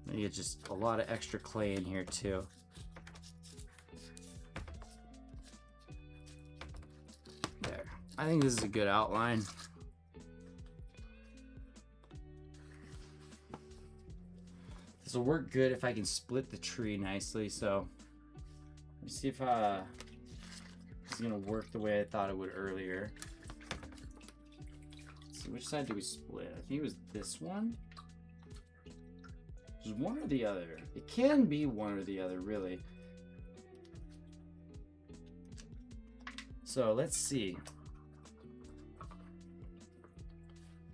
Maybe get just a lot of extra clay in here too. There. I think this is a good outline. This will work good if I can split the tree nicely. So let's see if it's gonna work the way I thought it would earlier. Let's see, which side do we split? I think it was this one. There's one or the other. It can be one or the other, really. So let's see.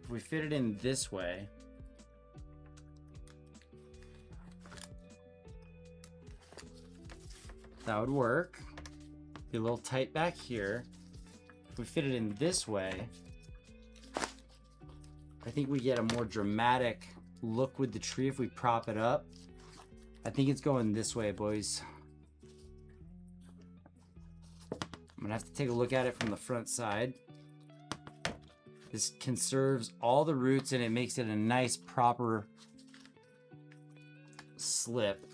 If we fit it in this way, that would work. Be a little tight back here. If we fit it in this way, I think we get a more dramatic look with the tree if we prop it up. I think it's going this way, boys. I'm gonna have to take a look at it from the front side. This conserves all the roots and it makes it a nice proper slip.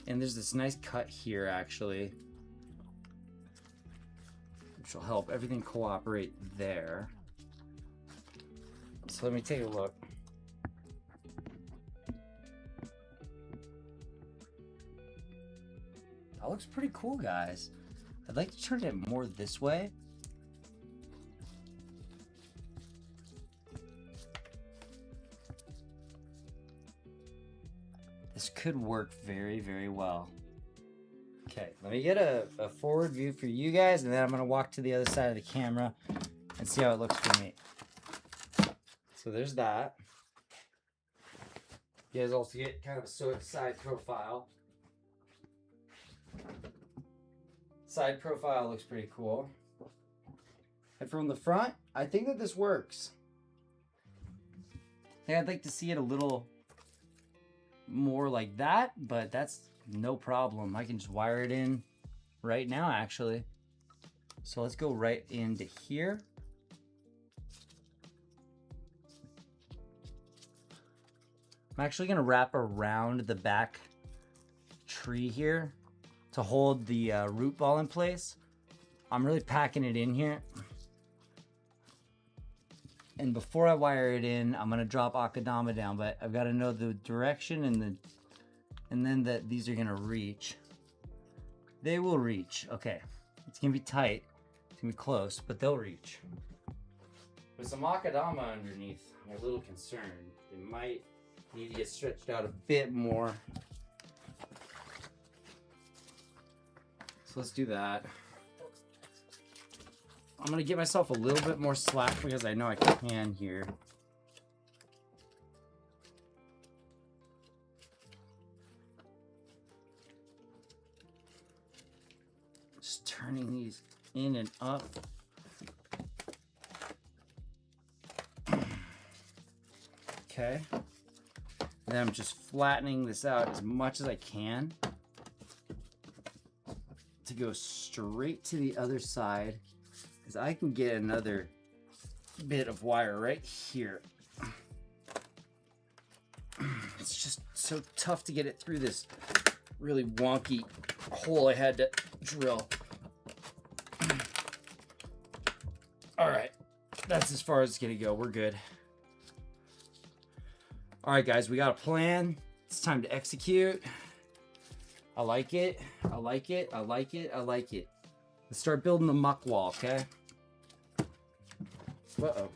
And there's this nice cut here actually, which will help everything cooperate there. So So let me take a look. That looks pretty cool, guys. I'd like to turn it more this way. This could work very, very well. Okay, let me get a forward view for you guys, and then I'm gonna walk to the other side of the camera and see how it looks for me. So there's that. You guys also get kind of a side profile. Side profile looks pretty cool. And from the front, I think that this works. I think I'd like to see it a little more like that, but that's no problem. I can just wire it in right now, actually. So let's go right into here. I'm actually gonna wrap around the back tree here to hold the root ball in place. I'm really packing it in here. And before I wire it in, I'm gonna drop akadama down, but I've got to know the direction and then that these are gonna reach. They will reach. Okay, it's gonna be tight. It's gonna be close, but they'll reach. With some akadama underneath, I'm a little concerned. They might need to get stretched out a bit more. So let's do that. I'm gonna give myself a little bit more slack because I know I can here. Just turning these in and up. Okay. And then I'm just flattening this out as much as I can to go straight to the other side, because I can get another bit of wire right here. It's just so tough to get it through this really wonky hole I had to drill. All right, that's as far as it's gonna go. We're good. All right, guys, we got a plan. It's time to execute. I like it. I like it. I like it. I like it. Let's start building the muck wall, okay? Uh-oh.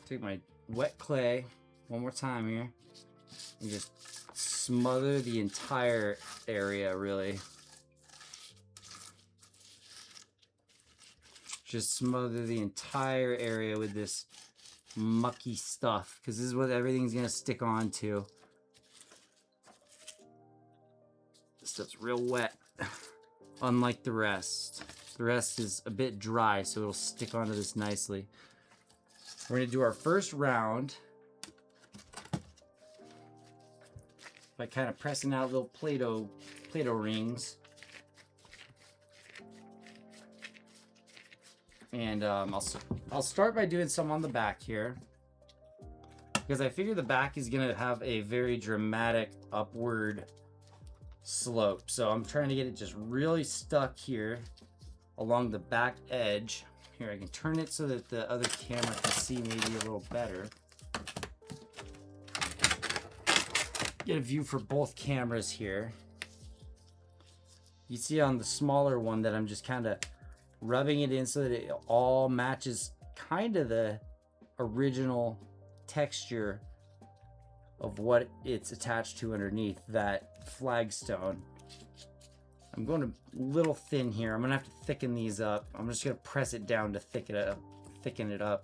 Take my wet clay one more time here and just smother the entire area, really. Just smother the entire area with this mucky stuff, because this is what everything's gonna stick onto. This stuff's real wet, unlike the rest. The rest is a bit dry, so it'll stick onto this nicely. We're gonna do our first round by kind of pressing out little Play-Doh rings. And I'll start by doing some on the back here, because I figure the back is gonna have a very dramatic upward slope. So I'm trying to get it just really stuck here along the back edge. Here, I can turn it so that the other camera can see maybe a little better. Get a view for both cameras here. You see on the smaller one that I'm just kind of rubbing it in so that it all matches kind of the original texture of what it's attached to underneath that flagstone. I'm going a little thin here. I'm gonna have to thicken these up. I'm just gonna press it down to thicken it up.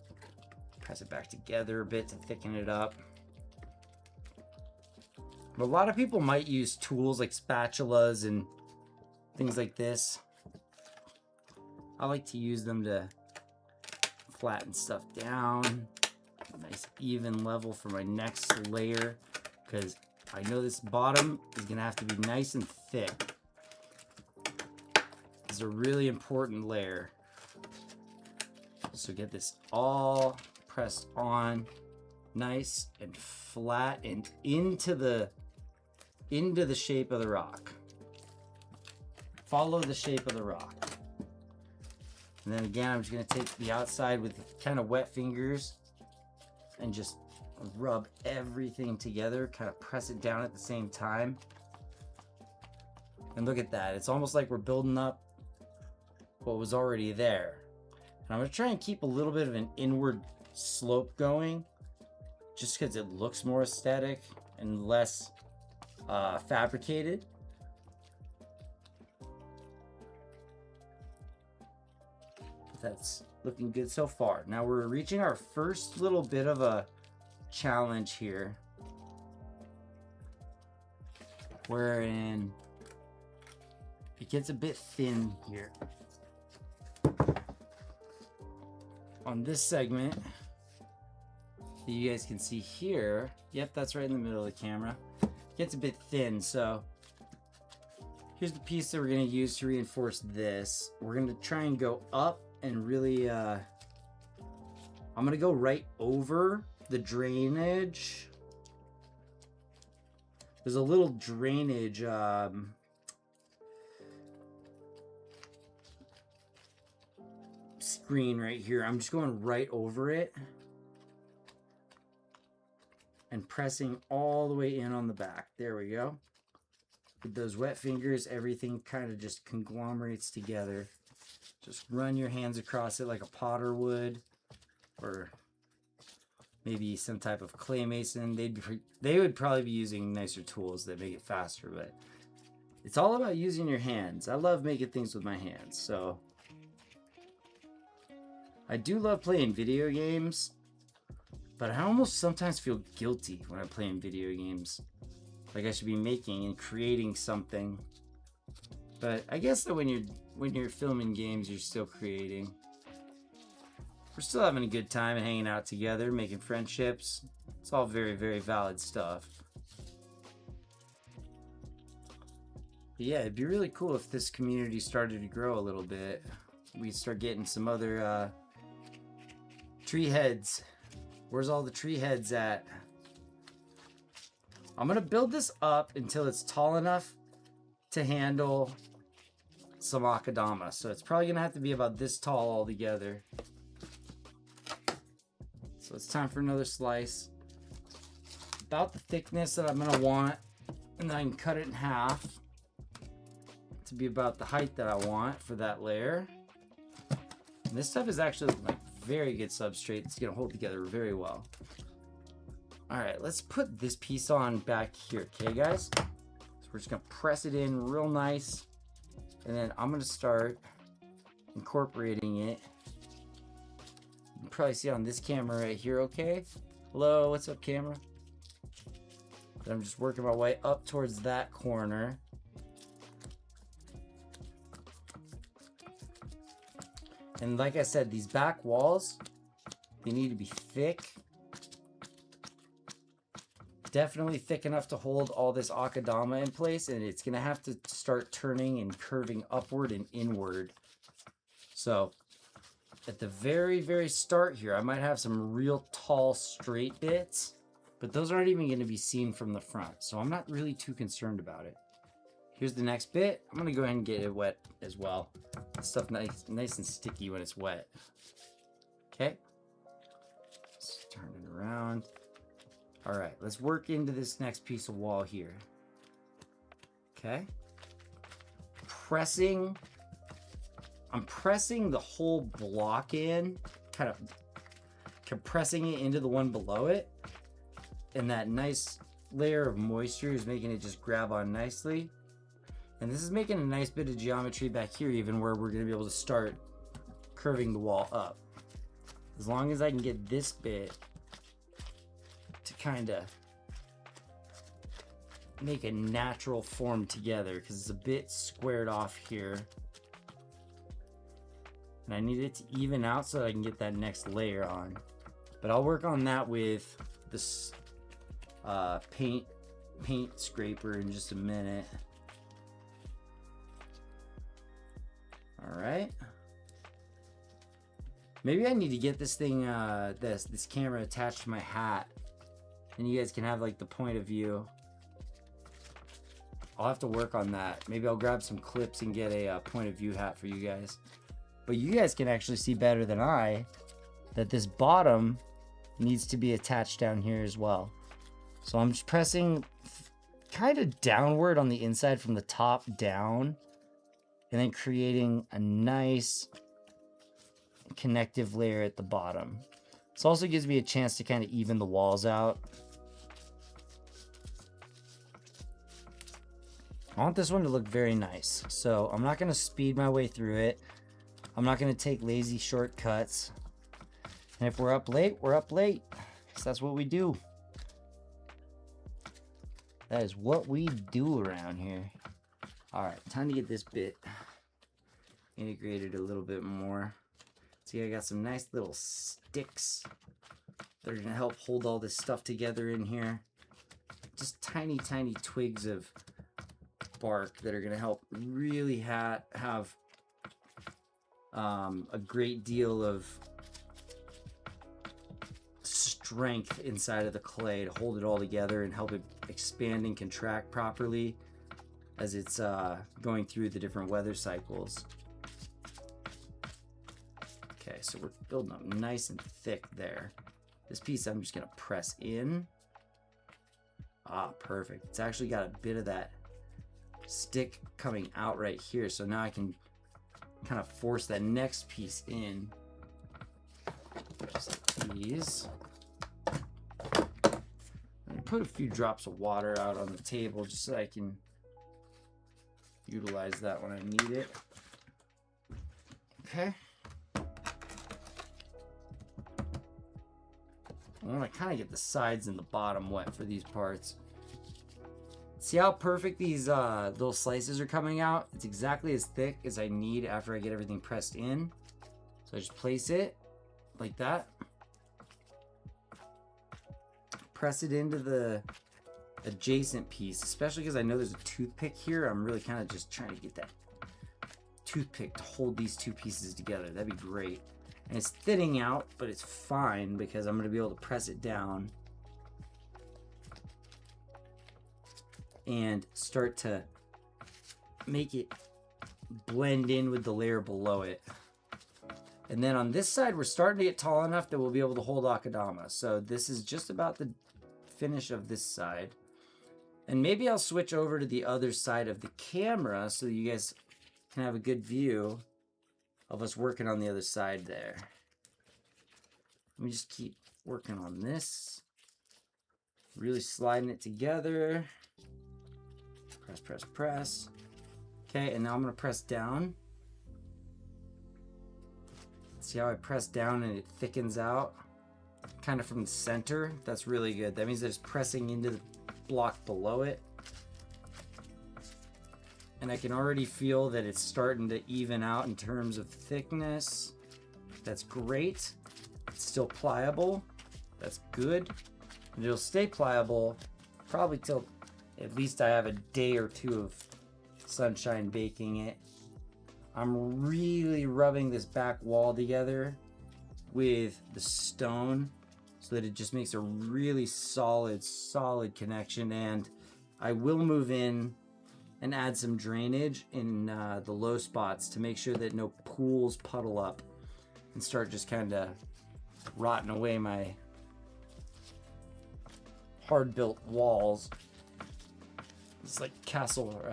Press it back together a bit to thicken it up. But a lot of people might use tools like spatulas and things like this. I like to use them to flatten stuff down. Nice even level for my next layer, because I know this bottom is gonna have to be nice and thick. It's a really important layer. So get this all pressed on nice and flat and into the shape of the rock. Follow the shape of the rock. And then again, I'm just gonna take the outside with kind of wet fingers and just rub everything together, kind of press it down at the same time. And look at that. It's almost like we're building up what was already there. And I'm going to try and keep a little bit of an inward slope going, just because it looks more aesthetic and less fabricated. That's looking good so far. Now we're reaching our first little bit of a challenge here, wherein it gets a bit thin here. On this segment that you guys can see here, yep, that's right in the middle of the camera, it gets a bit thin. So here's the piece that we're going to use to reinforce this. We're going to try and go up and really I'm going to go right over the drainage. There's a little drainage screen right here. I'm just going right over it and pressing all the way in on the back. There we go. With those wet fingers, everything kind of just conglomerates together. Just run your hands across it like a potter would, or maybe some type of clay mason. They would probably be using nicer tools that make it faster, but it's all about using your hands. I love making things with my hands. So I do love playing video games, but I almost sometimes feel guilty when I'm playing video games. Like I should be making and creating something. But I guess that when you're filming games, you're still creating. We're still having a good time and hanging out together, making friendships. It's all very, very valid stuff. But yeah, it'd be really cool if this community started to grow a little bit. We'd start getting some other tree heads. Where's all the tree heads at? I'm gonna build this up until it's tall enough to handle some akadama. So it's probably gonna have to be about this tall altogether. So it's time for another slice. About the thickness that I'm gonna want, and then I can cut it in half to be about the height that I want for that layer. And this stuff is actually like very good substrate. It's gonna hold together very well. All right, let's put this piece on back here, okay guys? So we're just gonna press it in real nice, and then I'm gonna start incorporating it. You can probably see on this camera right here, okay? Hello, what's up, camera? Then I'm just working my way up towards that corner. And like I said, these back walls, they need to be thick. Definitely thick enough to hold all this akadama in place, and it's gonna have to start turning and curving upward and inward. So at the very, very start here, I might have some real tall straight bits, but those aren't even gonna be seen from the front. So I'm not really too concerned about it. Here's the next bit. I'm gonna go ahead and get it wet as well. This stuff nice and sticky when it's wet. Okay. Let's turn it around. All right, let's work into this next piece of wall here. Okay. I'm pressing the whole block in, kind of compressing it into the one below it. And that nice layer of moisture is making it just grab on nicely. And this is making a nice bit of geometry back here, even where we're gonna be able to start curving the wall up. As long as I can get this bit to kind of make a natural form together, because it's a bit squared off here. And I need it to even out so that I can get that next layer on. But I'll work on that with this paint scraper in just a minute. All right. Maybe I need to get this thing, this camera attached to my hat, and you guys can have like the point of view. I'll have to work on that. Maybe I'll grab some clips and get a point of view hat for you guys. But you guys can actually see better than I that this bottom needs to be attached down here as well. So I'm just pressing kind of downward on the inside from the top down, and then creating a nice connective layer at the bottom. This also gives me a chance to kind of even the walls out. I want this one to look very nice, so I'm not going to speed my way through it. I'm not going to take lazy shortcuts. And if we're up late, we're up late, because that's what we do. That is what we do around here. All right, time to get this bit integrated a little bit more. See, I got some nice little sticks that are going to help hold all this stuff together in here. Just tiny, tiny twigs of bark that are going to help really have a great deal of strength inside of the clay to hold it all together and help it expand and contract properly as it's going through the different weather cycles. Okay, so we're building up nice and thick there. This piece I'm just going to press in. Ah, perfect. It's actually got a bit of that stick coming out right here, so now I can kind of force that next piece in. Just like these. And put a few drops of water out on the table just so I can utilize that when I need it. Okay. I want to kind of get the sides and the bottom wet for these parts. See how perfect these little slices are coming out? It's exactly as thick as I need after I get everything pressed in. So I just place it like that. Press it into the adjacent piece, especially because I know there's a toothpick here. I'm really kind of just trying to get that toothpick to hold these two pieces together. That'd be great. And it's thinning out, but it's fine because I'm going to be able to press it down and start to make it blend in with the layer below it. And then on this side, we're starting to get tall enough that we'll be able to hold akadama. So this is just about the finish of this side. And maybe I'll switch over to the other side of the camera so that you guys can have a good view of us working on the other side there. Let me just keep working on this. Really sliding it together. Press, press, press. Okay, and now I'm going to press down. See how I press down and it thickens out? Kind of from the center. That's really good. That means that it's pressing into the block below it. And I can already feel that it's starting to even out in terms of thickness. That's great. It's still pliable. That's good. And it'll stay pliable probably till at least I have a day or two of sunshine baking it. I'm really rubbing this back wall together with the stone so that it just makes a really solid connection. And I will move in and add some drainage in the low spots to make sure that no pools puddle up and start just kind of rotting away my hard built walls. It's like Castle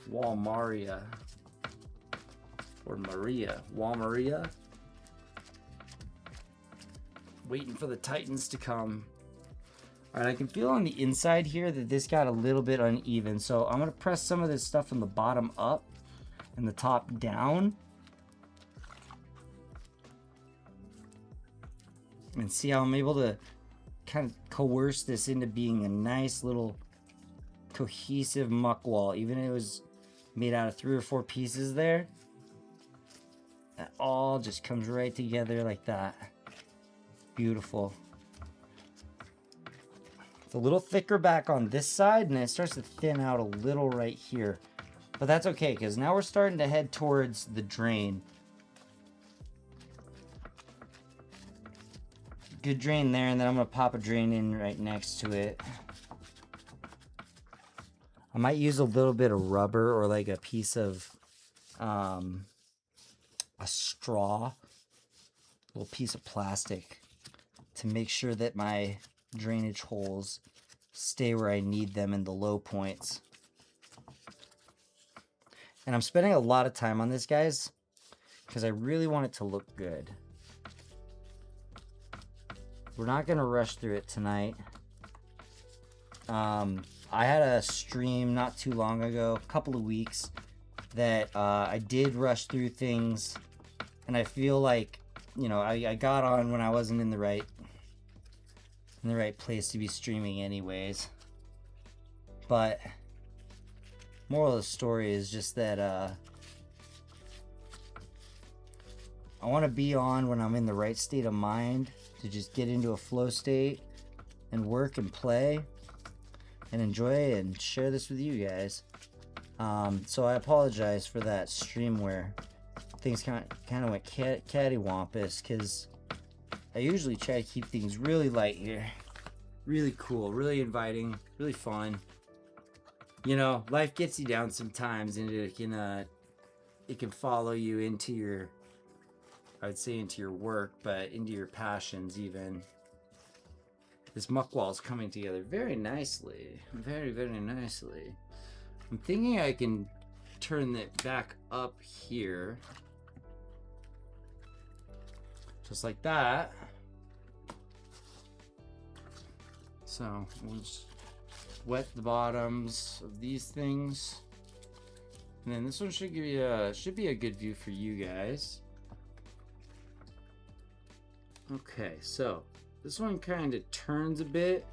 Wall Maria or Maria. Wall Maria. Waiting for the Titans to come. All right, I can feel on the inside here that this got a little bit uneven. So I'm going to press some of this stuff from the bottom up and the top down. And see how I'm able to kind of coerce this into being a nice little cohesive muck wall. Even if it was made out of 3 or 4 pieces there, that all just comes right together like that. Beautiful. It's a little thicker back on this side, and it starts to thin out a little right here. But that's okay, because now we're starting to head towards the drain. Good drain there, and then I'm going to pop a drain in right next to it. I might use a little bit of rubber or like a piece of a straw, a little piece of plastic to make sure that my drainage holes stay where I need them in the low points. And I'm spending a lot of time on this, guys, because I really want it to look good. We're not going to rush through it tonight. I had a stream not too long ago, a couple of weeks, that I did rush through things, and I feel like, you know, I got on when I wasn't in the right place to be streaming anyways. But moral of the story is just that I want to be on when I'm in the right state of mind to just get into a flow state and work and play and enjoy and share this with you guys. So I apologize for that stream where things kind of went cattywampus, because I usually try to keep things really light here. Really cool, really inviting, really fun. You know, life gets you down sometimes, and it can follow you into your, I would say into your work, but into your passions even. This muck wall is coming together very nicely. Very, very nicely. I'm thinking I can turn it back up here. Just like that. So we'll just wet the bottoms of these things. And then this one should give you should be a good view for you guys. Okay, so this one kind of turns a bit,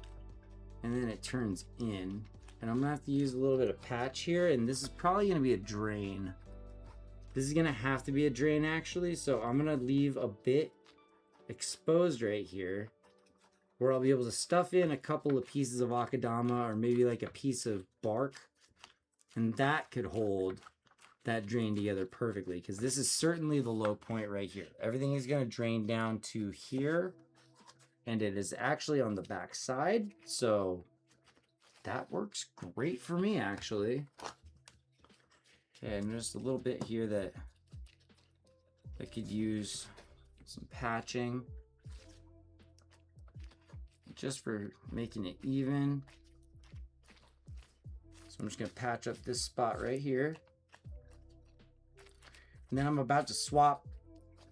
and then it turns in. And I'm gonna have to use a little bit of patch here, and this is probably gonna be a drain. This is gonna have to be a drain actually, so I'm gonna leave a bit exposed right here where I'll be able to stuff in a couple of pieces of akadama or maybe like a piece of bark, and that could hold that drain together perfectly, because this is certainly the low point right here. Everything is going to drain down to here, and it is actually on the back side, so that works great for me actually. Okay, and just a little bit here that I could use some patching just for making it even. So I'm just gonna patch up this spot right here. And then I'm about to swap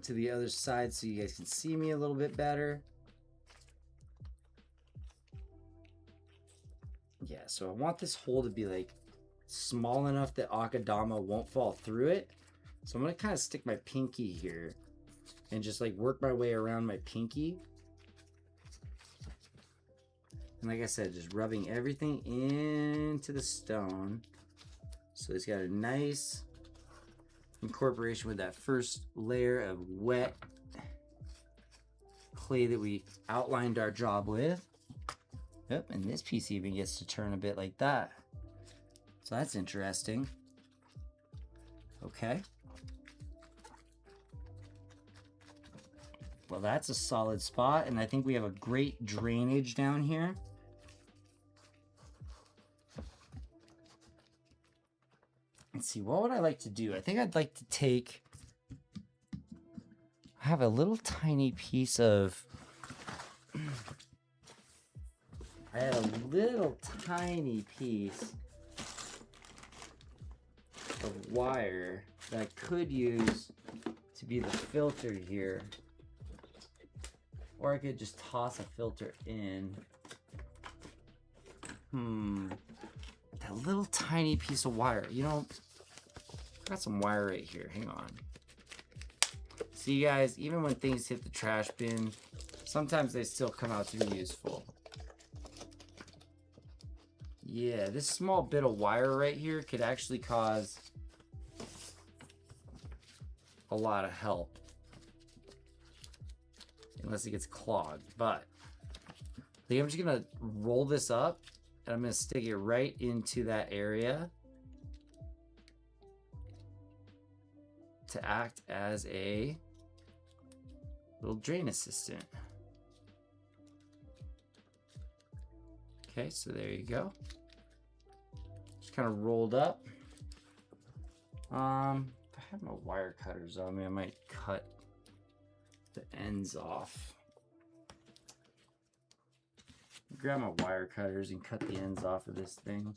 to the other side so you guys can see me a little bit better. Yeah, so I want this hole to be like small enough that akadama won't fall through it. So I'm gonna kind of stick my pinky here and just like work my way around my pinky. And like I said, just rubbing everything into the stone. So it's got a nice incorporation with that first layer of wet clay that we outlined our job with. Yep, and this piece even gets to turn a bit like that. So that's interesting. Okay. Well, that's a solid spot, and I think we have a great drainage down here. Let's see, what would I like to do? I think I'd like to take, I have a little tiny piece of, I had a little tiny piece of wire that I could use to be the filter here. Or I could just toss a filter in. That little tiny piece of wire. You know, I've got some wire right here. Hang on. See, guys, even when things hit the trash bin, sometimes they still come out to be useful. Yeah, this small bit of wire right here could actually cause a lot of help. Unless it gets clogged. But I think I'm just going to roll this up, and I'm going to stick it right into that area to act as a little drain assistant. Okay, so there you go. Just kind of rolled up. If I have my wire cutters on me, I might cut the ends off. Grab my wire cutters and cut the ends off of this thing.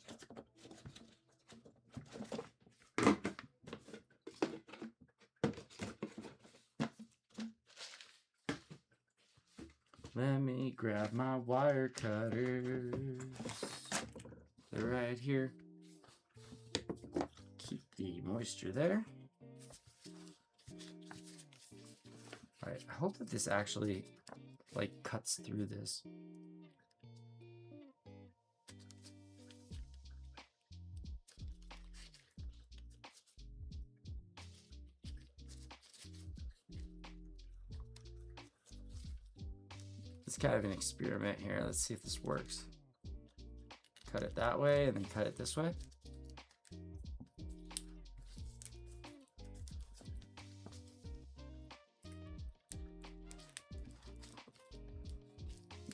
Let me grab my wire cutters. They're right here. Keep the moisture there. Alright, I hope that this actually like cuts through this. It's kind of an experiment here. Let's see if this works. Cut it that way and then cut it this way.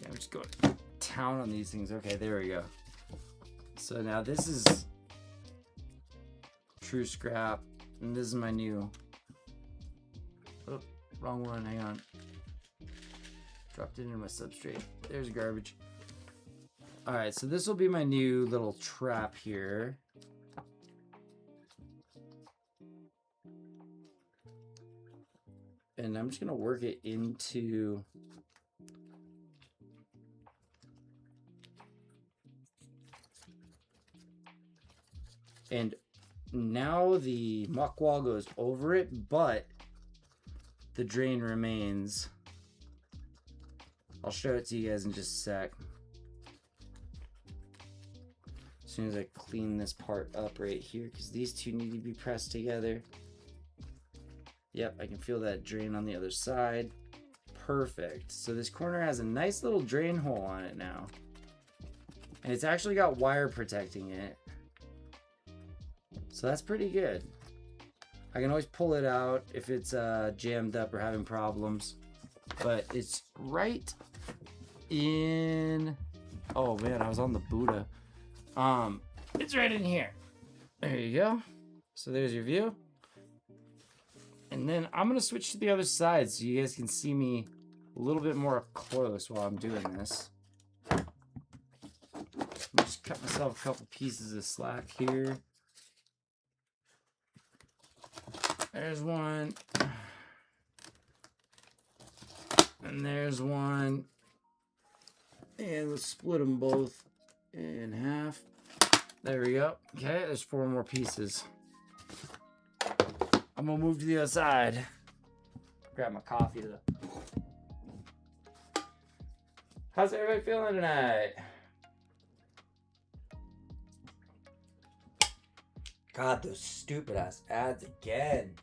Yeah, I'm just going to town on these things. Okay, there we go. So now this is true scrap, and this is my new. Oh, wrong one. Hang on. Dropped it into my substrate. There's garbage. All right, so this will be my new little trap here. And I'm just gonna work it into and now the muck wall goes over it, but the drain remains. I'll show it to you guys in just a sec. As soon as I clean this part up right here, because these two need to be pressed together. Yep, I can feel that drain on the other side. Perfect. So this corner has a nice little drain hole on it now. And it's actually got wire protecting it. So that's pretty good. I can always pull it out if it's jammed up or having problems. But it's right in, oh man, I was on the Buddha. It's right in here. There you go. So there's your view. And then I'm gonna switch to the other side so you guys can see me a little bit more up close while I'm doing this. Just cut myself a couple pieces of slack here. There's one. And there's one. And let's split them both in half. There we go. Okay, there's 4 more pieces. I'm gonna move to the other side. Grab my coffee though. How's everybody feeling tonight? God, those stupid ass ads again.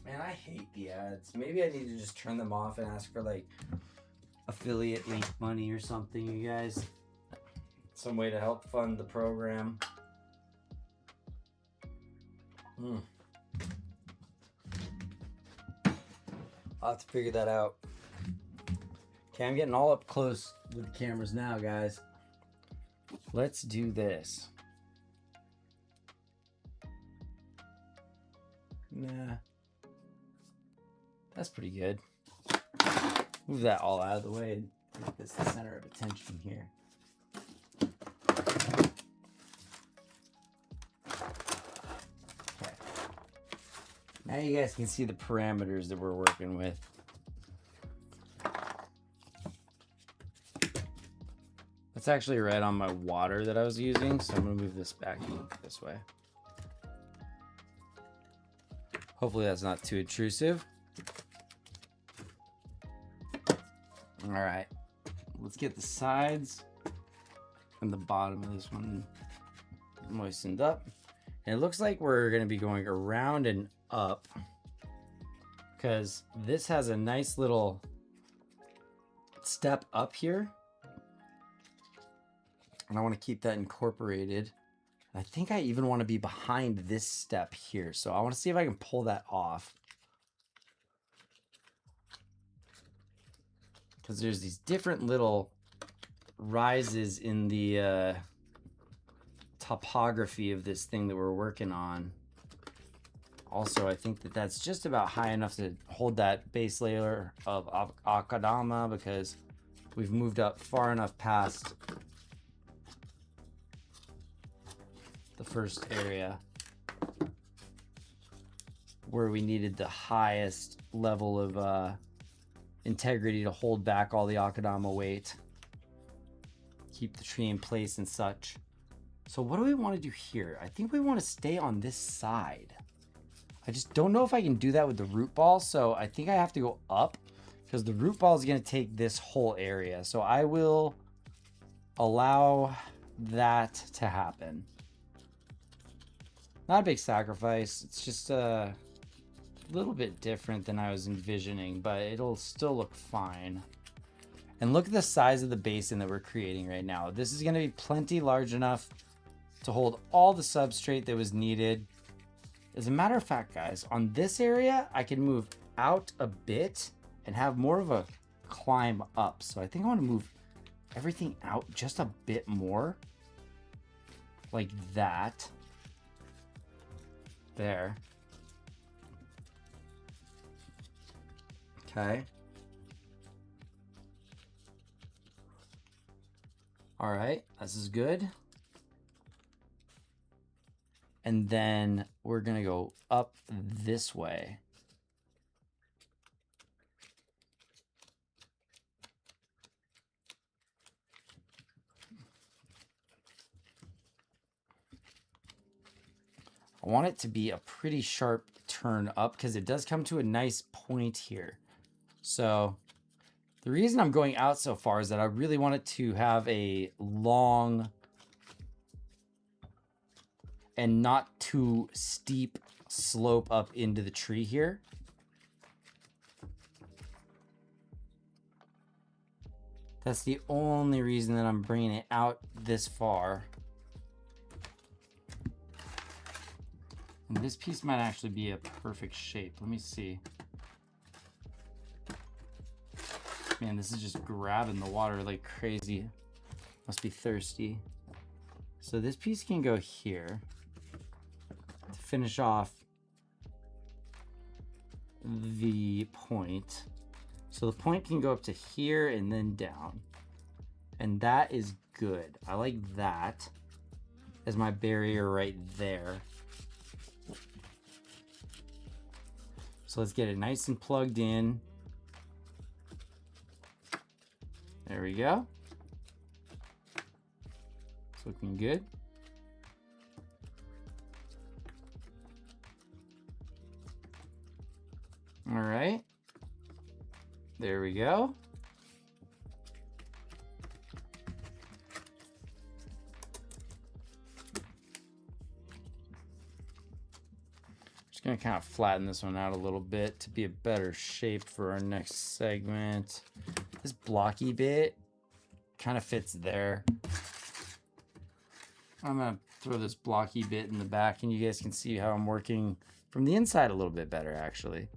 Man, I hate the ads. Maybe I need to just turn them off and ask for like affiliate link money or something, you guys. Some way to help fund the program. I'll have to figure that out. Okay, I'm getting all up close with the cameras now, guys. Let's do this. Nah. That's pretty good. Move that all out of the way and make this the center of attention here. Okay. Now you guys can see the parameters that we're working with. That's actually right on my water that I was using, so I'm gonna move this back this way. Hopefully that's not too intrusive. All right, let's get the sides and the bottom of this one moistened up. And it looks like we're gonna be going around and up because this has a nice little step up here. And I want to keep that incorporated. I think I even want to be behind this step here. So I want to see if I can pull that off. Because there's these different little rises in the topography of this thing that we're working on. also, I think that that's just about high enough to hold that base layer of akadama, because we've moved up far enough past the first area where we needed the highest level of integrity to hold back all the akadama weight, keep the tree in place and such. So what do we want to do here? I think we want to stay on this side. I just don't know if I can do that with the root ball, so I think I have to go up, because the root ball is going to take this whole area. So I will allow that to happen. Not a big sacrifice. It's just a little bit different than I was envisioning, but it'll still look fine. And look at the size of the basin that we're creating right now. This is going to be plenty large enough to hold all the substrate that was needed. As a matter of fact, guys, on this area, I can move out a bit and have more of a climb up. So I think I want to move everything out just a bit more, like that. There. Okay. All right, this is good. And then we're gonna go up this way. I want it to be a pretty sharp turn up, because it does come to a nice point here. So the reason I'm going out so far is that I really want it to have a long and not too steep slope up into the tree here. That's the only reason that I'm bringing it out this far. And this piece might actually be a perfect shape. Let me see. Man, this is just grabbing the water like crazy. Must be thirsty. So this piece can go here to finish off the point. So the point can go up to here and then down. And that is good. I like that as my barrier right there. So let's get it nice and plugged in. There we go. It's looking good. All right. There we go. Just gonna kind of flatten this one out a little bit to be a better shape for our next segment. This blocky bit kind of fits there. I'm gonna throw this blocky bit in the back, and you guys can see how I'm working from the inside a little bit better, actually.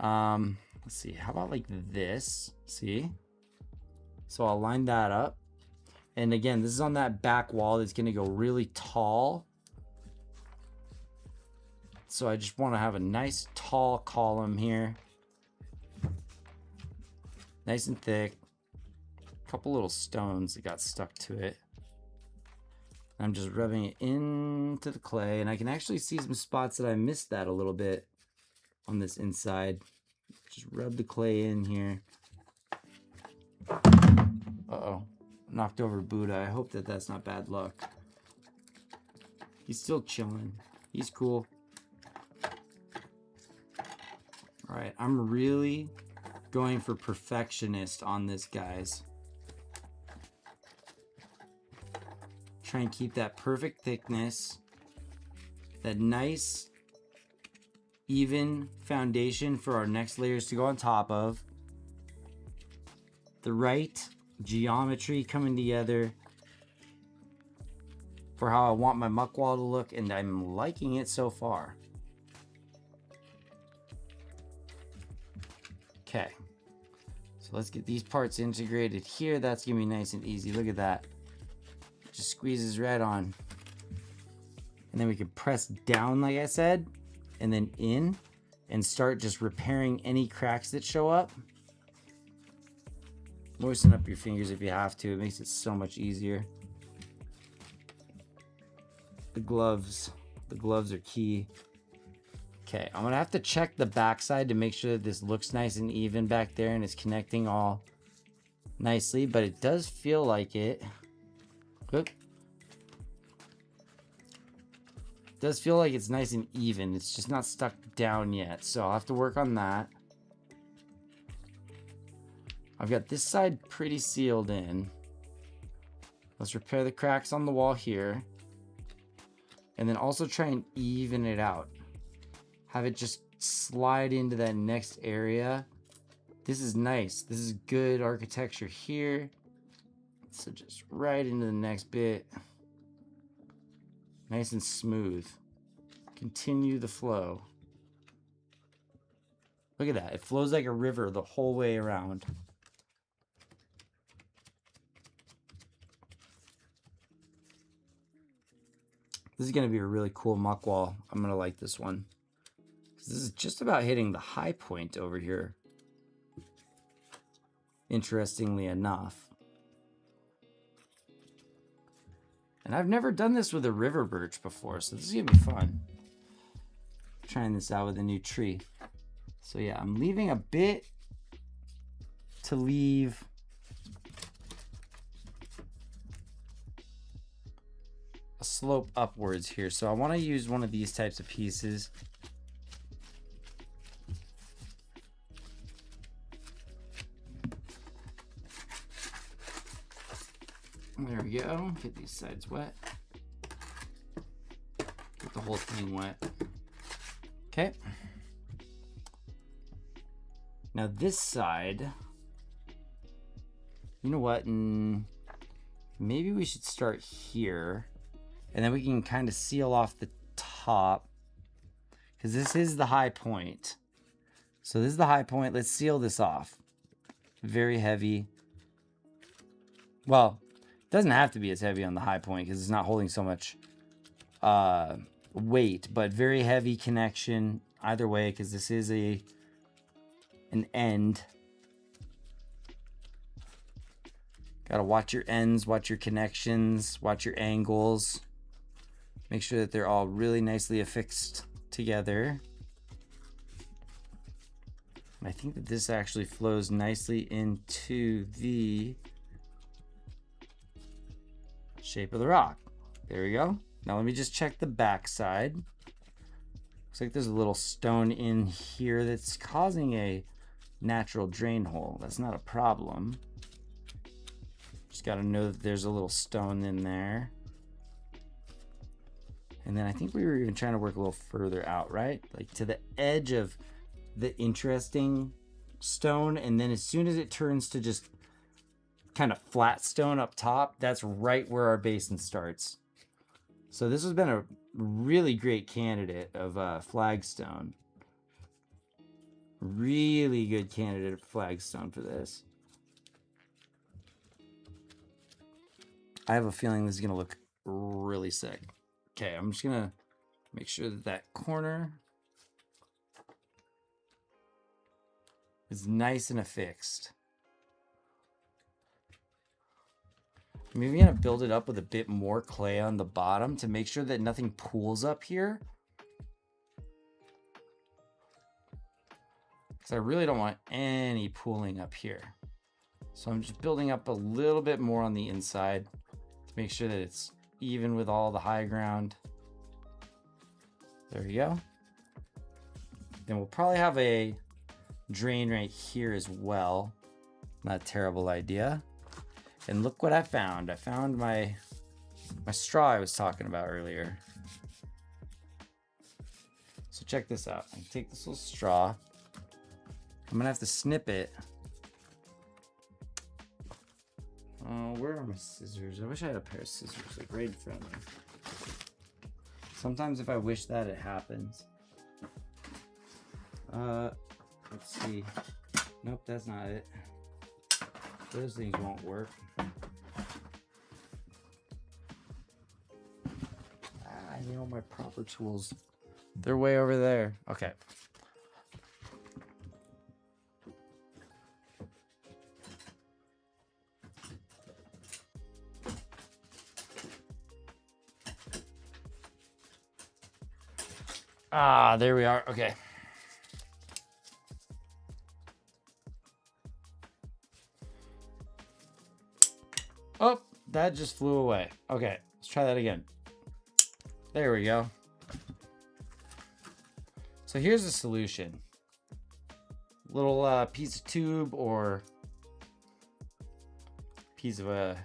Let's see, how about like this? See? So I'll line that up. And again, this is on that back wall that's gonna go really tall. So I just wanna have a nice tall column here. Nice and thick. A couple little stones that got stuck to it. I'm just rubbing it into the clay, and I can actually see some spots that I missed that a little bit on this inside. Just rub the clay in here. Uh-oh, knocked over Buddha. I hope that that's not bad luck. He's still chilling. He's cool. All right, I'm really going for perfectionist on this, guys. Try and keep that perfect thickness, that nice even foundation for our next layers to go on top of, the right geometry coming together for how I want my muck wall to look, and I'm liking it so far. Okay, so let's get these parts integrated here. That's gonna be nice and easy. Look at that. Just squeezes right on. And then we can press down, like I said, and then in, and start just repairing any cracks that show up. Moisten up your fingers if you have to. It makes it so much easier. The gloves are key. Okay, I'm gonna have to check the backside to make sure that this looks nice and even back there and it's connecting all nicely, but it does feel like it. Oop. It does feel like it's nice and even. It's just not stuck down yet, so I'll have to work on that. I've got this side pretty sealed in. Let's repair the cracks on the wall here. And then also try and even it out. Have it just slide into that next area. This is nice. This is good architecture here. So just right into the next bit. Nice and smooth. Continue the flow. Look at that. It flows like a river the whole way around. This is going to be a really cool muck wall. I'm going to like this one. This is just about hitting the high point over here. Interestingly enough. And I've never done this with a river birch before, so this is going to be fun. Trying this out with a new tree. So yeah, I'm leaving a bit to leave a slope upwards here. So I want to use one of these types of pieces. There we go. Get these sides wet. Get the whole thing wet. Okay. Now this side, you know what? Maybe we should start here. And then we can kind of seal off the top. Because this is the high point. So this is the high point. Let's seal this off. Very heavy. Well, it doesn't have to be as heavy on the high point because it's not holding so much weight. But very heavy connection either way because this is an end. Gotta watch your ends, watch your connections, watch your angles. Make sure that they're all really nicely affixed together. And I think that this actually flows nicely into the shape of the rock. There we go. Now let me just check the back side. Looks like there's a little stone in here that's causing a natural drain hole. That's not a problem. Just got to know that there's a little stone in there. And then I think we were even trying to work a little further out, right? Like to the edge of the interesting stone. And then as soon as it turns to just kind of flat stone up top, that's right where our basin starts. So this has been a really great candidate of flagstone. Really good candidate of flagstone for this. I have a feeling this is going to look really sick. Okay, I'm just going to make sure that that corner is nice and affixed. I'm even going to build it up with a bit more clay on the bottom to make sure that nothing pools up here. Because I really don't want any pooling up here. So I'm just building up a little bit more on the inside to make sure that it's even with all the high ground. There we go. Then we'll probably have a drain right here as well. Not a terrible idea. And look what I found. I found my straw I was talking about earlier. So check this out. I take this little straw. I'm gonna have to snip it. Oh, where are my scissors? I wish I had a pair of scissors, like right in front of me. Sometimes if I wish that, it happens. Let's see. Nope, that's not it. Those things won't work. I need all my proper tools. They're way over there. Okay. Ah, there we are. Okay. Oh, that just flew away. Okay, let's try that again. There we go. So here's a solution. Little piece of tube or piece of a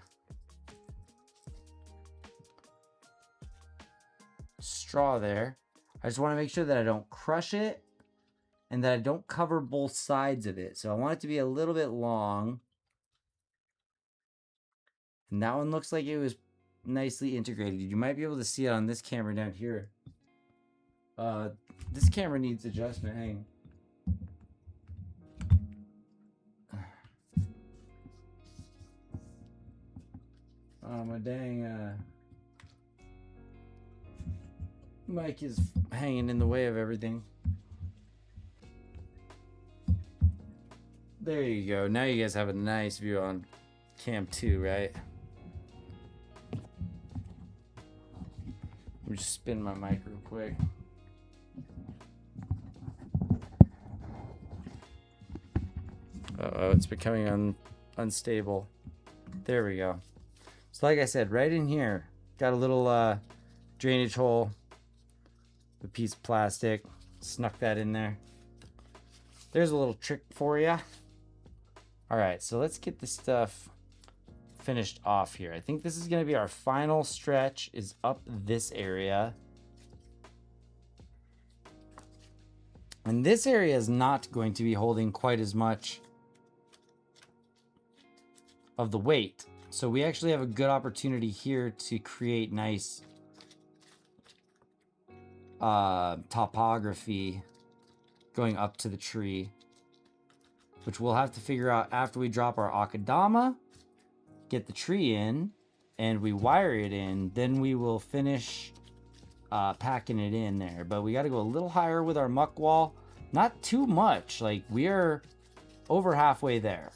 straw there. I just want to make sure that I don't crush it and that I don't cover both sides of it. So I want it to be a little bit long. And that one looks like it was nicely integrated. You might be able to see it on this camera down here. This camera needs adjustment. Hang on. Oh, my dang mic is hanging in the way of everything. There you go. Now you guys have a nice view on cam 2, right? Let me just spin my mic real quick. Uh-oh, it's becoming unstable. There we go. So like I said, right in here, got a little drainage hole, a piece of plastic, snuck that in there. There's a little trick for you. All right, so let's get this stuff finished off here. I think this is gonna be our final stretch, is up this area. And this area is not going to be holding quite as much of the weight. So we actually have a good opportunity here to create nice topography going up to the tree, which we'll have to figure out after we drop our akadama, get the tree in, and we wire it in. Then we will finish packing it in there. But we got to go a little higher with our muck wall. Not too much. Like, we are over halfway there.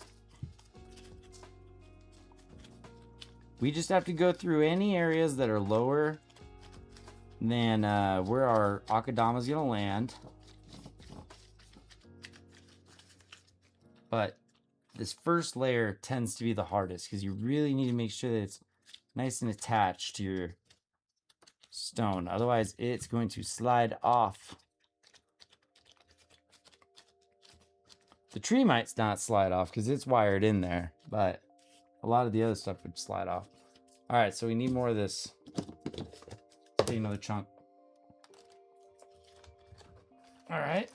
We just have to go through any areas that are lower than where our akadama is going to land. But this first layer tends to be the hardest because you really need to make sure that it's nice and attached to your stone. Otherwise, it's going to slide off. The tree might not slide off because it's wired in there, but a lot of the other stuff would slide off. All right, so we need more of this. Take another chunk. All right.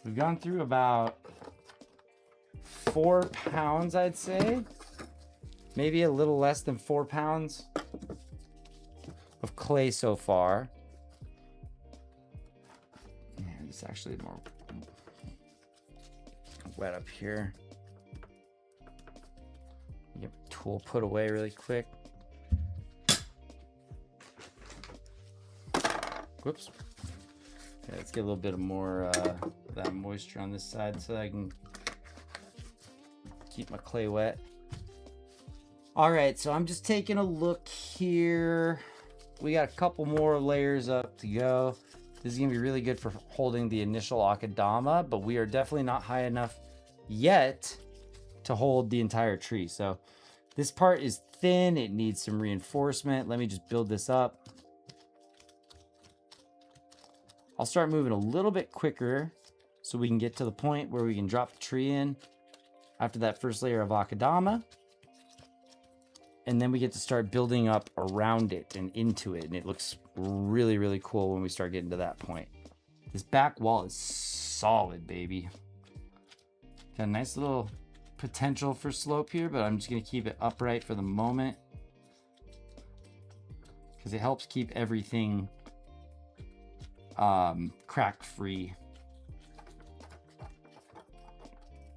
We've gone through about 4 pounds, I'd say. Maybe a little less than 4 pounds of clay so far. Yeah, it's actually more wet up here. Get my tool put away really quick. Whoops. Okay, let's get a little bit of more that moisture on this side so that I can keep my clay wet. All right, so I'm just taking a look here. We got a couple more layers up to go. This is gonna be really good for holding the initial akadama, but we are definitely not high enough yet to hold the entire tree. So this part is thin, it needs some reinforcement. Let me just build this up. I'll start moving a little bit quicker so we can get to the point where we can drop the tree in after that first layer of akadama. And then we get to start building up around it and into it. And it looks really, really cool when we start getting to that point. This back wall is solid, baby. Got a nice little potential for slope here, but I'm just gonna keep it upright for the moment because it helps keep everything crack free.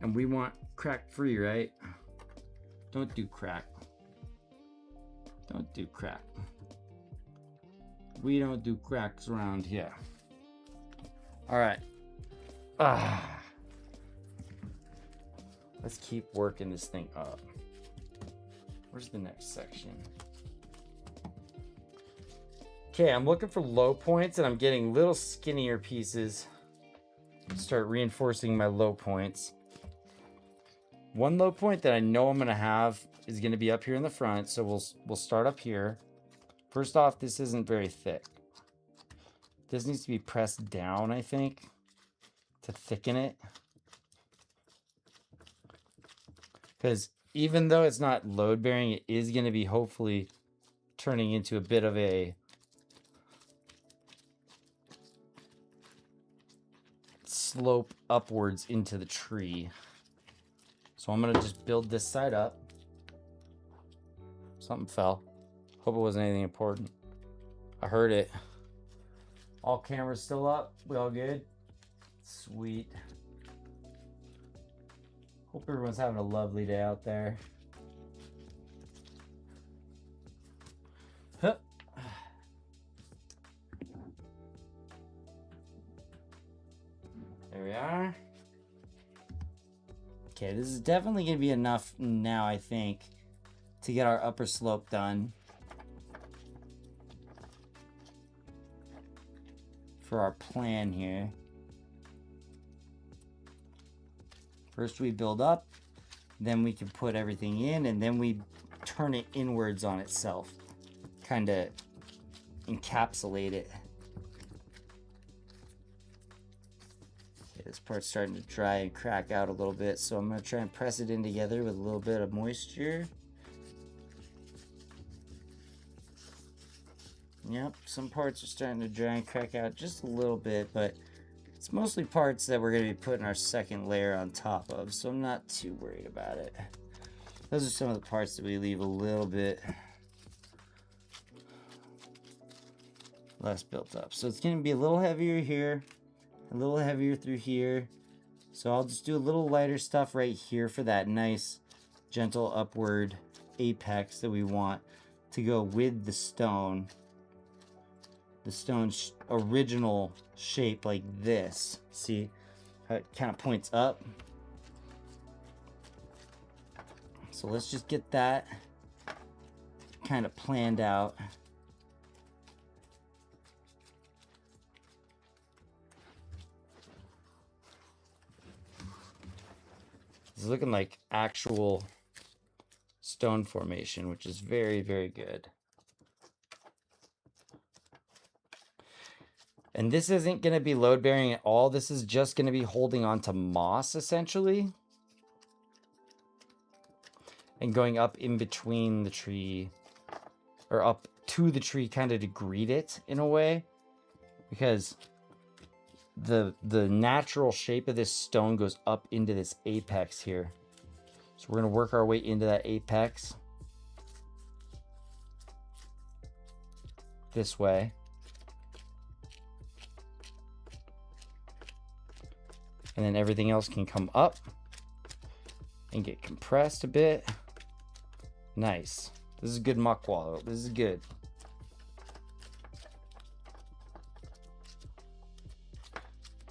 And we want crack free, right? Don't do crack. Don't do crack. We don't do cracks around here. All right. Let's keep working this thing up. Where's the next section? Okay, I'm looking for low points and I'm getting little skinnier pieces to start reinforcing my low points. One low point that I know I'm gonna have is gonna be up here in the front, so we'll start up here. First off, this isn't very thick. This needs to be pressed down, I think, to thicken it. Because even though it's not load bearing, it is gonna be hopefully turning into a bit of a slope upwards into the tree. So I'm gonna just build this side up. Something fell. Hope it wasn't anything important. I heard it. All cameras still up? We all good? Sweet. Hope everyone's having a lovely day out there. Huh. There we are. Okay, this is definitely going to be enough now, I think, to get our upper slope done. For our plan here. First we build up, then we can put everything in, and then we turn it inwards on itself. Kind of encapsulate it. This part's starting to dry and crack out a little bit, so I'm going to try and press it in together with a little bit of moisture. Yep, some parts are starting to dry and crack out just a little bit, but it's mostly parts that we're going to be putting our second layer on top of, so I'm not too worried about it. Those are some of the parts that we leave a little bit less built up. So it's going to be a little heavier here. A little heavier through here. So I'll just do a little lighter stuff right here for that nice gentle upward apex that we want to go with the stone. The stone's original shape like this. See how it kind of points up? So let's just get that kind of planned out. It's looking like actual stone formation, which is very, very good. And this isn't going to be load bearing at all. This is just going to be holding on to moss essentially. And going up in between the tree, or up to the tree kind of to greet it in a way. Because the natural shape of this stone goes up into this apex here. So we're going to work our way into that apex this way. And then everything else can come up and get compressed a bit. Nice. This is good muck wallow. This is good.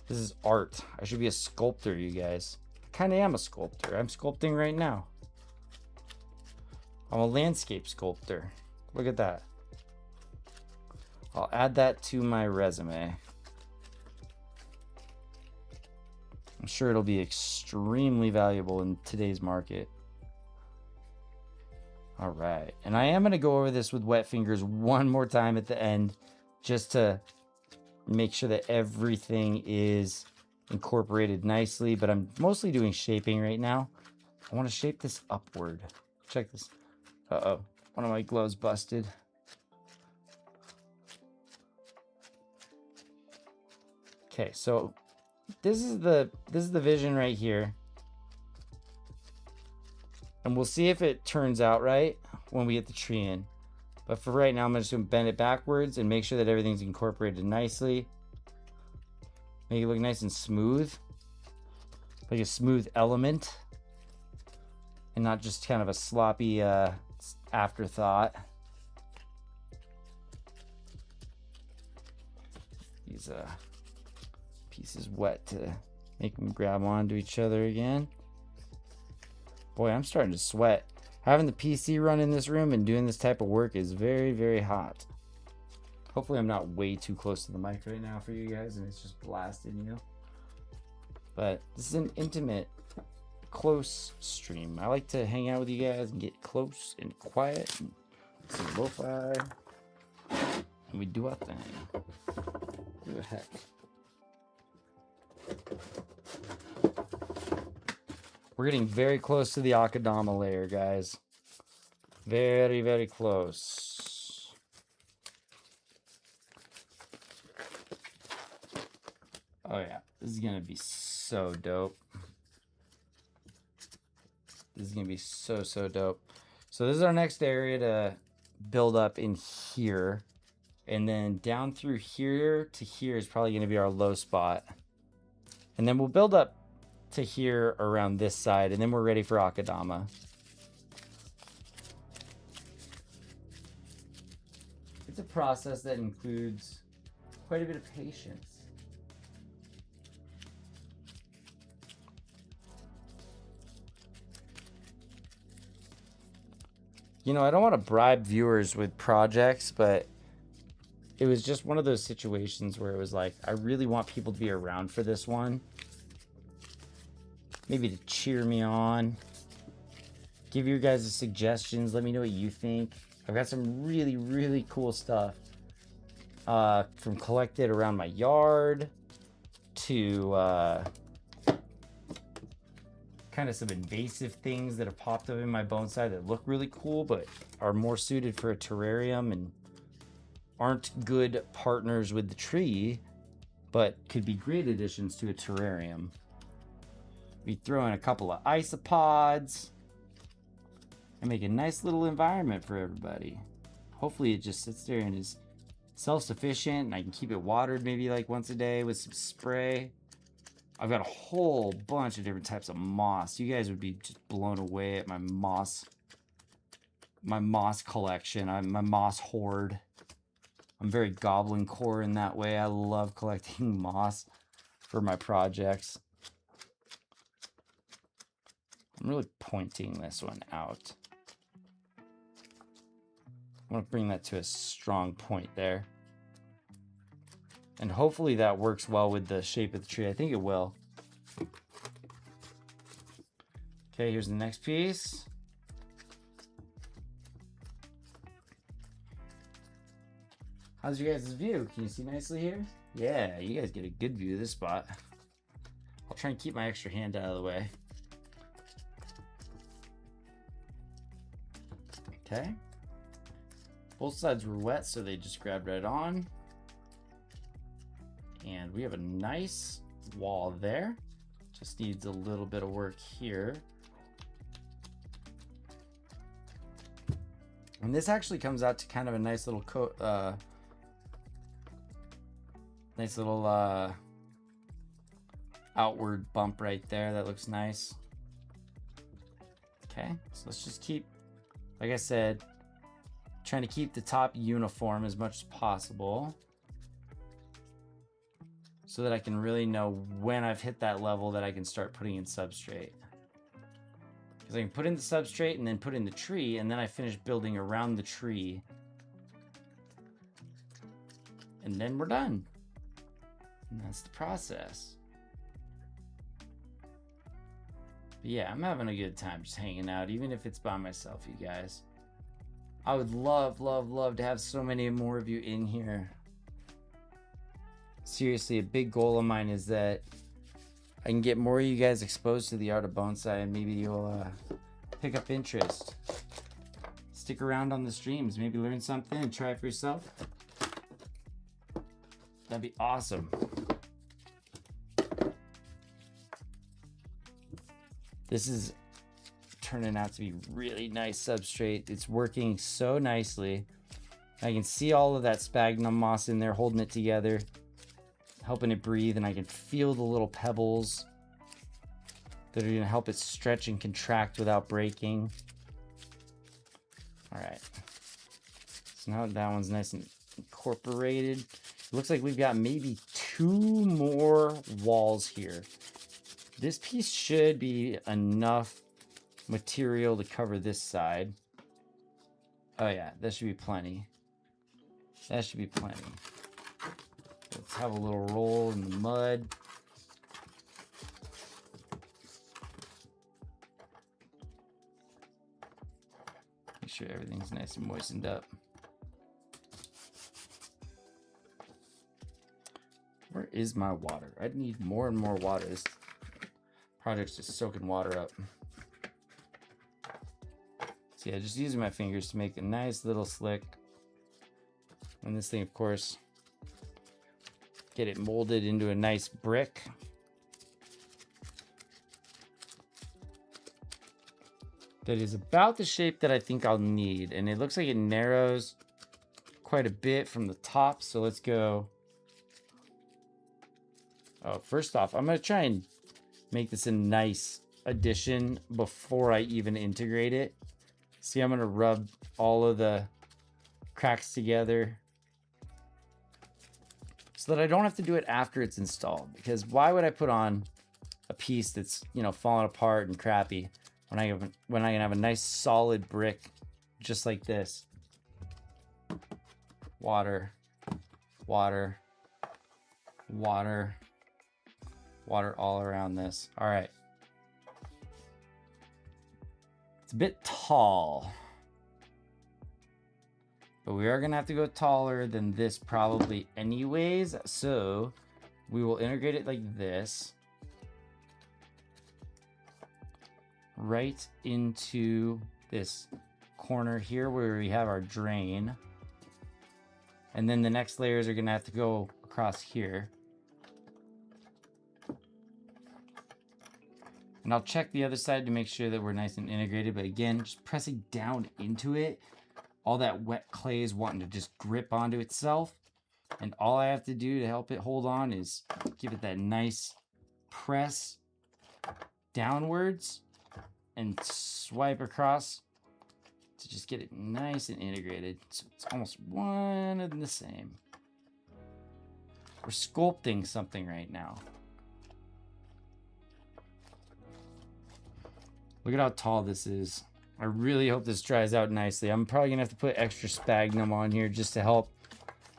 This is art. I should be a sculptor, you guys. I kind of am a sculptor. I'm sculpting right now. I'm a landscape sculptor. Look at that. I'll add that to my resume. I'm sure it'll be extremely valuable in today's market. All right. And I am going to go over this with wet fingers one more time at the end, just to make sure that everything is incorporated nicely, but I'm mostly doing shaping right now. I want to shape this upward. Check this. Uh-oh, one of my gloves busted. Okay, so this is the vision right here. And we'll see if it turns out right when we get the tree in. But for right now, I'm just going to bend it backwards and make sure that everything's incorporated nicely. Make it look nice and smooth. Like a smooth element. And not just kind of a sloppy afterthought. these pieces wet to make them grab onto each other again. Boy, I'm starting to sweat. Having the PC run in this room and doing this type of work is very, very hot. Hopefully I'm not way too close to the mic right now for you guys and it's just blasting you. But this is an intimate, close stream. I like to hang out with you guys and get close and quiet and some lo-fi. And we do our thing. Who the heck? We're getting very close to the Akadama layer, guys. Very, very close. Oh yeah, this is gonna be so dope. This is gonna be so, so dope. So this is our next area to build up in here. And then down through here to here is probably gonna be our low spot. And then we'll build up to here around this side, and then we're ready for Akadama. It's a process that includes quite a bit of patience. You know, I don't want to bribe viewers with projects, but it was just one of those situations where it was like, I really want people to be around for this one. Maybe to cheer me on. Give you guys suggestions. Let me know what you think. I've got some really, really cool stuff. From collected around my yard to kind of some invasive things that have popped up in my bonsai that look really cool but are more suited for a terrarium and aren't good partners with the tree but could be great additions to a terrarium. We throw in a couple of isopods and make a nice little environment for everybody. Hopefully it just sits there and is self-sufficient and I can keep it watered maybe like once a day with some spray. I've got a whole bunch of different types of moss. You guys would be just blown away at my moss collection. My moss hoard. I'm very goblin core in that way. I love collecting moss for my projects. I'm really pointing this one out. I want to bring that to a strong point there. And hopefully that works well with the shape of the tree. I think it will. Okay, here's the next piece. How's your guys' view? Can you see nicely here? Yeah, you guys get a good view of this spot. I'll try and keep my extra hand out of the way. Okay. Both sides were wet, so they just grabbed right on. And we have a nice wall there. Just needs a little bit of work here. And this actually comes out to kind of a nice little outward bump right there. That looks nice. Okay, so let's just keep, like I said, trying to keep the top uniform as much as possible so that I can really know when I've hit that level that I can start putting in substrate. Because I can put in the substrate and then put in the tree, and then I finish building around the tree. And then we're done. And that's the process. But yeah, I'm having a good time just hanging out, even if it's by myself, you guys. I would love, love, love to have so many more of you in here. Seriously, a big goal of mine is that I can get more of you guys exposed to the art of bonsai, and maybe you'll pick up interest. Stick around on the streams, maybe learn something and try it for yourself. That'd be awesome. This is turning out to be really nice substrate. It's working so nicely. I can see all of that sphagnum moss in there holding it together, helping it breathe, and I can feel the little pebbles that are going to help it stretch and contract without breaking. All right. So now that one's nice and incorporated. It looks like we've got maybe 2 more walls here. This piece should be enough material to cover this side. Oh yeah, that should be plenty. That should be plenty. Let's have a little roll in the mud. Make sure everything's nice and moistened up. Where is my water? I need more and more water. This project's just soaking water up. So yeah, just using my fingers to make a nice little slick. And this thing, of course, get it molded into a nice brick. That is about the shape that I think I'll need. And it looks like it narrows quite a bit from the top. So let's go. Oh, first off, I'm going to try and make this a nice addition before I even integrate it. See, I'm going to rub all of the cracks together so that I don't have to do it after it's installed. Because why would I put on a piece that's, you know, falling apart and crappy when I can have a nice solid brick just like this? Water, water, water, water all around this. All right. It's a bit tall, but we are gonna have to go taller than this probably anyways. So we will integrate it like this, right into this corner here where we have our drain. And then the next layers are gonna have to go across here. And I'll check the other side to make sure that we're nice and integrated. But again, just pressing down into it, all that wet clay is wanting to just grip onto itself. And all I have to do to help it hold on is give it that nice press downwards and swipe across to just get it nice and integrated. So it's almost one and the same. We're sculpting something right now. Look at how tall this is. I really hope this dries out nicely. I'm probably gonna have to put extra sphagnum on here just to help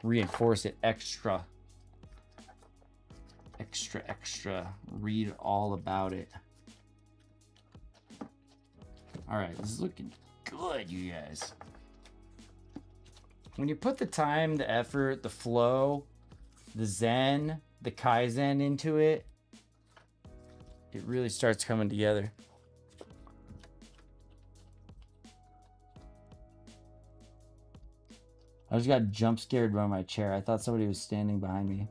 reinforce it extra. Extra. Read all about it. All right, this is looking good, you guys. When you put the time, the effort, the flow, the zen, the kaizen into it, it really starts coming together. I just got jump scared by my chair. I thought somebody was standing behind me.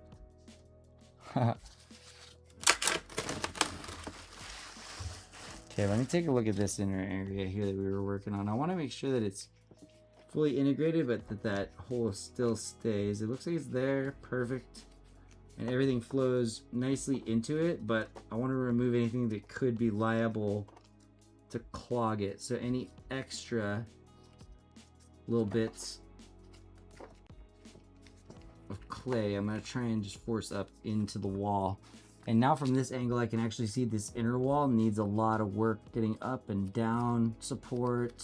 Okay, let me take a look at this inner area here that we were working on. I want to make sure that it's fully integrated, but that hole still stays. It looks like it's there, perfect. And everything flows nicely into it, but I want to remove anything that could be liable to clog it. So any extra little bits of clay, I'm going to try and just force up into the wall. And now from this angle, I can actually see this inner wall needs a lot of work getting up and down support.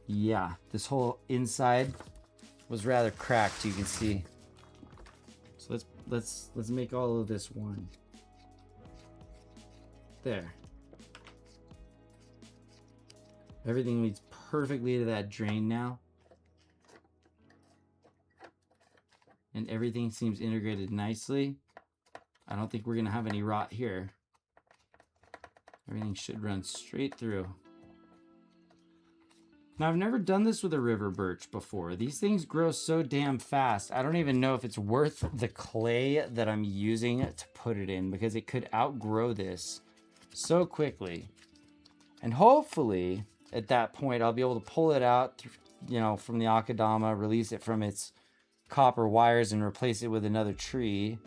Yeah, this whole inside was rather cracked, you can see. So let's make all of this one. There. Everything leads perfectly to that drain now. And everything seems integrated nicely. I don't think we're gonna have any rot here. Everything should run straight through. Now, I've never done this with a river birch before. These things grow so damn fast. I don't even know if it's worth the clay that I'm using to put it in, because it could outgrow this so quickly. And hopefully, at that point, I'll be able to pull it out, you know, from the akadama, release it from its copper wires and replace it with another tree.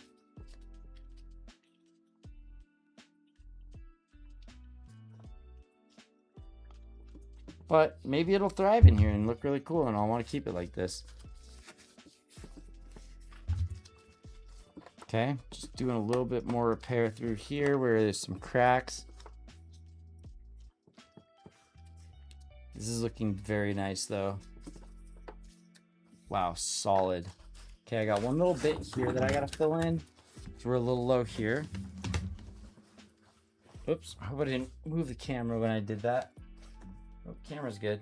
But maybe it'll thrive in here and look really cool, and I'll want to keep it like this. Okay, just doing a little bit more repair through here where there's some cracks. This is looking very nice though. Wow, solid. Okay, I got one little bit here that I gotta fill in. So we're a little low here. Oops, I hope I didn't move the camera when I did that. Oh, camera's good.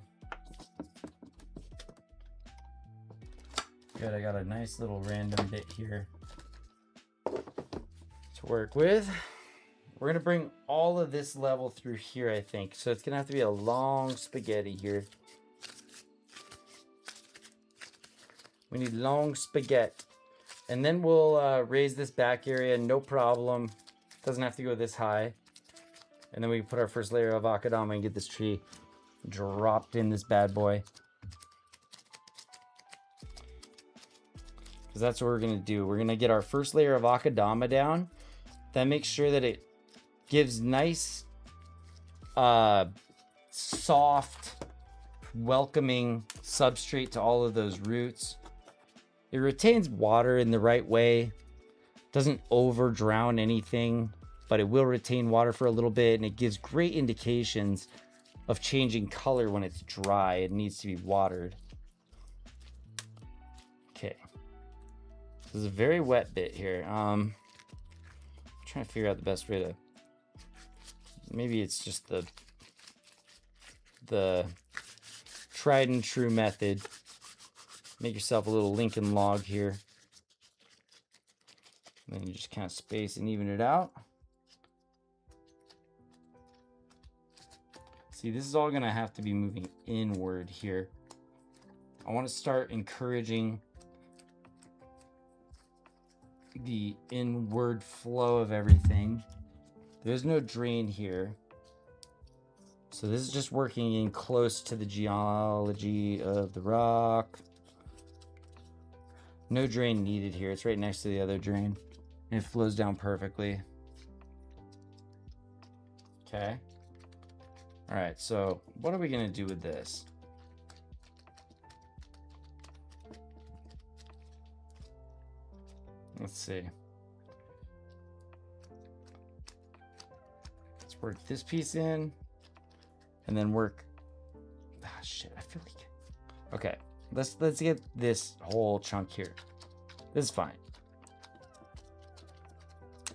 Good, I got a nice little random bit here to work with. We're gonna bring all of this level through here, I think. So it's gonna have to be a long spaghetti here. We need long spaghetti. And then we'll raise this back area, no problem. Doesn't have to go this high. And then we can put our first layer of akadama and get this tree dropped in this bad boy. Because that's what we're gonna do. We're gonna get our first layer of akadama down. That makes sure that it gives nice, soft, welcoming substrate to all of those roots. It retains water in the right way. Doesn't over drown anything, but it will retain water for a little bit, and it gives great indications of changing color when it's dry. It needs to be watered. Okay. This is a very wet bit here. I'm trying to figure out the best way to... Maybe it's just the tried and true method. Make yourself a little Lincoln log here. And then you just kind of space and even it out. See, this is all gonna have to be moving inward here. I want to start encouraging the inward flow of everything. There's no drain here. So this is just working in close to the geology of the rock. No drain needed here. It's right next to the other drain. And it flows down perfectly. Okay. All right, so what are we gonna do with this? Let's see. Let's work this piece in and then work. Ah, shit, I feel like. Okay. Let's get this whole chunk here. This is fine.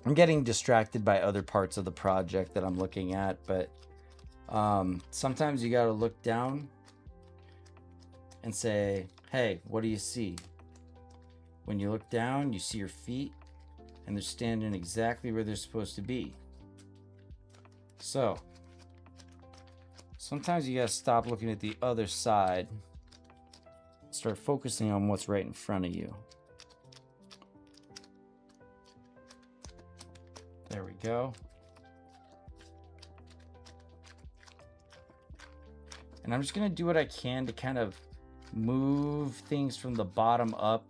I'm getting distracted by other parts of the project that I'm looking at, but sometimes you got to look down and say, hey, what do you see? When you look down, you see your feet, and they're standing exactly where they're supposed to be. So sometimes you got to stop looking at the other side. Start focusing on what's right in front of you. There we go. And I'm just gonna do what I can to kind of move things from the bottom up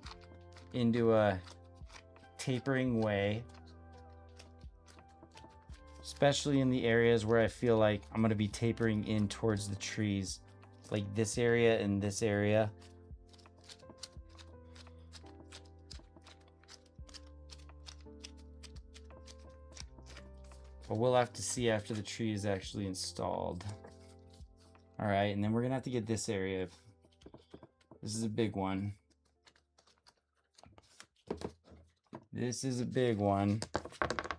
into a tapering way. Especially in the areas where I feel like I'm gonna be tapering in towards the trees. Like this area and this area. But we'll have to see after the tree is actually installed. All right, and then we're gonna have to get this area. This is a big one. This is a big one.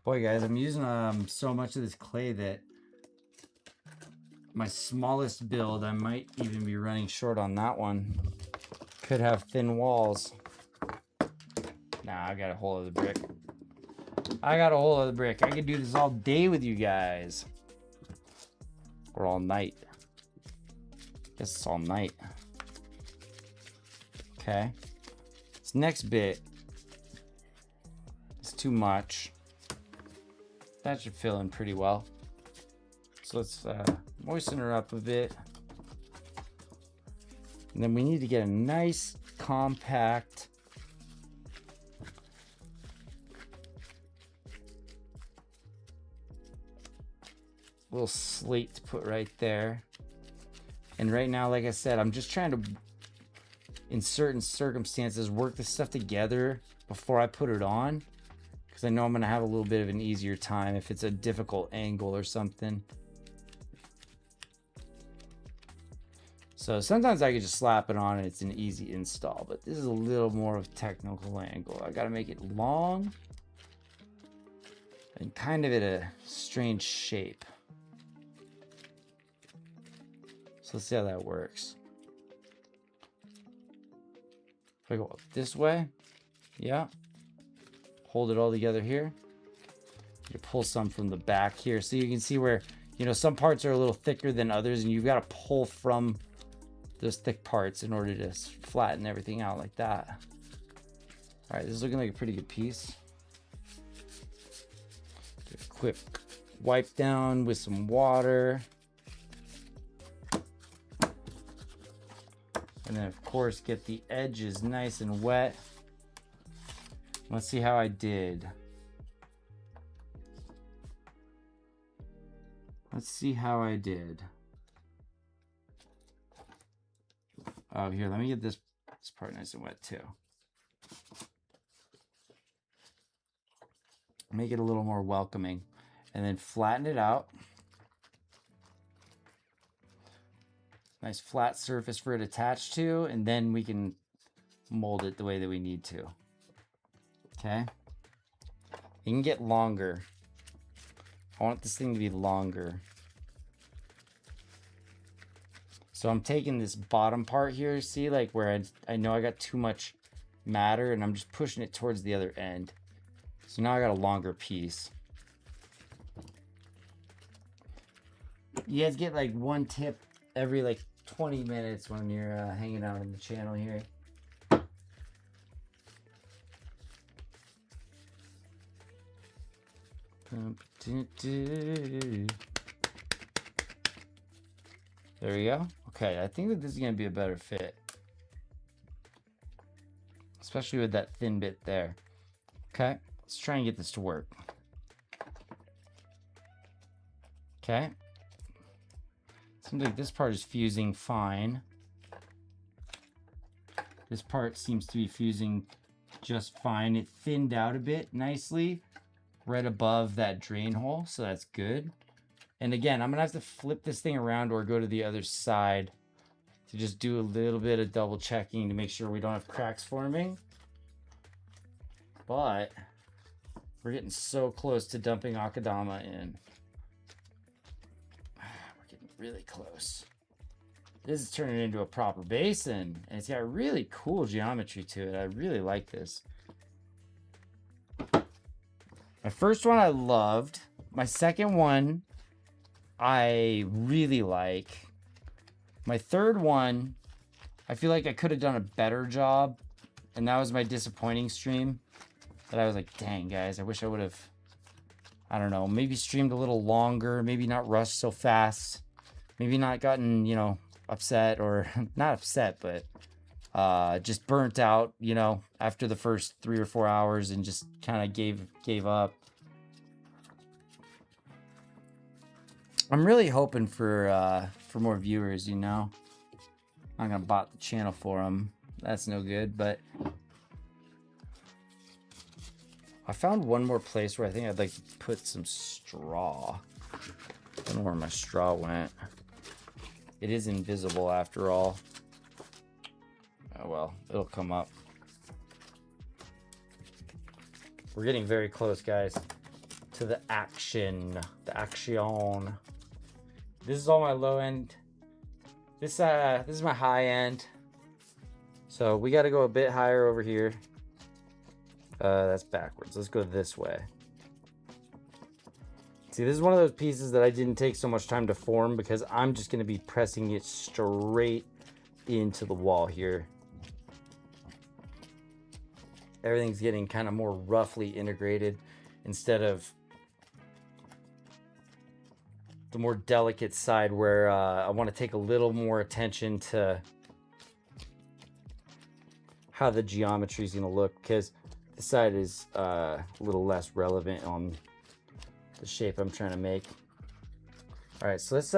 Boy, guys, I'm using so much of this clay that my smallest build, I might even be running short on that one. Could have thin walls. Nah, I got a whole other brick. I got a whole other brick. I could do this all day with you guys. Or all night. Guess it's all night. Okay. This next bit is too much. That should fill in pretty well. So let's moisten her up a bit. And then we need to get a nice compact little slate to put right there. And right now, like I said, I'm just trying to, in certain circumstances, work this stuff together before I put it on, because I know I'm going to have a little bit of an easier time if it's a difficult angle or something. So sometimes I could just slap it on and it's an easy install, but this is a little more of a technical angle. I got to make it long and kind of at a strange shape. So let's see how that works. If I go up this way, yeah, hold it all together here. You pull some from the back here, so you can see where, you know, some parts are a little thicker than others, and you've got to pull from those thick parts in order to flatten everything out like that. All right, this is looking like a pretty good piece. Give it a quick wipe down with some water. And then of course get the edges nice and wet. Let's see how I did. Let's see how I did. Oh, here, let me get this part nice and wet too. Make it a little more welcoming. And then flatten it out. Nice flat surface for it attached to, and then we can mold it the way that we need to. Okay. It can get longer. I want this thing to be longer. So I'm taking this bottom part here, see, like where I know I got too much matter, and I'm just pushing it towards the other end. So now I got a longer piece. You guys get like one tip every like 20 minutes when you're hanging out on the channel here. There we go. Okay, I think that this is going to be a better fit. Especially with that thin bit there. Okay, let's try and get this to work. Okay. Seems like this part is fusing fine. This part seems to be fusing just fine. It thinned out a bit nicely right above that drain hole, so that's good. And again, I'm gonna have to flip this thing around or go to the other side to just do a little bit of double checking to make sure we don't have cracks forming. But we're getting so close to dumping Akadama in. We're getting really close. This is turning into a proper basin, and it's got really cool geometry to it. I really like this. My first one I loved. My second one I really like. My third one, I feel like I could have done a better job, and that was my disappointing stream. That I was like, dang guys, I wish I would have, I don't know, maybe streamed a little longer, maybe not rushed so fast, maybe not gotten, you know, upset, or not upset, but just burnt out, you know, after the first 3 or 4 hours, and just kind of gave up. I'm really hoping for more viewers, you know. I'm not gonna bot the channel for them. That's no good, but I found one more place where I think I'd like to put some straw. I don't know where my straw went. It is invisible after all. Oh well, it'll come up. We're getting very close, guys, to the action. The action. This is all my low end. This is my high end. So we got to go a bit higher over here. That's backwards. Let's go this way. See, this is one of those pieces that I didn't take so much time to form because I'm just going to be pressing it straight into the wall here. Everything's getting kind of more roughly integrated instead of the more delicate side where I want to take a little more attention to how the geometry is going to look, because this side is a little less relevant on the shape I'm trying to make. All right, so let's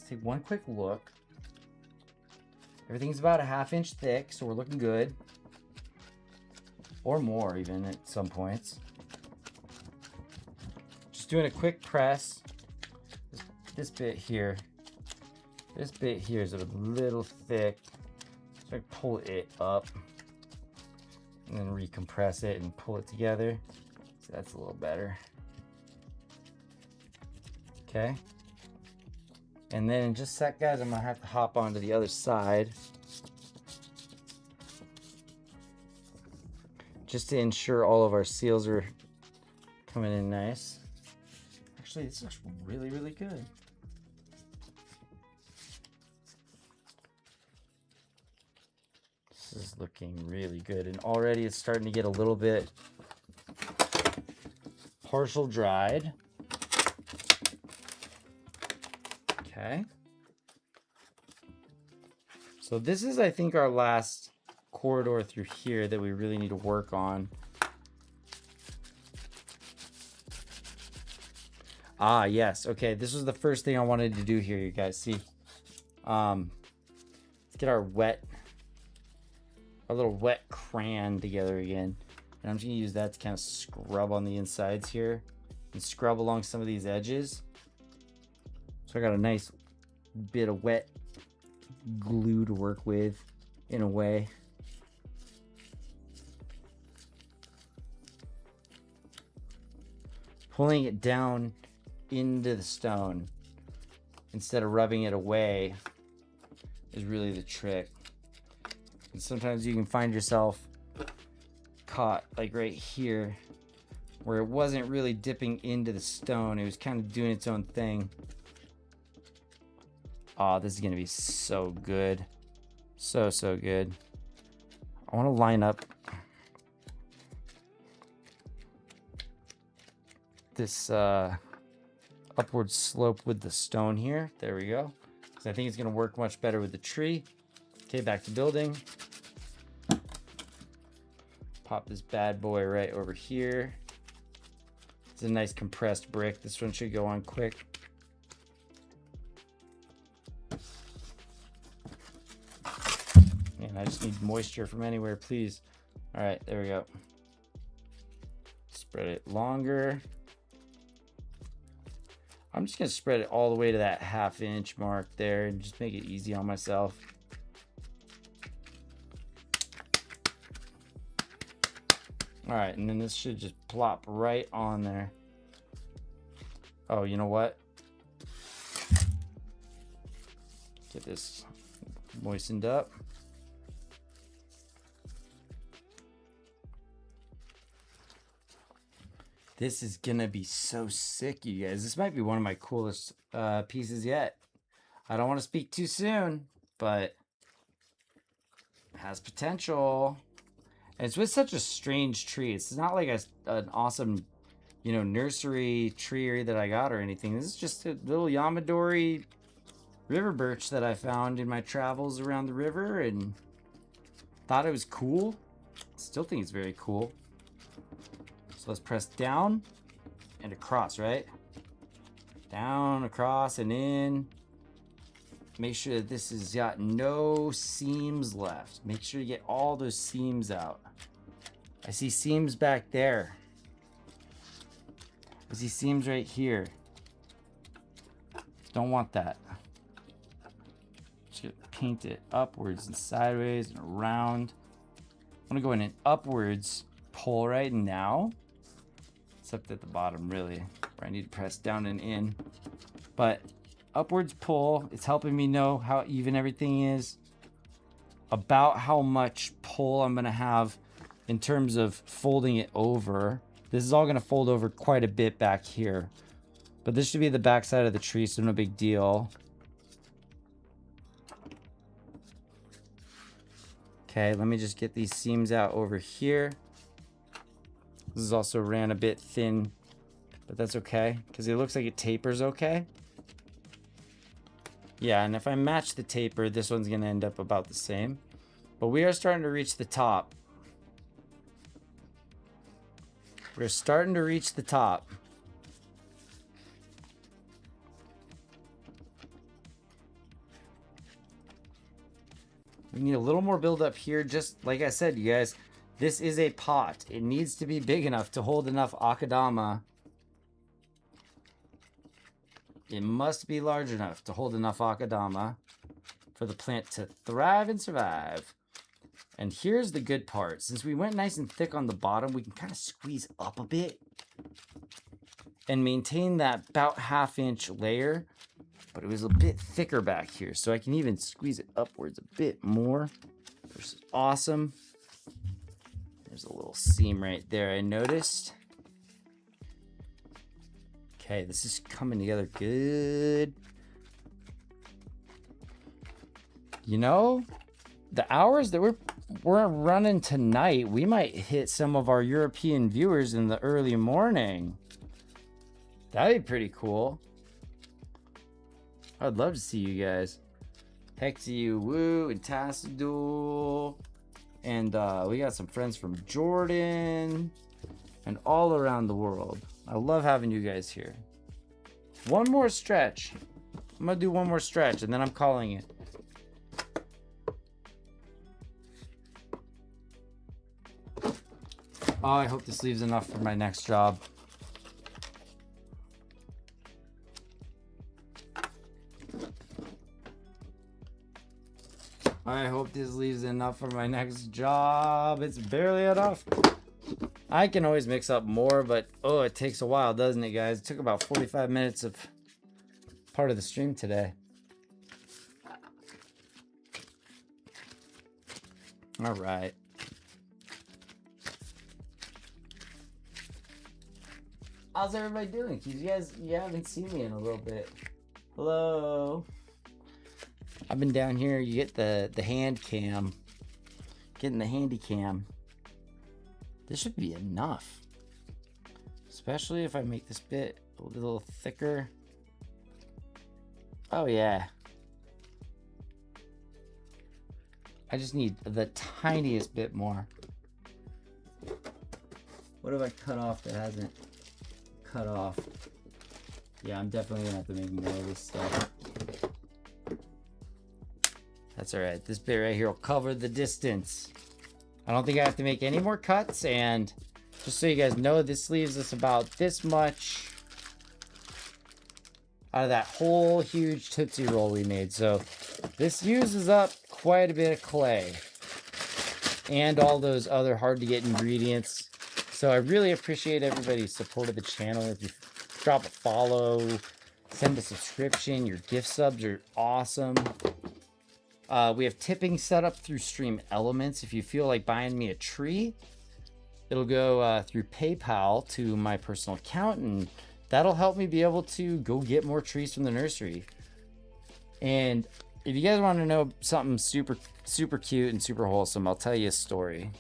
take one quick look. Everything's about a 1/2 inch thick, so we're looking good. Or more even at some points. Just doing a quick press. This bit here is a little thick. So I pull it up and then recompress it and pull it together. So that's a little better. Okay. And then in just a sec, guys, I'm gonna have to hop onto the other side just to ensure all of our seals are coming in nice. Actually, this looks really, really good. This is looking really good, and already it's starting to get a little bit partial dried. Okay. So this is, I think, our last corridor through here that we really need to work on. Ah, yes. Okay, this was the first thing I wanted to do here, you guys. See, let's get our little wet crayon together again. And I'm just gonna use that to kind of scrub on the insides here and scrub along some of these edges. So I got a nice bit of wet glue to work with in a way. Pulling it down into the stone instead of rubbing it away is really the trick. And sometimes you can find yourself caught like right here where it wasn't really dipping into the stone, it was kind of doing its own thing. Oh, this is gonna be so good. So good. I want to line up this upward slope with the stone here. There we go. So I think it's gonna work much better with the tree. Okay, back to building. Pop this bad boy right over here. It's a nice compressed brick. This one should go on quick. And I just need moisture from anywhere, please. All right, there we go. Spread it longer. I'm just gonna spread it all the way to that 1/2 inch mark there and just make it easy on myself. All right, and then this should just plop right on there. Oh, you know what? Get this moistened up. This is gonna be so sick, you guys. This might be one of my coolest pieces yet. I don't want to speak too soon, but it has potential. And it's with such a strange tree. It's not like an awesome, you know, nursery tree that I got or anything. This is just a little Yamadori river birch that I found in my travels around the river and thought it was cool. Still think it's very cool. So let's press down and across, right? Down, across, and in. Make sure that this has got no seams left. Make sure you get all those seams out. I see seams back there. I see seams right here. Don't want that. Just paint it upwards and sideways and around. I'm gonna go in an upwards pull right now. Except at the bottom, really, where I need to press down and in. But upwards pull, it's helping me know how even everything is. About how much pull I'm gonna have in terms of folding it over. This is all gonna fold over quite a bit back here. But this should be the back side of the tree, so no big deal. Okay, let me just get these seams out over here. This is also ran a bit thin, but that's okay, because it looks like it tapers okay. Yeah, and if I match the taper, this one's gonna end up about the same. But we are starting to reach the top. We're starting to reach the top. We need a little more buildup here. Just like I said, you guys, this is a pot. It needs to be big enough to hold enough akadama. It must be large enough to hold enough akadama for the plant to thrive and survive. And here's the good part. Since we went nice and thick on the bottom, we can kind of squeeze up a bit and maintain that about 1/2 inch layer. But it was a bit thicker back here, so I can even squeeze it upwards a bit more, which is awesome. There's a little seam right there I noticed. Okay, this is coming together good. You know, the hours that we're running tonight, we might hit some of our European viewers in the early morning. That'd be pretty cool. I'd love to see you guys. Heck to you, Woo, and Tassadul. And we got some friends from Jordan and all around the world. I love having you guys here. One more stretch. I'm gonna do one more stretch and then I'm calling it. Oh, I hope this leaves enough for my next job. I hope this leaves enough for my next job. It's barely enough. I can always mix up more, but oh, it takes a while, doesn't it, guys? It took about 45 minutes of part of the stream today. All right. How's everybody doing? You haven't seen me in a little bit. Hello. I've been down here. You get the hand cam. Getting the handy cam. This should be enough. Especially if I make this bit a little thicker. Oh yeah. I just need the tiniest bit more. What have I cut off that hasn't cut off? Yeah, I'm definitely gonna have to make more of this stuff. That's all right. This bit right here will cover the distance. I don't think I have to make any more cuts, and just so you guys know, this leaves us about this much out of that whole huge Tootsie Roll we made. So this uses up quite a bit of clay and all those other hard to get ingredients. So I really appreciate everybody's support of the channel. If you drop a follow, send a subscription, your gift subs are awesome. We have tipping set up through Stream Elements. If you feel like buying me a tree, it'll go through PayPal to my personal account, and that'll help me be able to go get more trees from the nursery. And if you guys want to know something super cute and super wholesome, I'll tell you a story.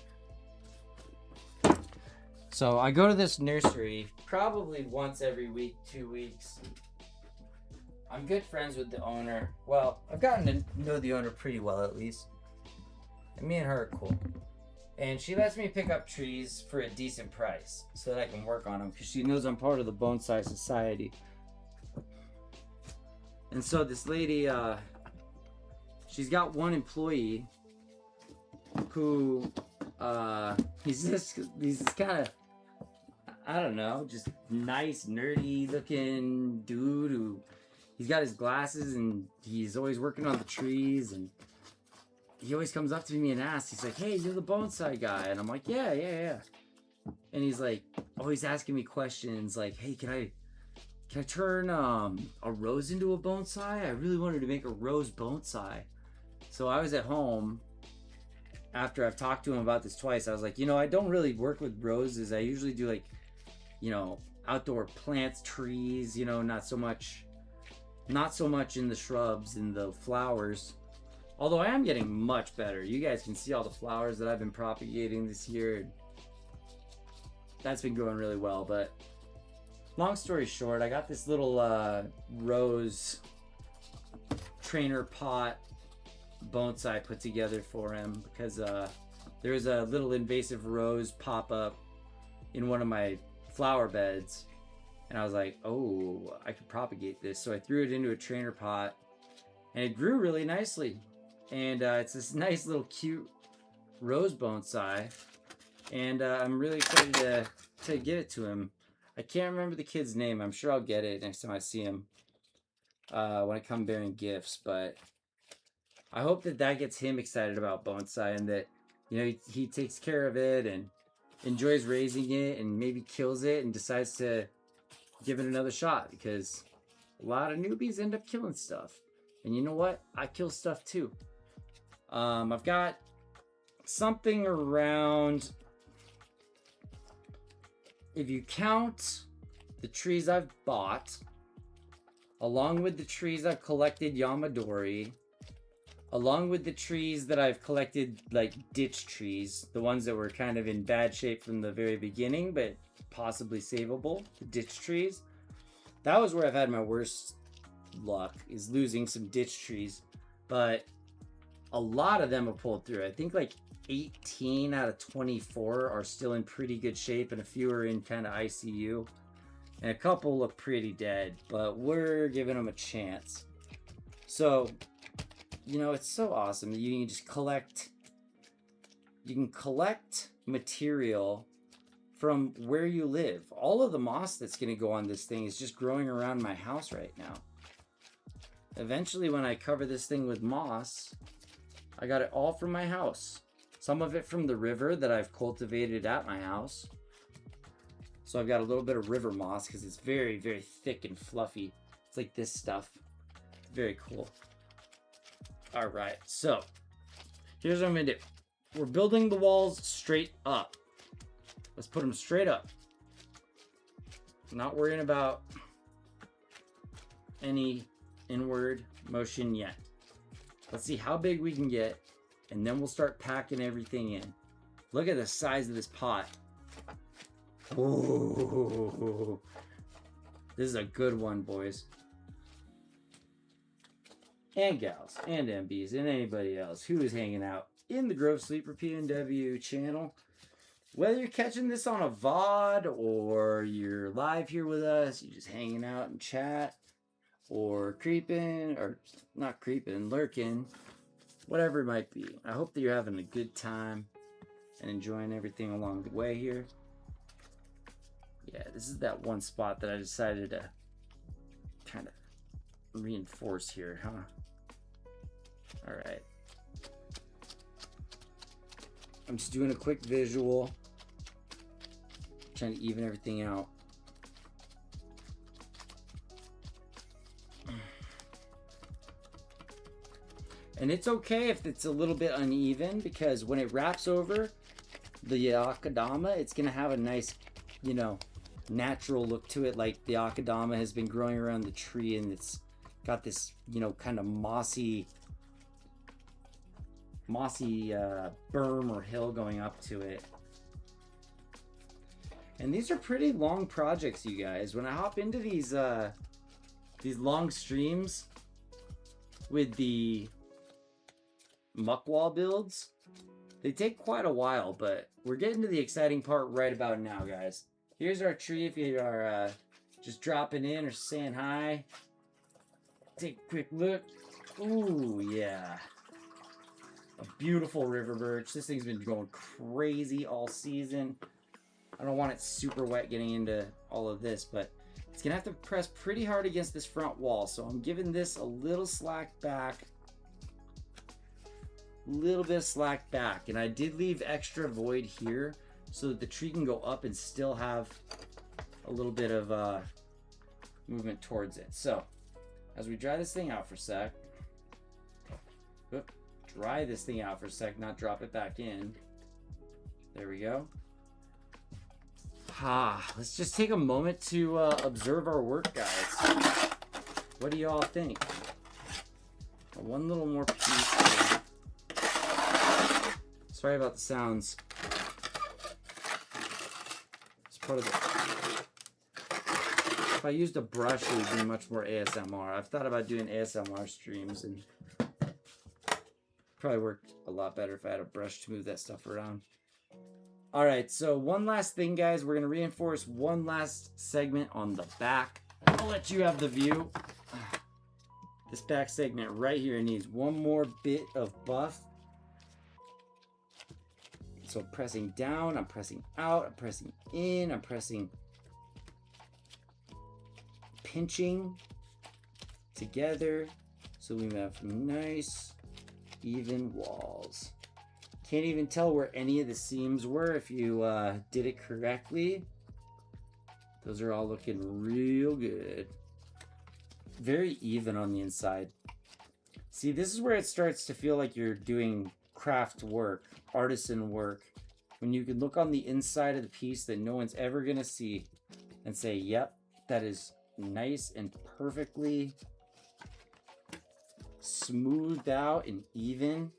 So I go to this nursery probably once every week, 2 weeks. I'm good friends with the owner. Well, I've gotten to know the owner pretty well, at least. And me and her are cool. And she lets me pick up trees for a decent price so that I can work on them, because she knows I'm part of the Bonsai Society. And so this lady, she's got one employee who, he's kind of, I don't know, just nice, nerdy looking dude who, he's got his glasses and he's always working on the trees, and he always comes up to me and asks, he's like, hey, you're the bonsai guy. And I'm like, yeah. And he's like, always asking me questions like, hey, can I turn a rose into a bonsai? I really wanted to make a rose bonsai. So I was at home after I've talked to him about this twice. I was like, I don't really work with roses. I usually do like, outdoor plants, trees, not so much in the shrubs and the flowers. Although I am getting much better. You guys can see all the flowers that I've been propagating this year. That's been going really well. But long story short, I got this little rose trainer pot bonsai put together for him because there's a little invasive rose pop up in one of my flower beds. And I was like, oh, I could propagate this. So I threw it into a trainer pot and it grew really nicely. And it's this nice little cute rose bonsai. And I'm really excited to give it to him. I can't remember the kid's name. I'm sure I'll get it next time I see him when I come bearing gifts. But I hope that gets him excited about bonsai, and that, you know, he takes care of it and enjoys raising it, and maybe kills it and decides to give it another shot, because a lot of newbies end up killing stuff. And you know what? I kill stuff too. I've got something around, if you count the trees I've bought, along with the trees I've collected Yamadori, along with the trees that I've collected, like ditch trees, the ones that were kind of in bad shape from the very beginning, but possibly savable, the ditch trees. That was where I've had my worst luck, is losing some ditch trees. But a lot of them have pulled through. I think like 18 out of 24 are still in pretty good shape, and a few are in kind of ICU. And a couple look pretty dead, but we're giving them a chance. So, you know, it's so awesome that you can just collect, you can collect material from where you live. All of the moss that's going to go on this thing is just growing around my house right now. Eventually, when I cover this thing with moss, I got it all from my house. Some of it from the river that I've cultivated at my house. So I've got a little bit of river moss because it's very, very thick and fluffy. It's like this stuff. Very cool. All right, so here's what I'm gonna do. We're building the walls straight up. Let's put them straight up. Not worrying about any inward motion yet. Let's see how big we can get, and then we'll start packing everything in. Look at the size of this pot. Ooh, this is a good one, boys. And gals, and MBs, and anybody else who is hanging out in the Grove Sleeper PNW channel. Whether you're catching this on a VOD, or you're live here with us, you're just hanging out and chat, or creeping, or not creeping, lurking, whatever it might be. I hope that you're having a good time and enjoying everything along the way here. Yeah, this is that one spot that I decided to kind of reinforce here, huh? All right. I'm just doing a quick visual, trying to even everything out. And it's okay if it's a little bit uneven, because when it wraps over the akadama, it's gonna have a nice, you know, natural look to it, like the akadama has been growing around the tree, and it's got this, you know, kind of mossy berm or hill going up to it. And these are pretty long projects, you guys. When I hop into these long streams with the muck wall builds, they take quite a while, but we're getting to the exciting part right about now, guys. Here's our tree if you are just dropping in or saying hi. Take a quick look. Ooh, yeah. A beautiful river birch. This thing's been going crazy all season. I don't want it super wet getting into all of this, but it's gonna have to press pretty hard against this front wall. So I'm giving this a little slack back. Little bit of slack back. And I did leave extra void here so that the tree can go up and still have a little bit of movement towards it. So as we dry this thing out for a sec, dry this thing out for a sec, not drop it back in. There we go. Let's just take a moment to observe our work, guys. What do you all think? One little more piece here. Sorry about the sounds. It's part of the... If I used a brush, it would be much more ASMR. I've thought about doing ASMR streams, and probably worked a lot better if I had a brush to move that stuff around. All right, so one last thing, guys. We're going to reinforce one last segment on the back. I'll let you have the view. This back segment right here needs one more bit of buff. So I'm pressing down, I'm pressing out, I'm pressing in, I'm pressing, pinching together so we have nice even walls. Can't even tell where any of the seams were if you did it correctly. Those are all looking real good. Very even on the inside. See, this is where it starts to feel like you're doing craft work, artisan work. When you can look on the inside of the piece that no one's ever gonna see and say, yep, that is nice and perfectly smoothed out and even.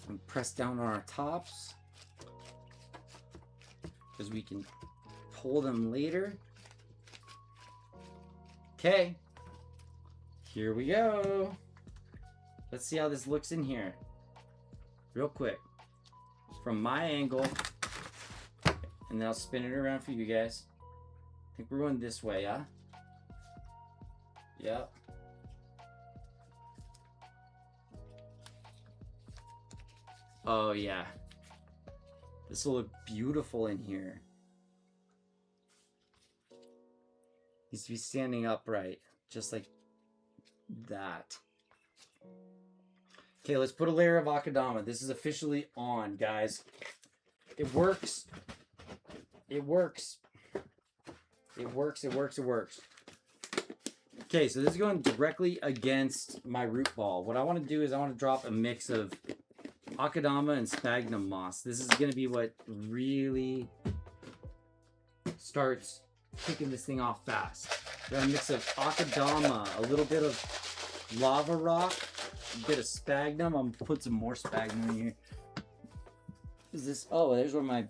And press down on our tops because we can pull them later. Okay, here we go. Let's see how this looks in here. Real quick. From my angle. And then I'll spin it around for you guys. I think we're going this way, yeah? Yep. Oh yeah. This will look beautiful in here. Needs to be standing upright, just like that. Okay, let's put a layer of akadama. This is officially on, guys. It works. It works. It works, it works, it works. Okay, so this is going directly against my root ball. What I want to do is I want to drop a mix of akadama and sphagnum moss. This is going to be what really starts kicking this thing off fast. Got a mix of akadama, a little bit of lava rock, a bit of sphagnum. I'm gonna put some more sphagnum in here. Is this? Oh, there's where my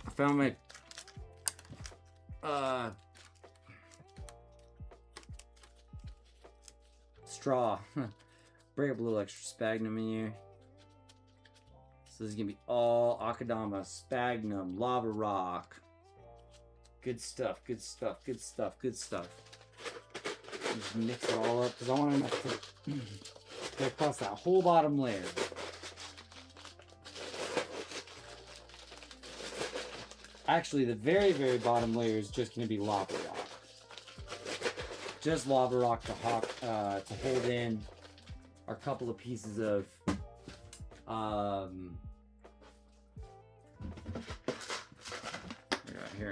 I found my straw. Break up a little extra sphagnum in here. So this is gonna be all akadama, sphagnum, lava rock. Good stuff, good stuff, good stuff, good stuff. Just mix it all up because I want enough to get across that whole bottom layer. Actually, the very, very bottom layer is just going to be lava rock. Just lava rock to hold in our couple of pieces of here.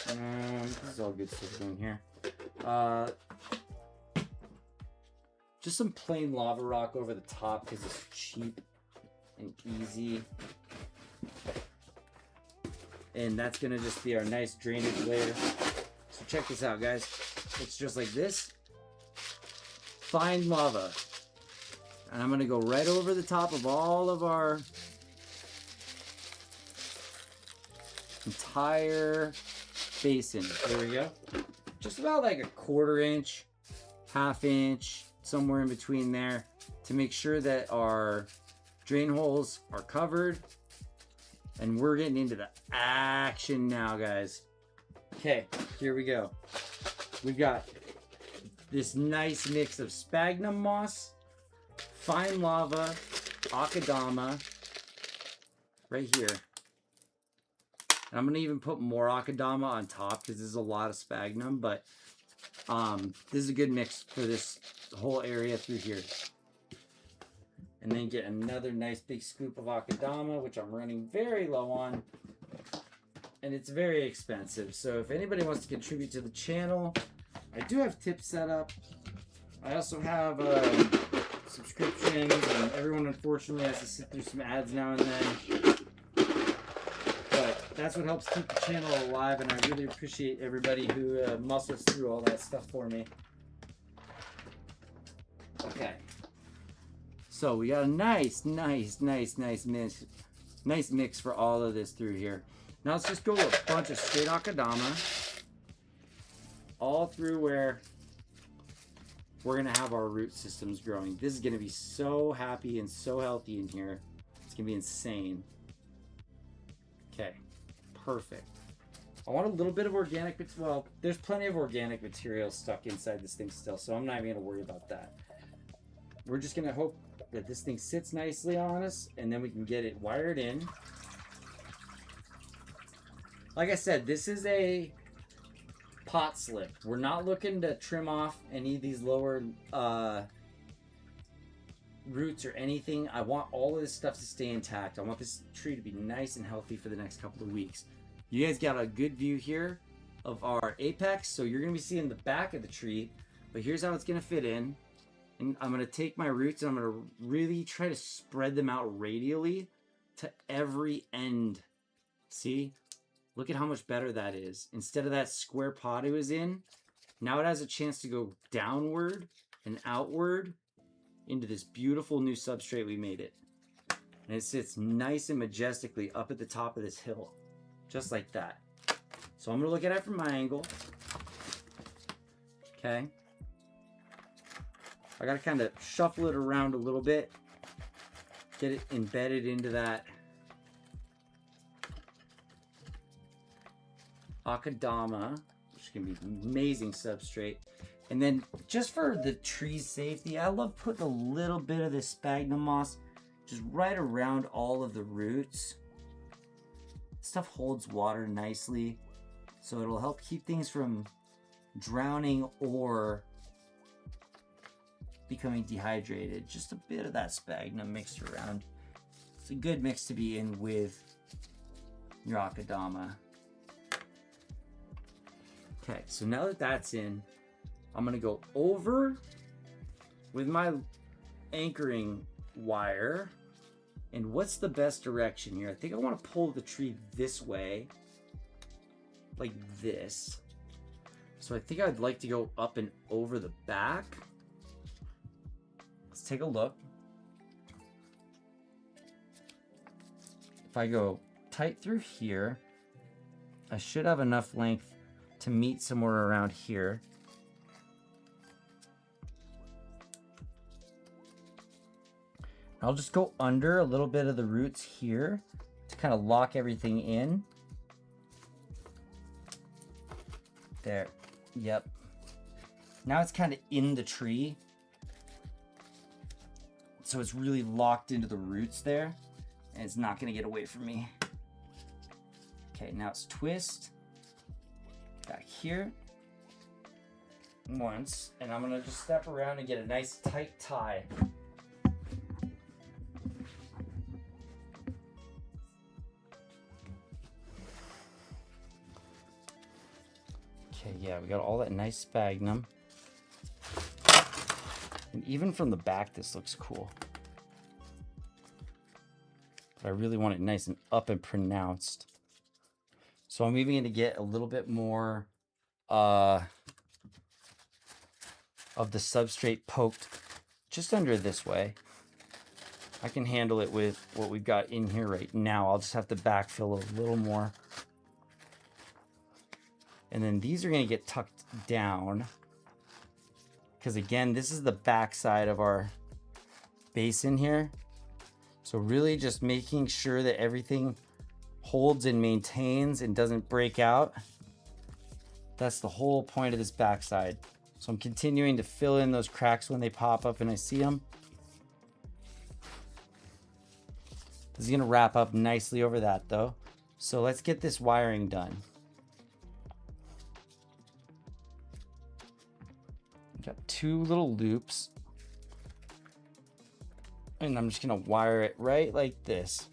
This is all good stuff in here. Just some plain lava rock over the top because it's cheap and easy. And that's gonna just be our nice drainage layer. So check this out, guys. It's just like this. Fine lava. And I'm gonna go right over the top of all of our entire basin. There we go. Just about like a 1/4 inch, 1/2 inch, somewhere in between there to make sure that our drain holes are covered. And we're getting into the action now, guys. Okay, here we go. We've got this nice mix of sphagnum moss, fine lava, akadama, right here. And I'm gonna even put more akadama on top because this is a lot of sphagnum, but this is a good mix for this whole area through here. And then get another nice big scoop of akadama, which I'm running very low on. And it's very expensive. So if anybody wants to contribute to the channel, I do have tips set up. I also have subscriptions, and everyone unfortunately has to sit through some ads now and then. But that's what helps keep the channel alive, and I really appreciate everybody who muscles through all that stuff for me. Okay. So we got a nice mix for all of this through here. Now let's just go with a bunch of straight akadama all through where we're gonna have our root systems growing. This is gonna be so happy and so healthy in here. It's gonna be insane. Okay, perfect. I want a little bit of organic, well, there's plenty of organic material stuck inside this thing still, so I'm not even gonna worry about that. We're just gonna hope that this thing sits nicely on us, and then we can get it wired in. Like I said, this is a pot slip. We're not looking to trim off any of these lower roots or anything. I want all of this stuff to stay intact. I want this tree to be nice and healthy for the next couple of weeks. You guys got a good view here of our apex, so you're gonna be seeing the back of the tree, but here's how it's gonna fit in. And I'm gonna take my roots and I'm gonna really try to spread them out radially to every end. See? Look at how much better that is. Instead of that square pot it was in, now it has a chance to go downward and outward into this beautiful new substrate we made it. And it sits nice and majestically up at the top of this hill. Just like that. So I'm gonna look at it from my angle. Okay. I gotta kind of shuffle it around a little bit. Get it embedded into that akadama, which can be an amazing substrate. And then just for the tree's safety, I love putting a little bit of this sphagnum moss just right around all of the roots. Stuff holds water nicely, so it'll help keep things from drowning or becoming dehydrated. Just a bit of that sphagnum mixed around. It's a good mix to be in with your akadama. Okay, so now that that's in, I'm gonna go over with my anchoring wire. And what's the best direction here? I think I want to pull the tree this way, like this. So I think I'd like to go up and over the back. Let's take a look. If I go tight through here, I should have enough length to meet somewhere around here. I'll just go under a little bit of the roots here to kind of lock everything in. There, yep. Now it's kind of in the tree. So it's really locked into the roots there, and it's not gonna get away from me. Okay, now it's twist back here once, and I'm gonna just step around and get a nice tight tie. Okay, yeah, we got all that nice sphagnum. And even from the back, this looks cool. But I really want it nice and up and pronounced. So I'm even going to get a little bit more of the substrate poked just under this way. I can handle it with what we've got in here right now. I'll just have to backfill a little more. And then these are going to get tucked down. Because again, this is the back side of our basin here. So really just making sure that everything holds and maintains and doesn't break out. That's the whole point of this backside. So I'm continuing to fill in those cracks when they pop up and I see them. This is going to wrap up nicely over that though. So let's get this wiring done. Got two little loops. And I'm just going to wire it right like this.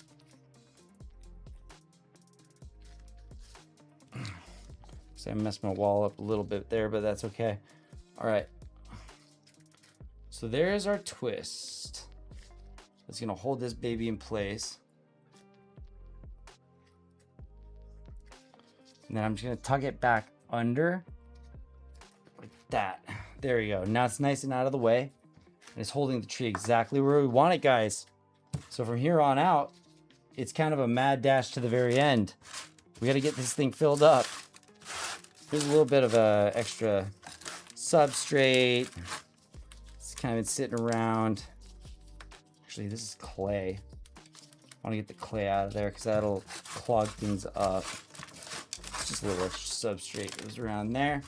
So I messed my wall up a little bit there, but that's okay. All right. So there's our twist. It's going to hold this baby in place. And then I'm just going to tug it back under like that. There you go. Now it's nice and out of the way. And it's holding the tree exactly where we want it, guys. So from here on out, it's kind of a mad dash to the very end. We got to get this thing filled up. Here's a little bit of a extra substrate. It's kind of been sitting around. Actually, this is clay. I want to get the clay out of there because that'll clog things up. It's Just a little extra substrate goes around there.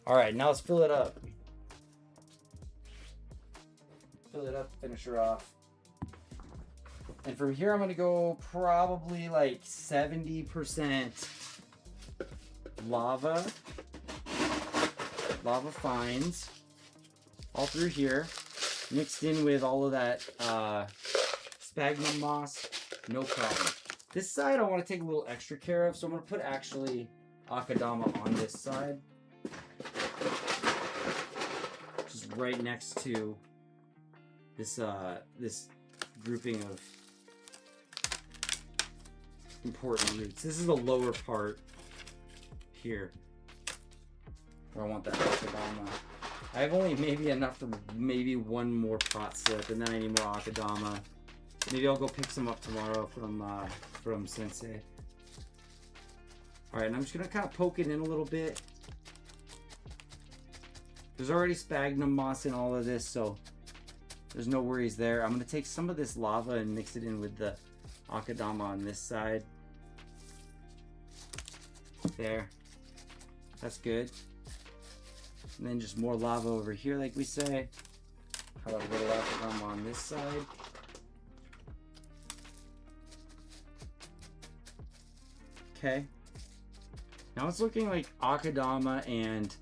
All right, now let's fill it up. Fill it up, finish her off. And from here, I'm gonna go probably like 70% lava fines all through here, mixed in with all of that sphagnum moss, no problem. This side I want to take a little extra care of, so I'm going to put actually akadama on this side, just right next to this this grouping of important roots. This is the lower part here where I want that akadama. I have only maybe enough for maybe one more pot slip, and then I need more akadama. Maybe I'll go pick some up tomorrow from Sensei. All right, and I'm just gonna kind of poke it in a little bit. There's already sphagnum moss in all of this, so there's no worries there. I'm gonna take some of this lava and mix it in with the akadama on this side. There, that's good. And then just more lava over here, like we say. Have a little akadama on this side. Okay. Now it's looking like akadama and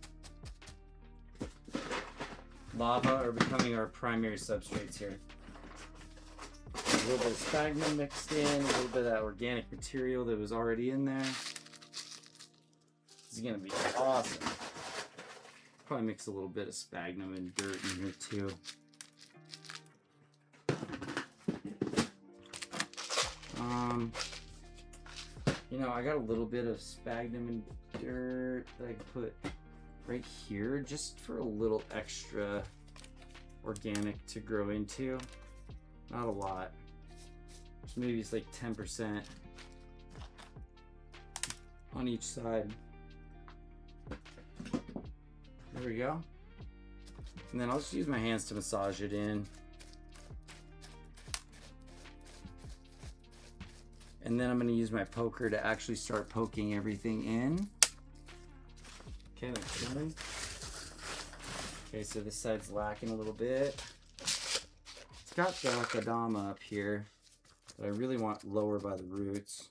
lava are becoming our primary substrates here. A little bit of sphagnum mixed in, a little bit of that organic material that was already in there. This is gonna be awesome. Probably mix a little bit of sphagnum and dirt in here too. You know, I got a little bit of sphagnum and dirt that I can put right here just for a little extra organic to grow into. Not a lot. So maybe it's like 10% on each side. There we go. And then I'll just use my hands to massage it in. And then I'm going to use my poker to actually start poking everything in. Okay, that's done. Okay, so this side's lacking a little bit. It's got the akadama up here, but I really want lower by the roots.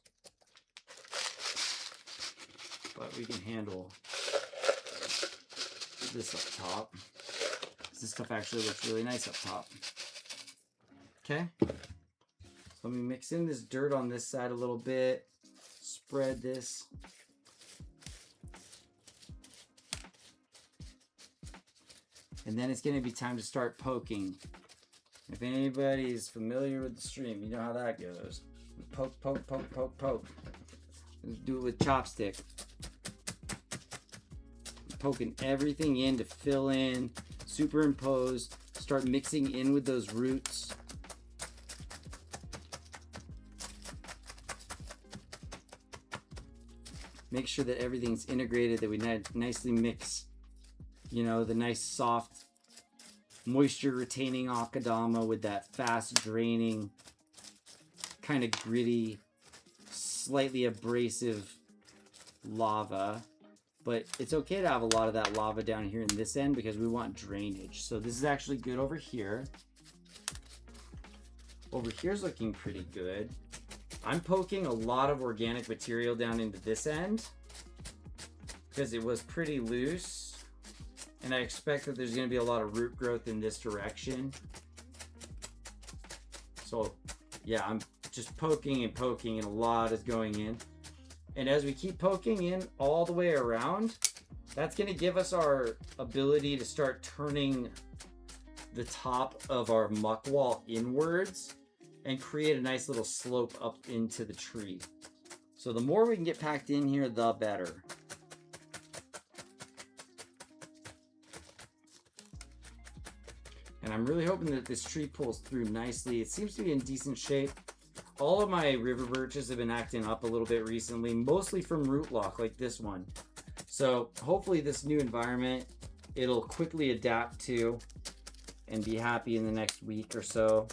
But we can handle this up top. This stuff actually looks really nice up top. Okay. So let me mix in this dirt on this side a little bit. Spread this. And then it's going to be time to start poking. If anybody is familiar with the stream, you know how that goes. Poke, poke, poke, poke, poke. Let's do it with chopstick. Poking everything in to fill in, superimpose, start mixing in with those roots. Make sure that everything's integrated, that we nicely mix, you know, the nice soft moisture retaining akadama with that fast draining, kind of gritty, slightly abrasive lava. But it's okay to have a lot of that lava down here in this end because we want drainage. So this is actually good over here. Over here's looking pretty good. I'm poking a lot of organic material down into this end because it was pretty loose. And I expect that there's going to be a lot of root growth in this direction. So yeah, I'm just poking and poking and a lot is going in. And as we keep poking in all the way around, that's going to give us our ability to start turning the top of our muck wall inwards and create a nice little slope up into the tree. So the more we can get packed in here, the better. And I'm really hoping that this tree pulls through nicely. It seems to be in decent shape. All of my river birches have been acting up a little bit recently, mostly from root lock like this one. So hopefully this new environment, it'll quickly adapt to and be happy in the next week or so.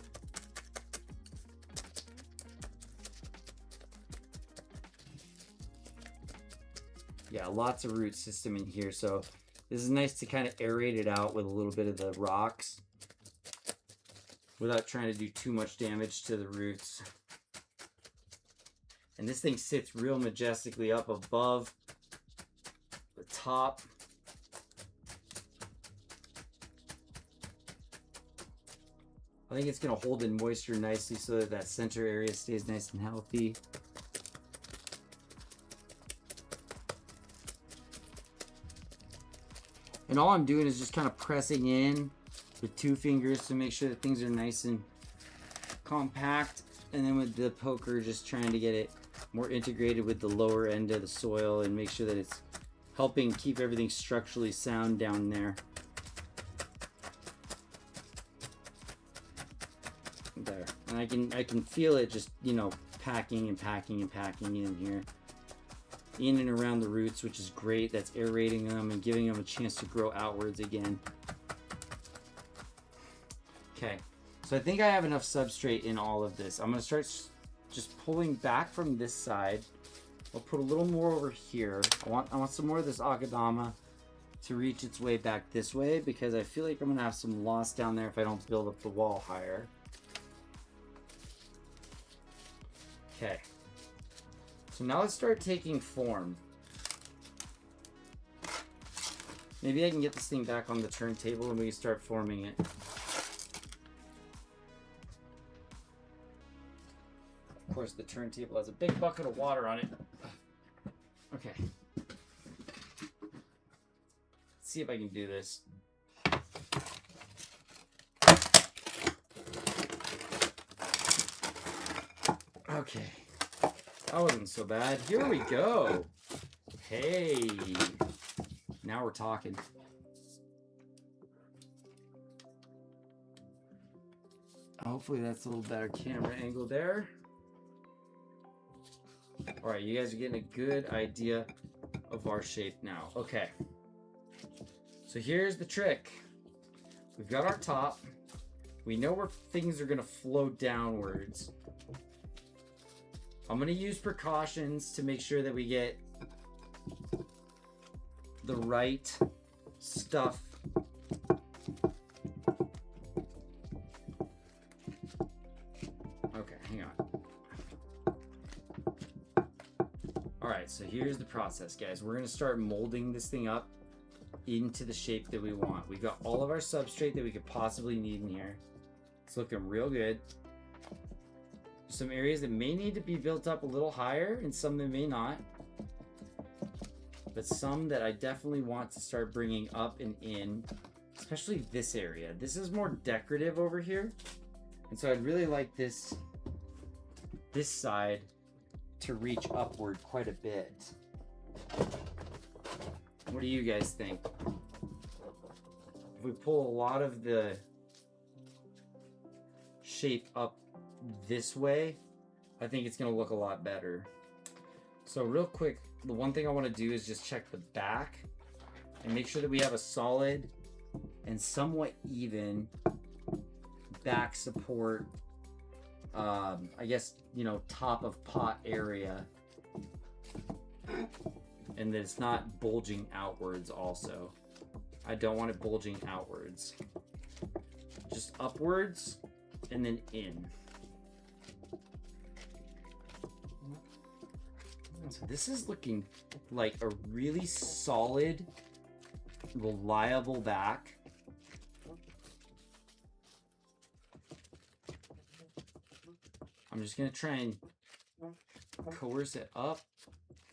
Yeah, lots of root system in here. So this is nice to kind of aerate it out with a little bit of the rocks without trying to do too much damage to the roots. And this thing sits real majestically up above the top. I think it's going to hold in moisture nicely so that that center area stays nice and healthy. And all I'm doing is just kind of pressing in with 2 fingers to make sure that things are nice and compact. And then with the poker, just trying to get it more integrated with the lower end of the soil and make sure that it's helping keep everything structurally sound down there. There. And I can feel it just, you know, packing and packing and packing in here. In and around the roots, which is great. That's aerating them and giving them a chance to grow outwards again. Okay, so I think I have enough substrate in all of this. I'm gonna start just pulling back from this side. I'll put a little more over here. I want some more of this akadama to reach its way back this way because I feel like I'm gonna have some loss down there if I don't build up the wall higher. Okay. So now let's start taking form. Maybe I can get this thing back on the turntable and we can start forming it. Of course, the turntable has a big bucket of water on it. Okay. Let's see if I can do this. Okay. That wasn't so bad. Here we go. Hey. Now we're talking. Hopefully that's a little better camera angle there. All right, you guys are getting a good idea of our shape now. Okay. So here's the trick. We've got our top. We know where things are going to flow downwards. I'm going to use precautions to make sure that we get the right stuff. Okay, hang on. All right, so here's the process, guys. We're going to start molding this thing up into the shape that we want. We've got all of our substrate that we could possibly need in here. It's looking real good. Some areas that may need to be built up a little higher and some that may not. But some that I definitely want to start bringing up and in, especially this area. This is more decorative over here. And so I'd really like this side to reach upward quite a bit. What do you guys think? If we pull a lot of the shape up this way, I think it's going to look a lot better. So real quick, the one thing I want to do is just check the back and make sure that we have a solid and somewhat even back support. I guess, you know, top of pot area, and that it's not bulging outwards also. I don't want it bulging outwards. Just upwards and then in. So this is looking like a really solid, reliable back. I'm just going to try and coerce it up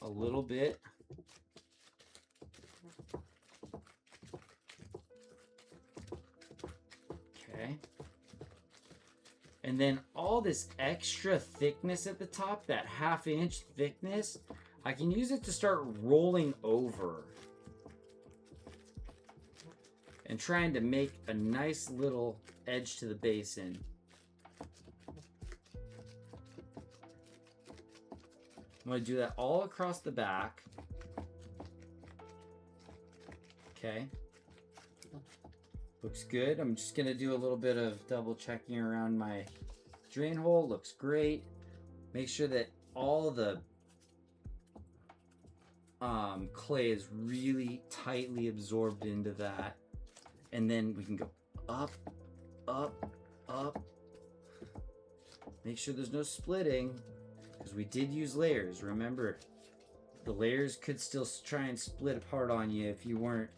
a little bit. Okay. And then all this extra thickness at the top, that 1/2 inch thickness, I can use it to start rolling over and trying to make a nice little edge to the basin. I'm going to do that all across the back. Okay. Looks good. I'm just going to do a little bit of double checking around my drain hole. Looks great. Make sure that all the clay is really tightly absorbed into that. And then we can go up, up, up. Make sure there's no splitting, because we did use layers. Remember, the layers could still try and split apart on you if you weren't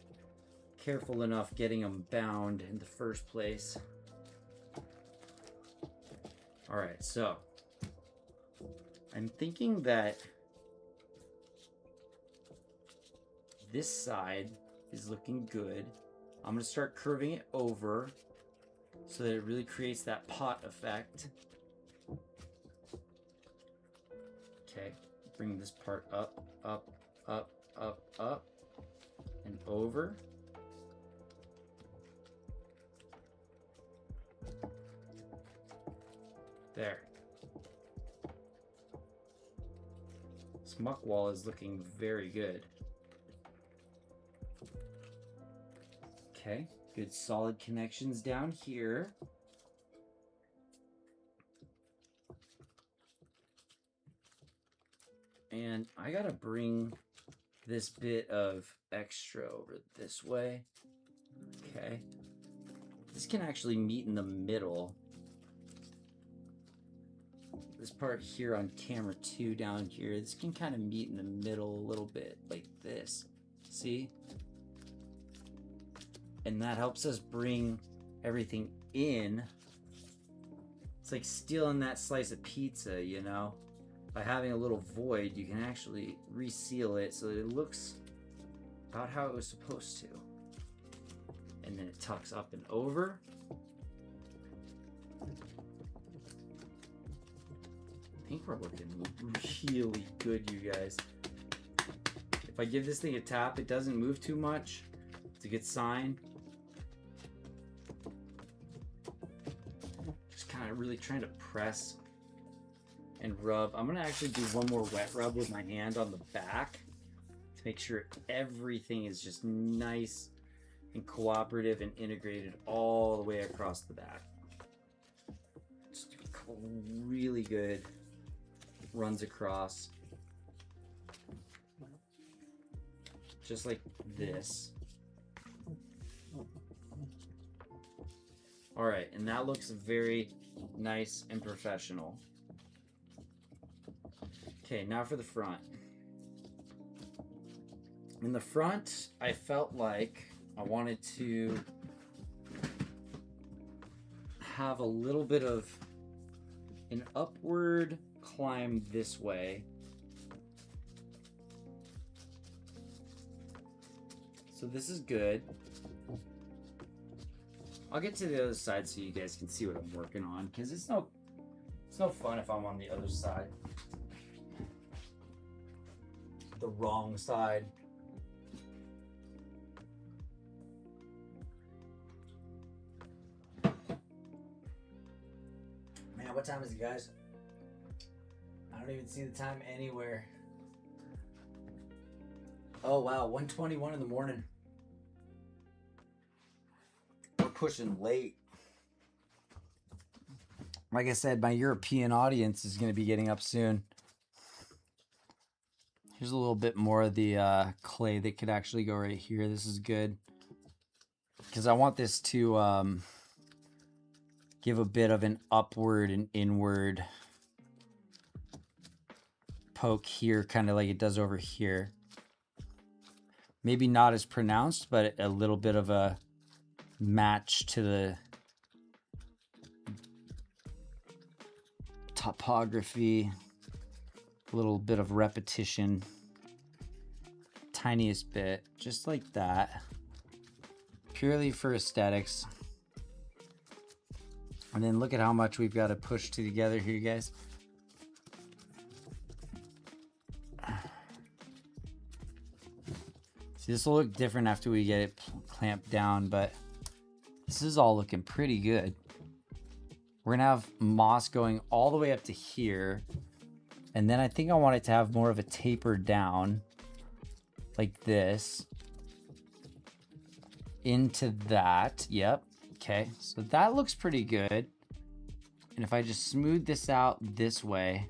careful enough getting them bound in the first place. All right, so I'm thinking that this side is looking good. I'm gonna start curving it over so that it really creates that pot effect. Okay, bring this part up, up, up, up, up, and over. There. This muck wall is looking very good. Okay, good solid connections down here. And I gotta bring this bit of extra over this way. Okay. This can actually meet in the middle. This part here on camera 2 down here, this can kind of meet in the middle a little bit, like this. See? And that helps us bring everything in. It's like stealing that slice of pizza, you know? By having a little void, you can actually reseal it so that it looks about how it was supposed to. And then it tucks up and over. I think we're looking really good, you guys. If I give this thing a tap, it doesn't move too much. It's a good sign. Just kind of really trying to press and rub. I'm gonna actually do one more wet rub with my hand on the back to make sure everything is just nice and cooperative and integrated all the way across the back. Just do a couple really good runs across, just like this. All right, and that looks very nice and professional. Okay, now for the front. In the front, I felt like I wanted to have a little bit of an upward climb this way. So this is good. I'll get to the other side so you guys can see what I'm working on, because it's no fun if I'm on the other side. The wrong side. Man, what time is it, guys? I don't even see the time anywhere. Oh wow, 1:21 in the morning. We're pushing late. Like I said, my European audience is going to be getting up soon. Here's a little bit more of the clay that could actually go right here. This is good, because I want this to give a bit of an upward and inward poke here, kind of like it does over here. Maybe not as pronounced, but a little bit of a match to the topography, a little bit of repetition, tiniest bit, just like that, purely for aesthetics. And then look at how much we've got to push together here, guys. See, this will look different after we get it clamped down, but this is all looking pretty good. We're gonna have moss going all the way up to here, and then I think I want it to have more of a taper down like this into that. Yep. Okay, so that looks pretty good. And if I just smooth this out this way,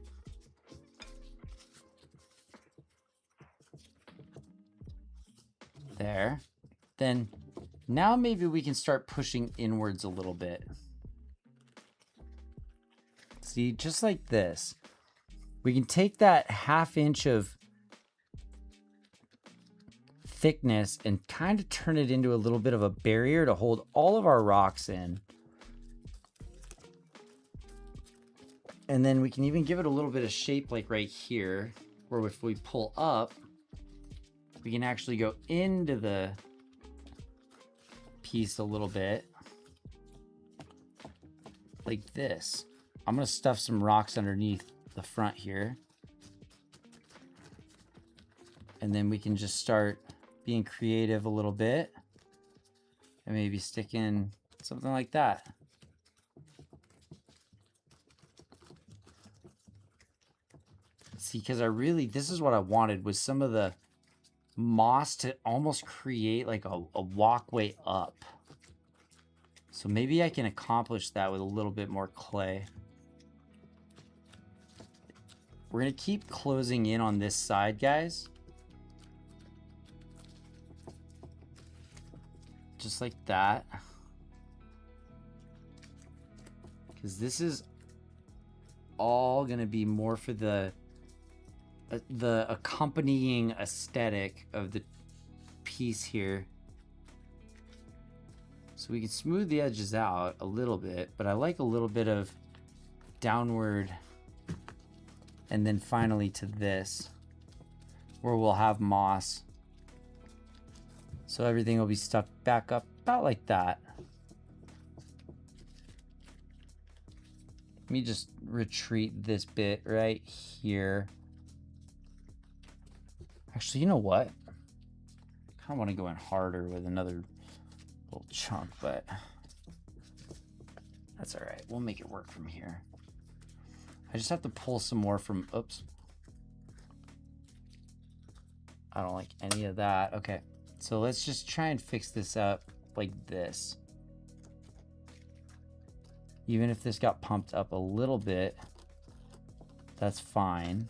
there. Then now maybe we can start pushing inwards a little bit. See, just like this. We can take that 1/2 inch of thickness and kind of turn it into a little bit of a barrier to hold all of our rocks in. And then we can even give it a little bit of shape, like right here, where if we pull up, we can actually go into the piece a little bit, like this. I'm gonna stuff some rocks underneath the front here. And then we can just start being creative a little bit and maybe stick in something like that. See, because this is what I wanted, was some of the moss to almost create like a walkway up. So maybe I can accomplish that with a little bit more clay. We're gonna keep closing in on this side, guys. Just like that. Because this is all gonna be more for the accompanying aesthetic of the piece here. So we can smooth the edges out a little bit, but I like a little bit of downward, and then finally to this, where we'll have moss. So everything will be stuck back up about like that. Let me just retreat this bit right here. Actually, you know what? I kind of want to go in harder with another little chunk, but that's all right. We'll make it work from here. I just have to pull some more from, oops. I don't like any of that. Okay, so let's just try and fix this up like this. Even if this got pumped up a little bit, that's fine.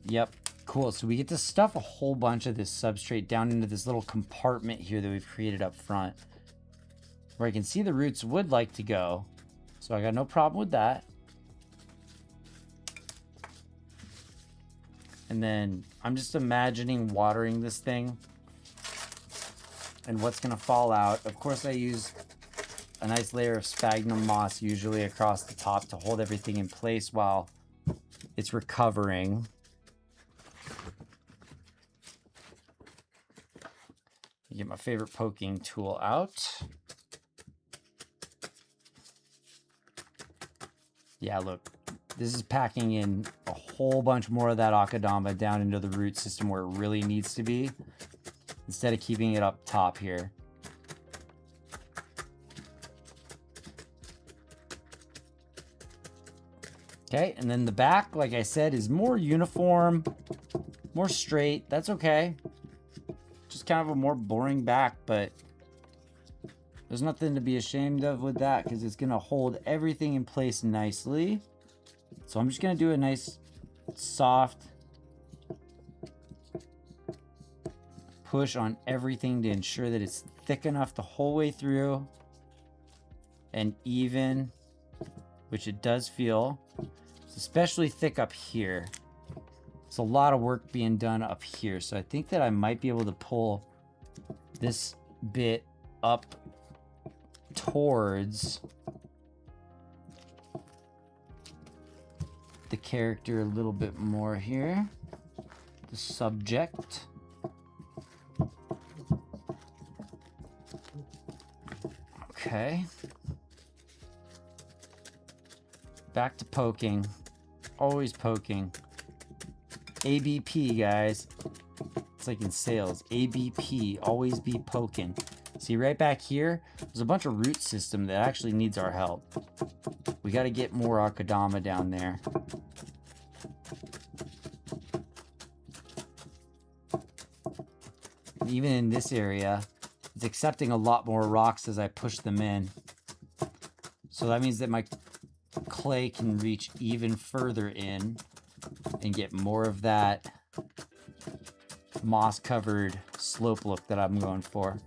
Yep, cool. So we get to stuff a whole bunch of this substrate down into this little compartment here that we've created up front, where I can see the roots would like to go. So I got no problem with that. And then I'm just imagining watering this thing and what's gonna fall out. Of course, I use a nice layer of sphagnum moss usually across the top to hold everything in place while it's recovering. Get my favorite poking tool out. Yeah, look, this is packing in a whole bunch more of that akadama down into the root system where it really needs to be, instead of keeping it up top here. Okay, and then the back, like I said, is more uniform, more straight. That's okay. Just kind of a more boring back, but there's nothing to be ashamed of with that because it's going to hold everything in place nicely. So I'm just going to do a nice soft push on everything to ensure that it's thick enough the whole way through and even, which it does feel. It's especially thick up here. It's a lot of work being done up here. So I think that I might be able to pull this bit up towards the character a little bit more here. The subject. Okay. Back to poking. Always poking. ABP, guys. It's like in sales. ABP. Always be poking. See, right back here, there's a bunch of root system that actually needs our help. We got to get more akadama down there. And even in this area, it's accepting a lot more rocks as I push them in. So that means that my clay can reach even further in. and get more of that moss covered slope look that I'm going for.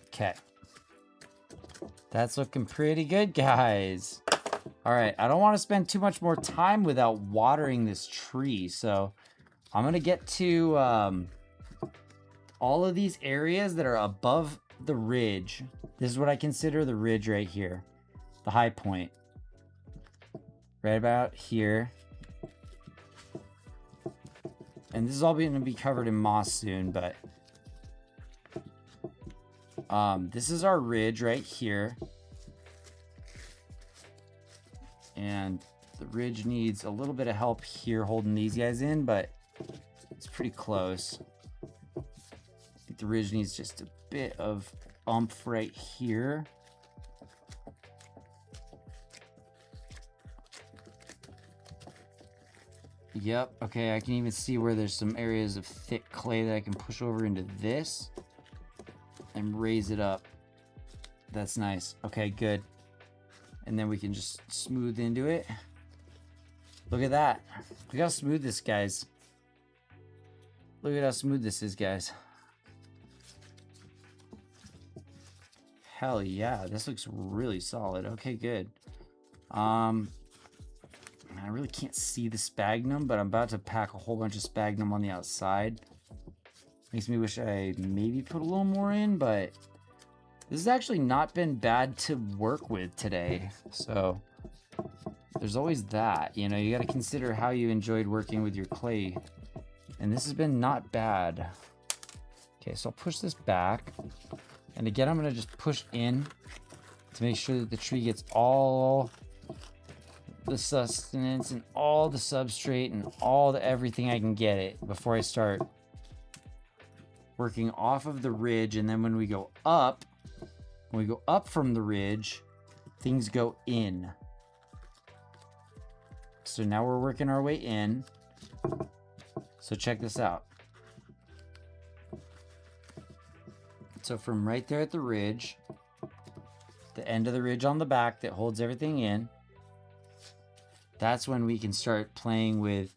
Okay. That's looking pretty good, guys. All right, I don't want to spend too much more time without watering this tree, so I'm going to get to all of these areas that are above the ridge. This is what I consider the ridge right here, the high point. Right about here. And this is all going to be covered in moss soon, but this is our ridge right here. And the ridge needs a little bit of help here holding these guys in, but it's pretty close. I think the ridge needs just a bit of oomph right here. Yep, okay, I can even see where there's some areas of thick clay that I can push over into this and raise it up. That's nice. Okay, good. And then we can just smooth into it. Look at that. Look how smooth this, guys. Look at how smooth this is, guys. Hell yeah, this looks really solid. Okay, good. I really can't see the sphagnum, but I'm about to pack a whole bunch of sphagnum on the outside. Makes me wish I maybe put a little more in, but this has actually not been bad to work with today. So there's always that, you know, you got to consider how you enjoyed working with your clay. And this has been not bad. Okay, so I'll push this back. And again, I'm going to just push in to make sure that the tree gets all the sustenance and all the substrate and all the everything I can get it before I start working off of the ridge. And then when we go up from the ridge, things go in. So now we're working our way in. So check this out. So from right there at the ridge, the end of the ridge on the back that holds everything in, that's when we can start playing with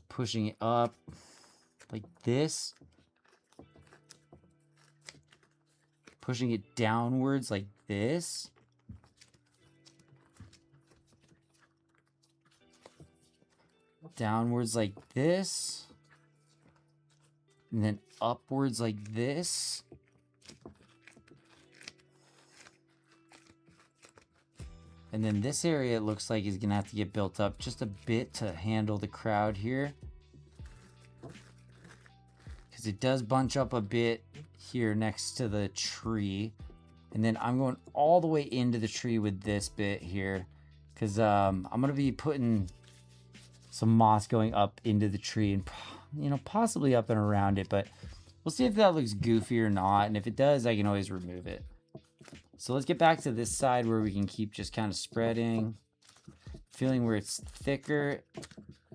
pushing it up like this, pushing it downwards like this, downwards like this, and then upwards like this. And then this area, it looks like, is gonna have to get built up just a bit to handle the crowd here, because it does bunch up a bit here next to the tree. And then I'm going all the way into the tree with this bit here, because I'm gonna be putting some moss going up into the tree and, you know, possibly up and around it, but we'll see if that looks goofy or not. And if it does, I can always remove it. So let's get back to this side where we can keep just kind of spreading, feeling where it's thicker,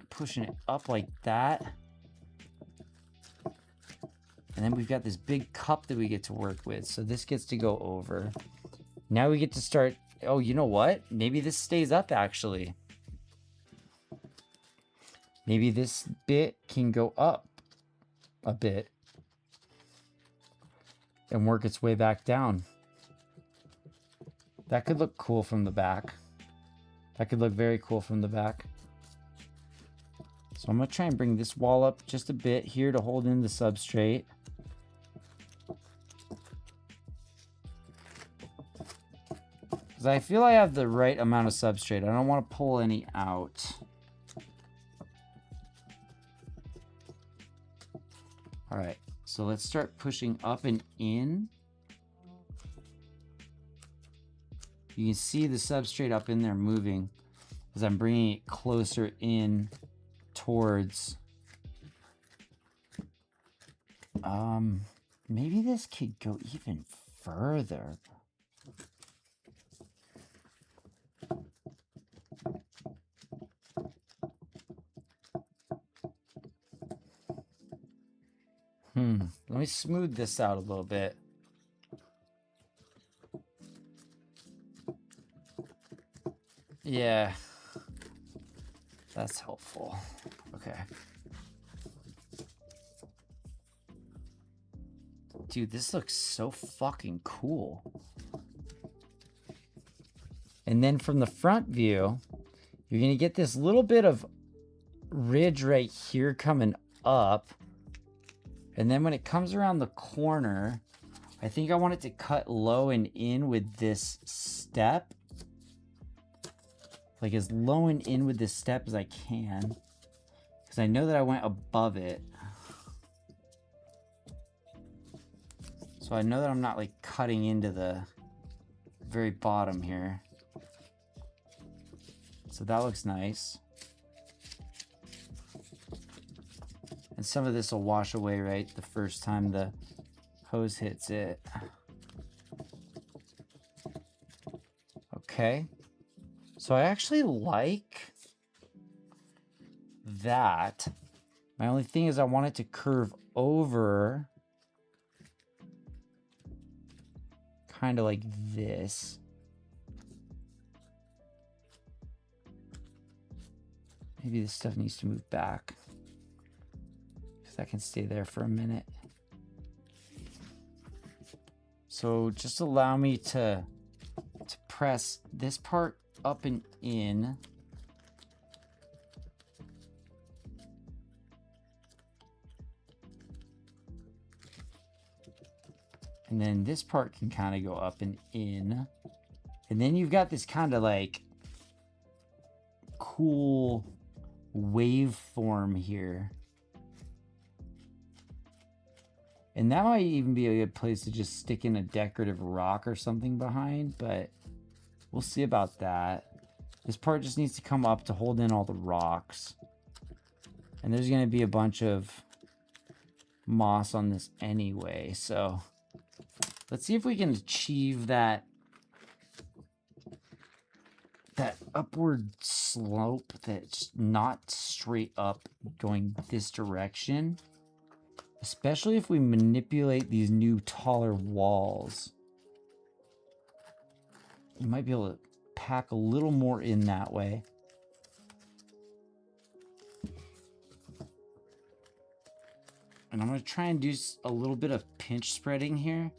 pushing it up like that. And then we've got this big cup that we get to work with. So this gets to go over. Now we get to start. Oh, you know what? Maybe this stays up actually. Maybe this bit can go up a bit and work its way back down. That could look cool from the back. That could look very cool from the back. So I'm going to try and bring this wall up just a bit here to hold in the substrate. Because I feel I have the right amount of substrate. I don't want to pull any out. All right, so let's start pushing up and in. You can see the substrate up in there moving as I'm bringing it closer in towards. Maybe this could go even further. Let me smooth this out a little bit. Yeah. That's helpful. Okay. Dude, this looks so fucking cool. And then from the front view, you're going to get this little bit of ridge right here coming up. And then when it comes around the corner, I think I want it to cut low and in with this step. Like as low and in with this step as I can. Because I know that I went above it. So I know that I'm not like cutting into the very bottom here. So that looks nice. And some of this will wash away, right, the first time the hose hits it. Okay. So I actually like that. My only thing is I want it to curve over kind of like this. Maybe this stuff needs to move back because that can stay there for a minute. So just allow me to press this part up and in. And then this part can kind of go up and in. And then you've got this kind of like cool waveform here. And that might even be a good place to just stick in a decorative rock or something behind, but we'll see about that. This part just needs to come up to hold in all the rocks. And there's going to be a bunch of moss on this anyway, so let's see if we can achieve that upward slope that's not straight up going this direction. Especially if we manipulate these new taller walls. You might be able to pack a little more in that way. And I'm going to try and do a little bit of pinch spreading here.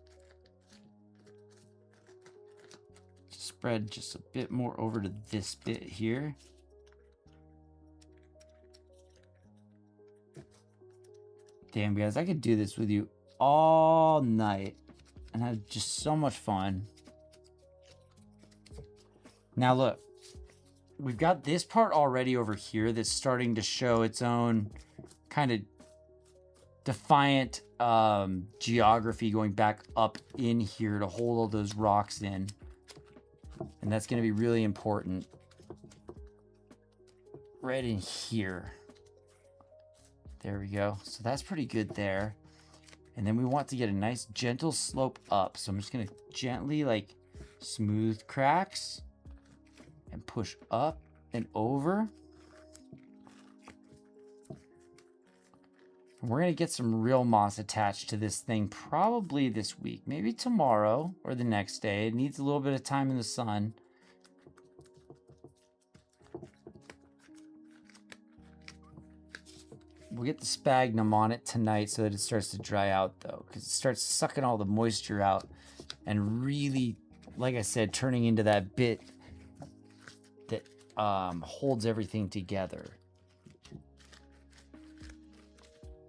Spread just a bit more over to this bit here. Damn, guys, I could do this with you all night and have just so much fun. Now, look, we've got this part already over here that's starting to show its own kind of defiant geography going back up in here to hold all those rocks in. And that's going to be really important right in here. There we go. So that's pretty good there. And then we want to get a nice gentle slope up. So I'm just going to gently like smooth cracks and push up and over. And we're going to get some real moss attached to this thing probably this week, maybe tomorrow or the next day. It needs a little bit of time in the sun. We'll get the sphagnum on it tonight so that it starts to dry out though, because it starts sucking all the moisture out and really, like I said, turning into that bit that holds everything together.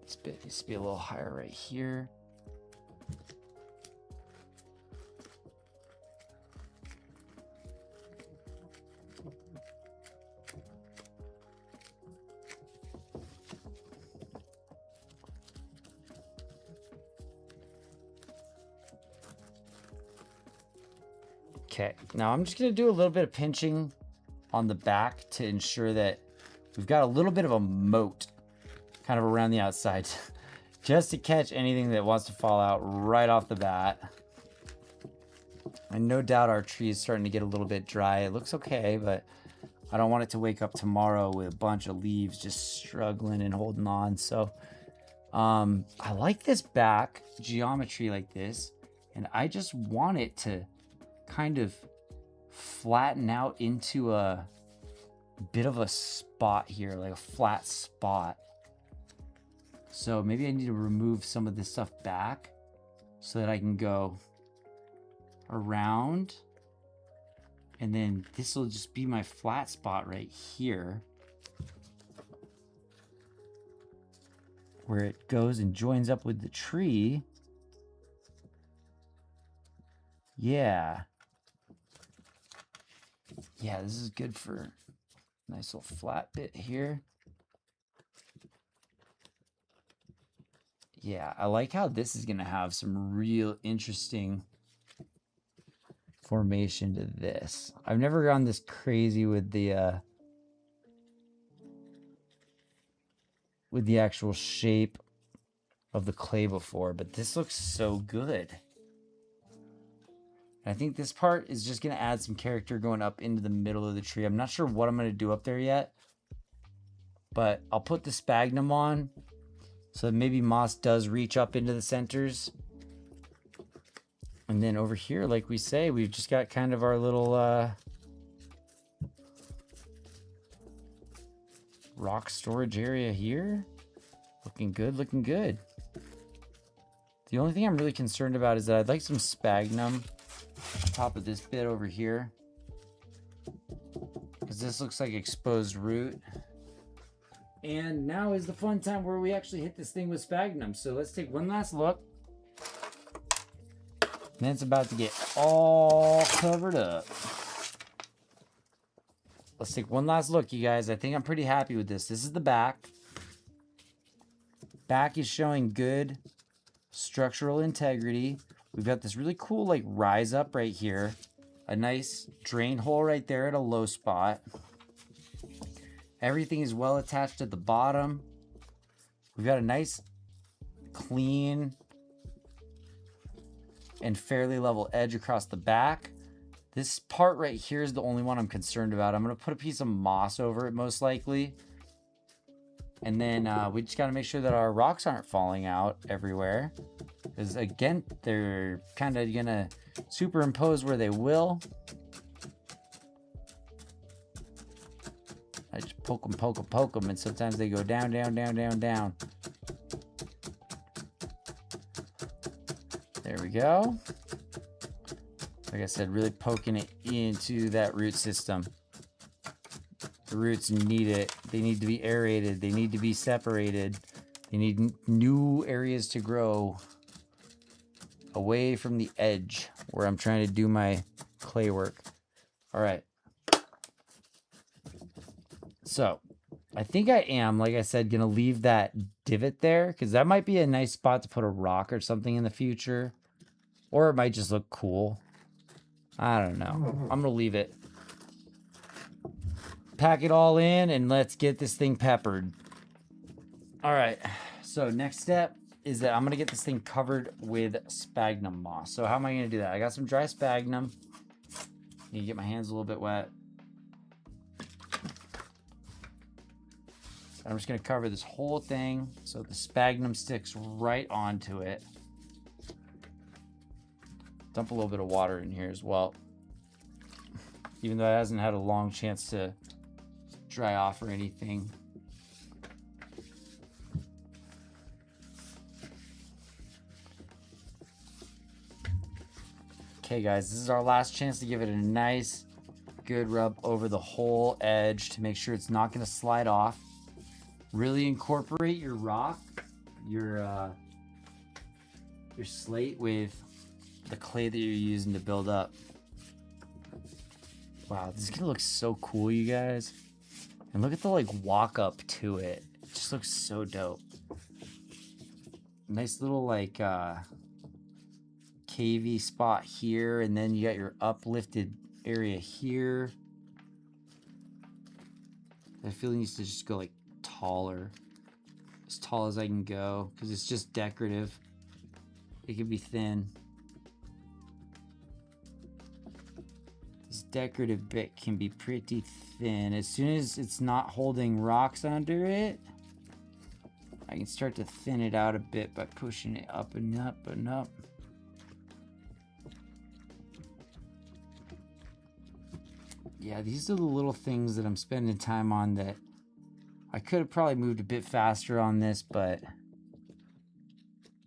This bit needs to be a little higher right here. Okay, now I'm just going to do a little bit of pinching on the back to ensure that we've got a little bit of a moat kind of around the outside just to catch anything that wants to fall out right off the bat. And no doubt our tree is starting to get a little bit dry. It looks okay, but I don't want it to wake up tomorrow with a bunch of leaves just struggling and holding on. So I like this back geometry like this, and I just want it to kind of flatten out into a bit of a spot here, like a flat spot. So maybe I need to remove some of this stuff back so that I can go around, and then this will just be my flat spot right here where it goes and joins up with the tree. Yeah, this is good for a nice little flat bit here. Yeah, I like how this is gonna have some real interesting formation to this. I've never gone this crazy with the actual shape of the clay before, but this looks so good. I think this part is just gonna add some character going up into the middle of the tree. I'm not sure what I'm gonna do up there yet, but I'll put the sphagnum on so that maybe moss does reach up into the centers. And then over here, like we say, we've just got kind of our little rock storage area here. Looking good, looking good. The only thing I'm really concerned about is that I'd like some sphagnum on top of this bit over here, because this looks like exposed root. And now is the fun time where we actually hit this thing with sphagnum. So let's take one last look. And it's about to get all covered up. Let's take one last look, you guys. I think I'm pretty happy with this. This is the back. Back is showing good structural integrity. We've got this really cool like rise up right here. A nice drain hole right there at a low spot. Everything is well attached at the bottom. We've got a nice, clean, and fairly level edge across the back. This part right here is the only one I'm concerned about. I'm gonna put a piece of moss over it most likely. And then we just gotta make sure that our rocks aren't falling out everywhere. Because again, they're kind of gonna superimpose where they will. I just poke them, and sometimes they go down, down, down, down, down. There we go. Like I said, really poking it into that root system. The roots need it. They need to be aerated. They need to be separated. They need new areas to grow away from the edge where I'm trying to do my clay work. All right. So I think I am, like I said, going to leave that divot there because that might be a nice spot to put a rock or something in the future. Or it might just look cool. I don't know. I'm going to leave it. Pack it all in and let's get this thing peppered. All right. So next step is that I'm going to get this thing covered with sphagnum moss. So how am I going to do that? I got some dry sphagnum. Need to get my hands a little bit wet. I'm just going to cover this whole thing so the sphagnum sticks right onto it. Dump a little bit of water in here as well. Even though it hasn't had a long chance to dry off or anything. Okay guys, this is our last chance to give it a nice good rub over the whole edge to make sure it's not going to slide off. Really incorporate your rock, your slate with the clay that you're using to build up. Wow, this is gonna look so cool, you guys. And look at the like walk up to it. It just looks so dope. Nice little like cavey spot here, and then you got your uplifted area here. I feel it needs to just go like taller, as tall as I can go, because it's just decorative. It can be thin. This decorative bit can be pretty thin. As soon as it's not holding rocks under it, I can start to thin it out a bit by pushing it up and up and up. Yeah, these are the little things that I'm spending time on that I could have probably moved a bit faster on this, but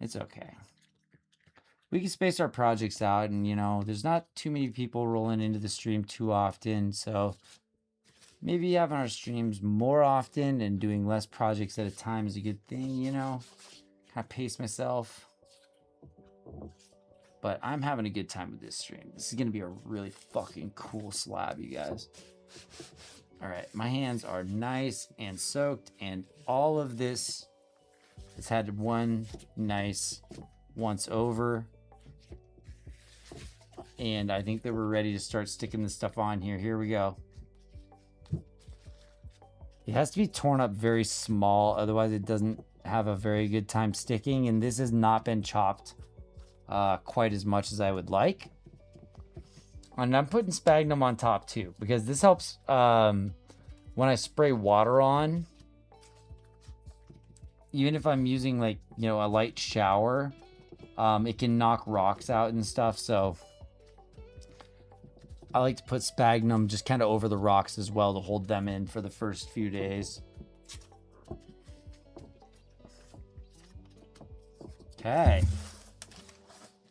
it's okay. We can space our projects out, and you know, there's not too many people rolling into the stream too often, so maybe having our streams more often and doing less projects at a time is a good thing, you know? Kind of pace myself. But I'm having a good time with this stream. This is going to be a really fucking cool slab, you guys. All right, my hands are nice and soaked, and all of this has had one nice once over. And I think that we're ready to start sticking this stuff on here. Here we go. It has to be torn up very small, otherwise it doesn't have a very good time sticking. And this has not been chopped quite as much as I would like. And I'm putting sphagnum on top too, because this helps when I spray water on. Even if I'm using like, you know, a light shower, it can knock rocks out and stuff. So I like to put sphagnum just kind of over the rocks as well to hold them in for the first few days. Okay.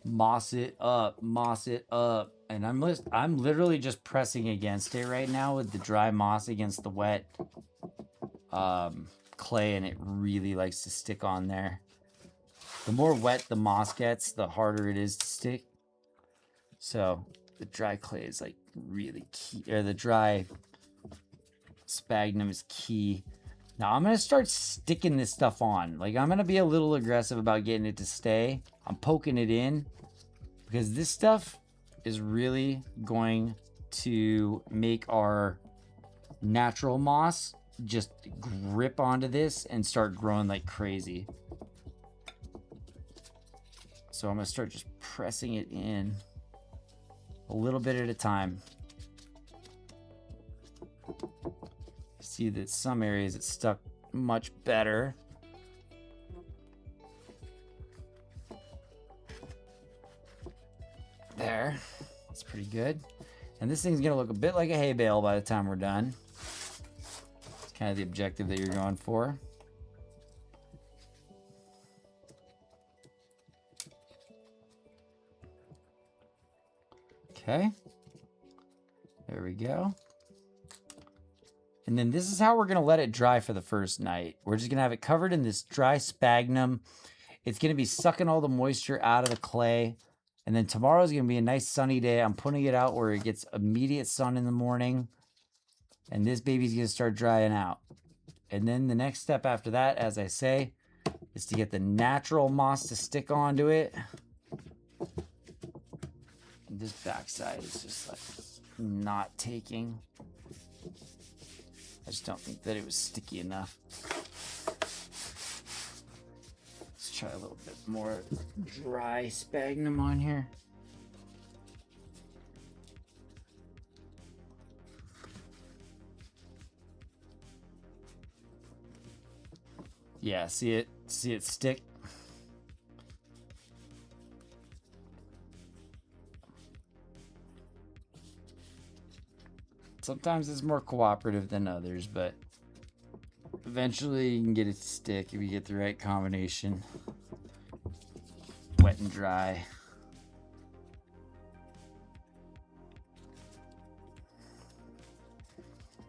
Moss it up, moss it up. And I'm literally just pressing against it right now with the dry moss against the wet clay, and it really likes to stick on there. The more wet the moss gets, the harder it is to stick. So the dry clay is like really key, or the dry sphagnum is key. Now I'm gonna start sticking this stuff on. Like, I'm gonna be a little aggressive about getting it to stay. I'm poking it in because this stuff is really going to make our natural moss just grip onto this and start growing like crazy. So I'm gonna start just pressing it in a little bit at a time. See that some areas it's stuck much better. There, that's pretty good. And this thing's gonna look a bit like a hay bale by the time we're done. It's kind of the objective that you're going for. Okay, there we go. And then this is how we're gonna let it dry for the first night. We're just gonna have it covered in this dry sphagnum. It's gonna be sucking all the moisture out of the clay. And then tomorrow's gonna be a nice sunny day. I'm putting it out where it gets immediate sun in the morning. And this baby's gonna start drying out. And then the next step after that, as I say, is to get the natural moss to stick onto it. And this backside is just like not taking. I just don't think that it was sticky enough. Let's try a little bit more dry sphagnum on here. Yeah, see it stick? Sometimes it's more cooperative than others, but eventually you can get it to stick if you get the right combination. Wet and dry.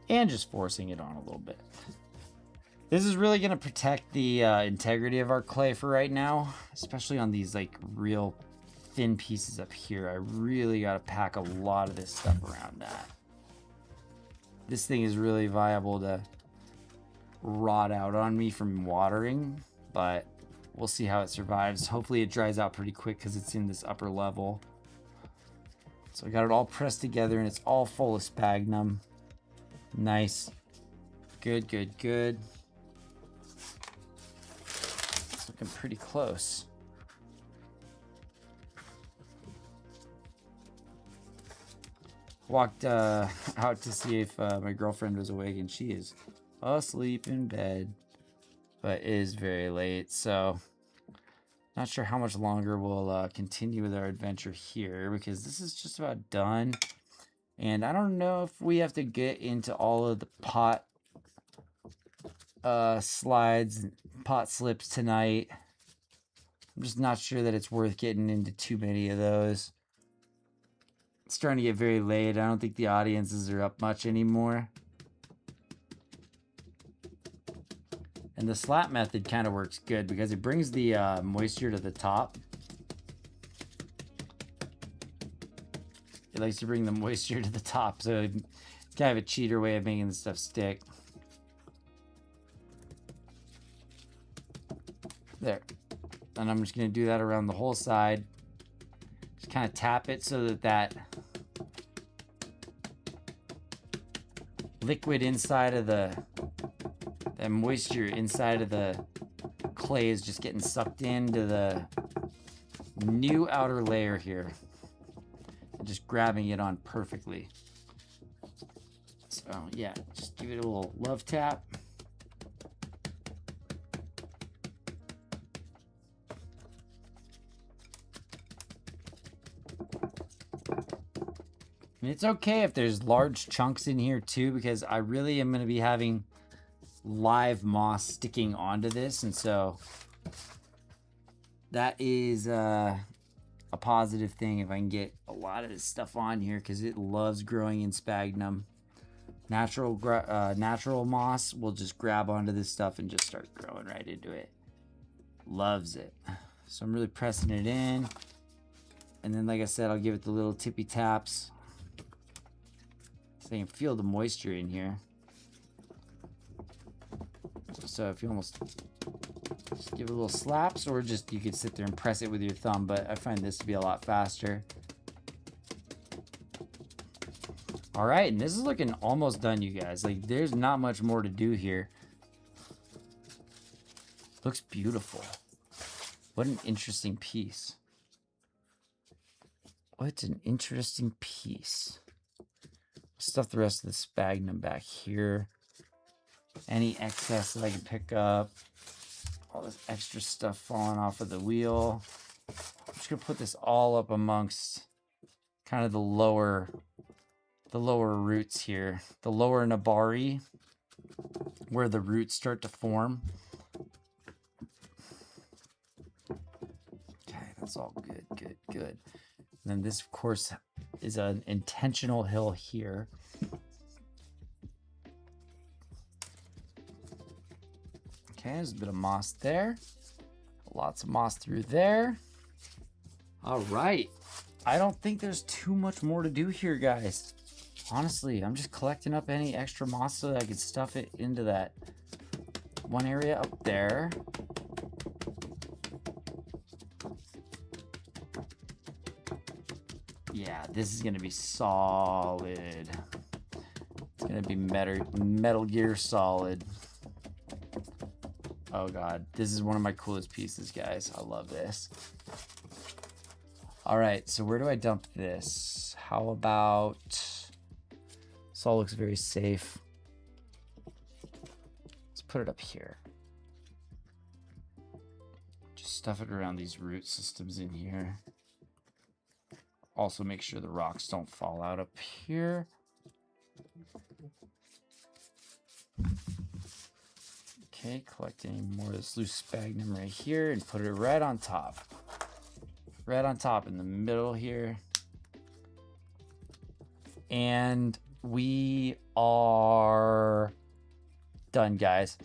And just forcing it on a little bit. This is really going to protect the integrity of our clay for right now, especially on these like real thin pieces up here. I really got to pack a lot of this stuff around that. This thing is really viable to rot out on me from watering, but we'll see how it survives. Hopefully it dries out pretty quick because it's in this upper level. So I got it all pressed together and it's all full of sphagnum. Nice. Good, good, good. It's looking pretty close. Walked out to see if my girlfriend was awake, and she is asleep in bed, but it is very late, so not sure how much longer we'll continue with our adventure here, because this is just about done. And I don't know if we have to get into all of the pot slides, pot slips tonight. I'm just not sure that it's worth getting into too many of those. It's starting to get very late. I don't think the audiences are up much anymore. And the slap method kind of works good because it brings the moisture to the top. It likes to bring the moisture to the top, so it's kind of a cheater way of making the stuff stick. There. And I'm just going to do that around the whole side. Just kind of tap it so that liquid inside of that moisture inside of the clay is just getting sucked into the new outer layer here. And just grabbing it on perfectly. So yeah, just give it a little love tap. And it's okay if there's large chunks in here too, because I really am going to be having live moss sticking onto this, and so that is a positive thing if I can get a lot of this stuff on here, because it loves growing in sphagnum. Natural moss will just grab onto this stuff and just start growing right into it. Loves it. So I'm really pressing it in, and then like I said, I'll give it the little tippy taps so I can feel the moisture in here. So if you almost just give it a little slaps, or just you could sit there and press it with your thumb, but I find this to be a lot faster. All right, and this is looking almost done, you guys. Like, there's not much more to do here. Looks beautiful. What an interesting piece. What an interesting piece. Stuff the rest of the sphagnum back here. Any excess that I can pick up. All this extra stuff falling off of the wheel. I'm just gonna put this all up amongst kind of the lower roots here. The lower nabari, where the roots start to form. Okay, that's all good, good, good. And then this, of course, is an intentional hill here. Okay, there's a bit of moss there. Lots of moss through there. All right. I don't think there's too much more to do here, guys. Honestly, I'm just collecting up any extra moss so that I can stuff it into that one area up there. Yeah, this is gonna be solid. It's gonna be Metal Gear Solid. Oh god, this is one of my coolest pieces, guys. I love this. All right, so where do I dump this? How about... This all looks very safe. Let's put it up here. Just stuff it around these root systems in here. Also make sure the rocks don't fall out up here. Okay, collecting more of this loose sphagnum right here and put it right on top. Right on top in the middle here. And we are done, guys.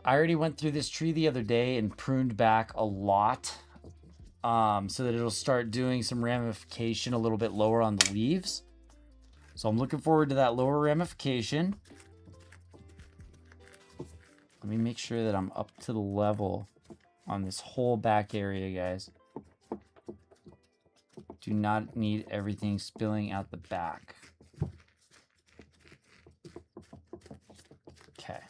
I already went through this tree the other day and pruned back a lot so that it'll start doing some ramification a little bit lower on the leaves. So I'm looking forward to that lower ramification. Let me make sure that I'm up to the level on this whole back area, guys. Do not need everything spilling out the back. Okay.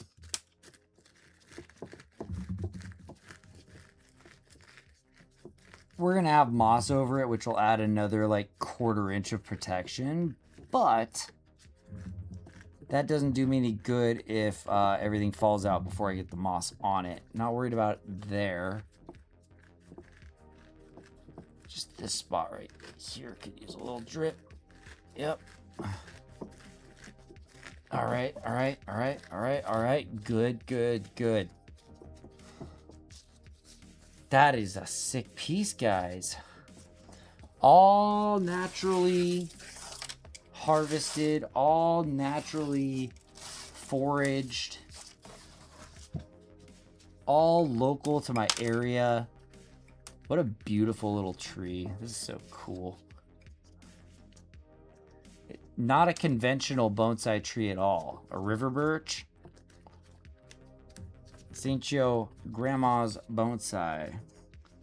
We're gonna have moss over it, which will add another like 1/4 inch of protection, but that doesn't do me any good if everything falls out before I get the moss on it. Not worried about it there. Just this spot right here could use a little drip. Yep. All right, all right, all right, all right, all right. Good, good, good. That is a sick piece, guys. All naturally harvested, all naturally foraged, all local to my area. What a beautiful little tree. This is so cool. Not a conventional bonsai tree at all. A river birch. St. Joe Grandma's Bonsai.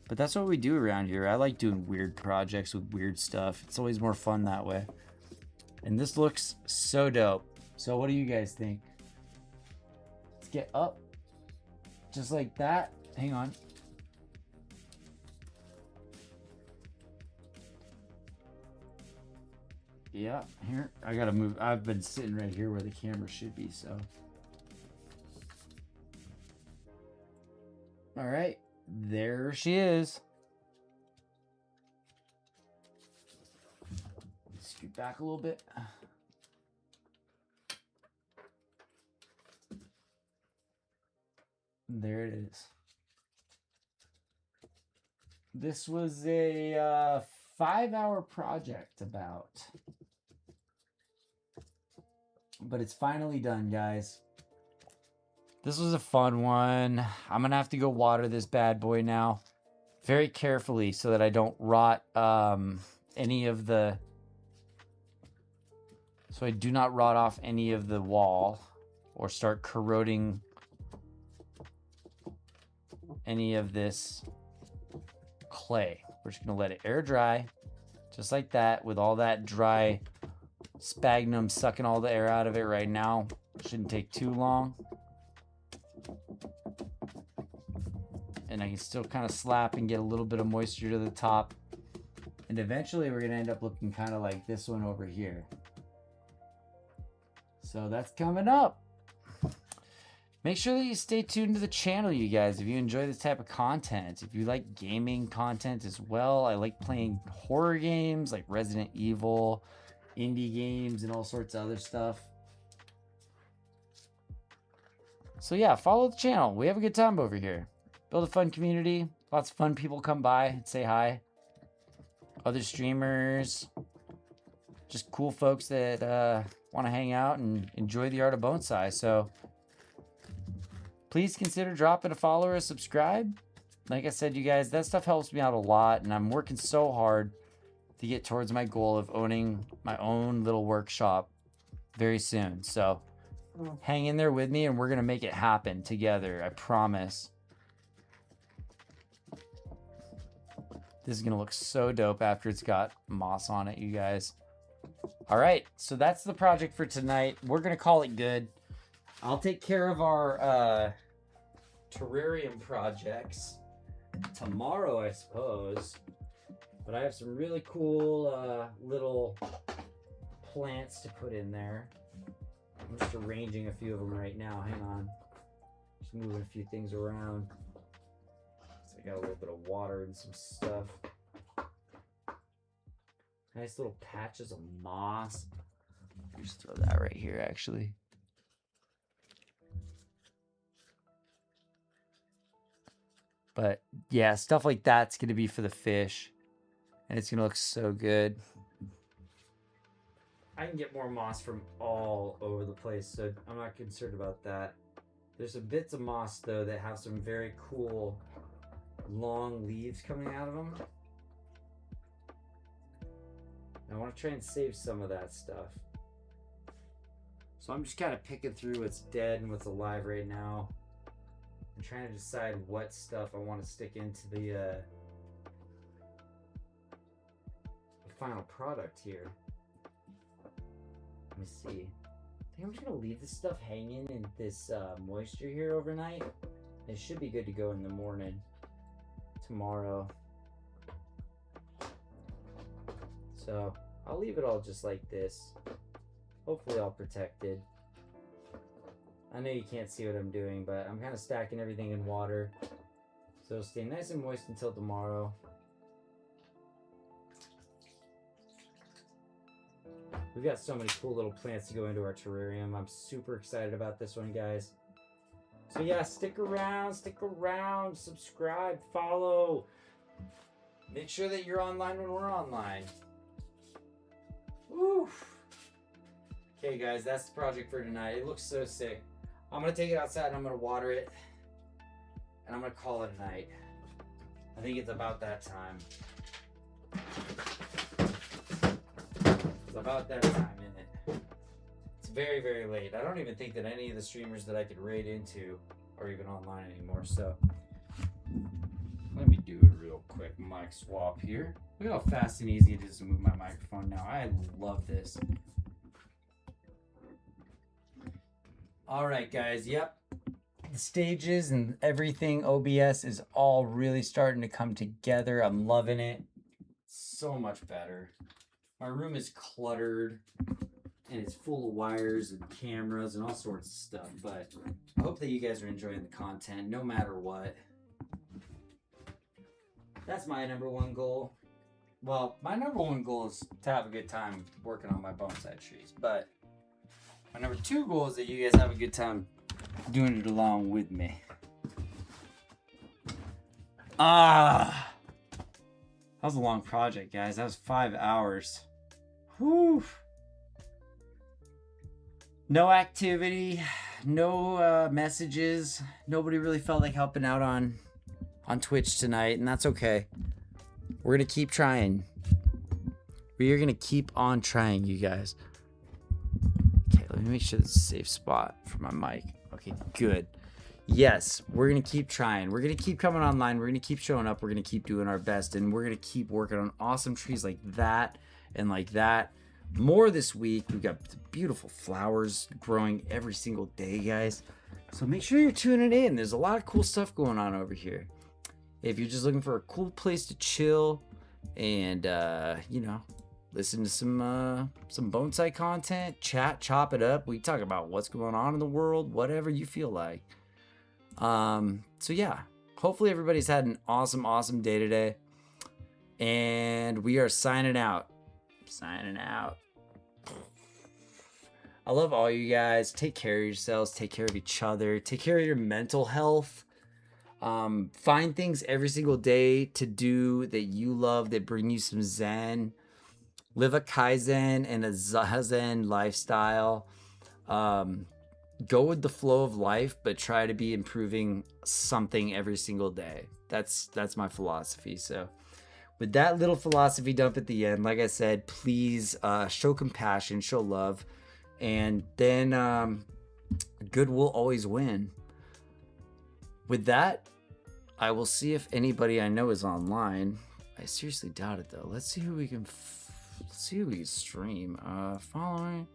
But that's what we do around here. I like doing weird projects with weird stuff. It's always more fun that way. And this looks so dope. So what do you guys think? Let's get up. Just like that. Hang on. Yeah, here. I gotta move. I've been sitting right here where the camera should be, so. All right. There she is. Scoot back a little bit. There it is. This was a 5-hour project about. But it's finally done, guys. This was a fun one. I'm gonna have to go water this bad boy now. Very carefully so that I don't rot any of the... So I do not rot off any of the wall or start corroding any of this clay. We're just gonna let it air dry, just like that, with all that dry sphagnum sucking all the air out of it right now. Shouldn't take too long. And I can still kind of slap and get a little bit of moisture to the top. And eventually we're gonna end up looking kind of like this one over here. So that's coming up. Make sure that you stay tuned to the channel, you guys, if you enjoy this type of content. If you like gaming content as well. I like playing horror games like Resident Evil, indie games, and all sorts of other stuff. So yeah, follow the channel. We have a good time over here. Build a fun community. Lots of fun people come by and say hi. Other streamers. Just cool folks that want to hang out and enjoy the art of bonsai. So please consider dropping a follow or a subscribe. Like I said, you guys, that stuff helps me out a lot. And I'm working so hard to get towards my goal of owning my own little workshop very soon. So hang in there with me and we're going to make it happen together. I promise. This is going to look so dope after it's got moss on it, you guys. All right, so that's the project for tonight. We're going to call it good. I'll take care of our terrarium projects tomorrow, I suppose. But I have some really cool little plants to put in there. I'm just arranging a few of them right now. Hang on. Just moving a few things around. So I got a little bit of water and some stuff. Nice little patches of moss. Just throw that right here, actually. But yeah, stuff like that's going to be for the fish. And it's going to look so good. I can get more moss from all over the place, so I'm not concerned about that. There's some bits of moss, though, that have some very cool long leaves coming out of them. I want to try and save some of that stuff. So I'm just kind of picking through what's dead and what's alive right now. I'm trying to decide what stuff I want to stick into the final product here. Let me see. I think I'm just going to leave this stuff hanging in this moisture here overnight. It should be good to go in the morning tomorrow. So I'll leave it all just like this. Hopefully all protected. I know you can't see what I'm doing, but I'm kind of stacking everything in water. So it'll stay nice and moist until tomorrow. We've got so many cool little plants to go into our terrarium. I'm super excited about this one, guys. So yeah, stick around, subscribe, follow. Make sure that you're online when we're online. Oof. Okay, guys, that's the project for tonight. It looks so sick. I'm gonna take it outside and I'm gonna water it, and I'm gonna call it a night. I think it's about that time. It's about that time, isn't it? It's very, very late. I don't even think that any of the streamers that I could raid into are even online anymore, so let me do a real quick mic swap here. Look how fast and easy it is to move my microphone now. I love this. All right, guys. Yep. The stages and everything, OBS is all really starting to come together. I'm loving it. So much better. My room is cluttered and it's full of wires and cameras and all sorts of stuff, but I hope that you guys are enjoying the content no matter what. That's my number one goal. Well, my number one goal is to have a good time working on my bonsai trees, but my number two goal is that you guys have a good time doing it along with me. That was a long project, guys. That was 5 hours. Whew. No activity, no messages. Nobody really felt like helping out on Twitch tonight, and that's okay. We're gonna keep trying. We are gonna keep on trying, you guys. Okay, let me make sure it's a safe spot for my mic. Okay, good. Yes, we're gonna keep trying. We're gonna keep coming online. We're gonna keep showing up. We're gonna keep doing our best, and we're gonna keep working on awesome trees like that and like that. More this week. We've got beautiful flowers growing every single day, guys. So make sure you're tuning in. There's a lot of cool stuff going on over here. If you're just looking for a cool place to chill and you know, listen to some bonsai content, chop it up. We talk about what's going on in the world, whatever you feel like. So yeah, hopefully everybody's had an awesome day today. And we are signing out. I love all you guys. Take care of yourselves, take care of each other, take care of your mental health. Find things every single day to do that you love, that bring you some zen. Live a Kaizen and a Zazen lifestyle. Go with the flow of life, but try to be improving something every single day. That's my philosophy. So with that little philosophy dump at the end, like I said, please show compassion, show love, and then good will always win. With that, I will see if anybody I know is online. I seriously doubt it though. Let's see who we can stream. Following.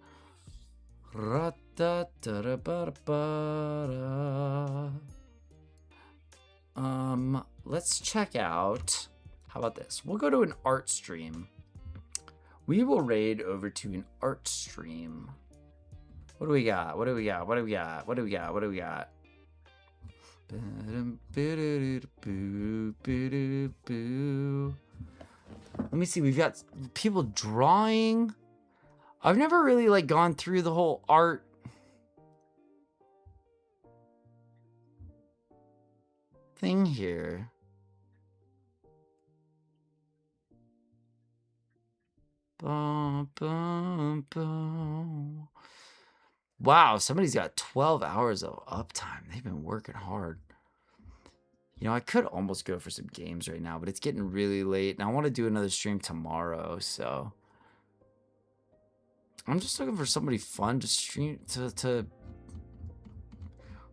Let's check out. How about this? We'll go to an art stream. We will raid over to an art stream. What do we got? What do we got? What do we got? What do we got? What do we got? Let me see. We've got people drawing. I've never really like gone through the whole art thing here. Bum, bum, bum. Wow, somebody's got 12 hours of uptime. They've been working hard. You know, I could almost go for some games right now, but it's getting really late, and I want to do another stream tomorrow, so I'm just looking for somebody fun to stream to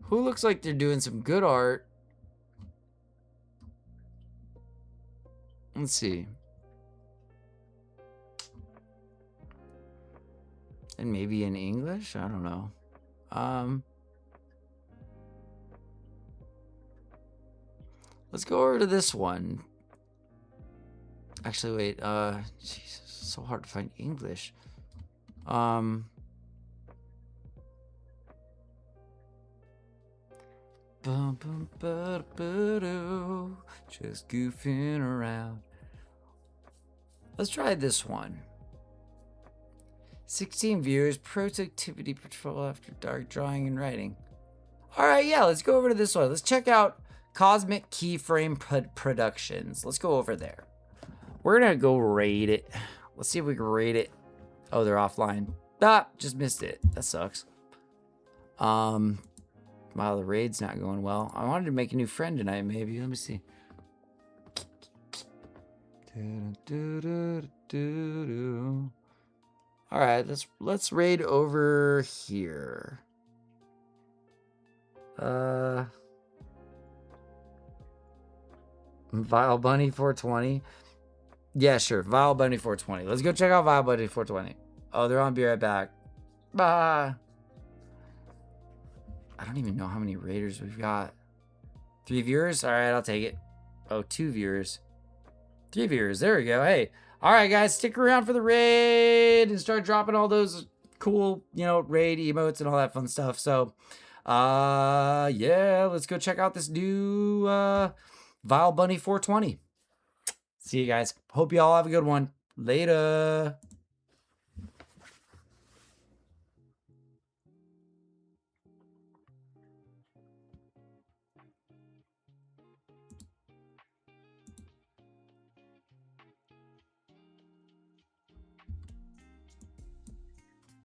who looks like they're doing some good art. Let's see. And maybe in English? I don't know. Let's go over to this one. Actually, wait. Jesus, it's so hard to find English. Just goofing around. Let's try this one. 16 viewers, productivity patrol after dark, drawing and writing. All right, yeah, let's go over to this one. Let's check out Cosmic Keyframe Productions. Let's go over there. We're gonna go raid it. Let's see if we can raid it. Oh, they're offline. Ah, just missed it. That sucks. Wow, the raid's not going well. I wanted to make a new friend tonight, maybe. Let me see. All right, let's raid over here. Vile Bunny 420. Yeah, sure. Vile Bunny 420. Let's go check out Vile Bunny 420. Oh, they're on. Be right back. Bye. I don't even know how many raiders we've got. 3 viewers? All right, I'll take it. Oh, 2 viewers. 3 viewers. There we go. Hey. All right, guys. Stick around for the raid and start dropping all those cool, raid emotes and all that fun stuff. So, yeah, let's go check out this new Vile Bunny 420. See you guys. Hope you all have a good one. Later.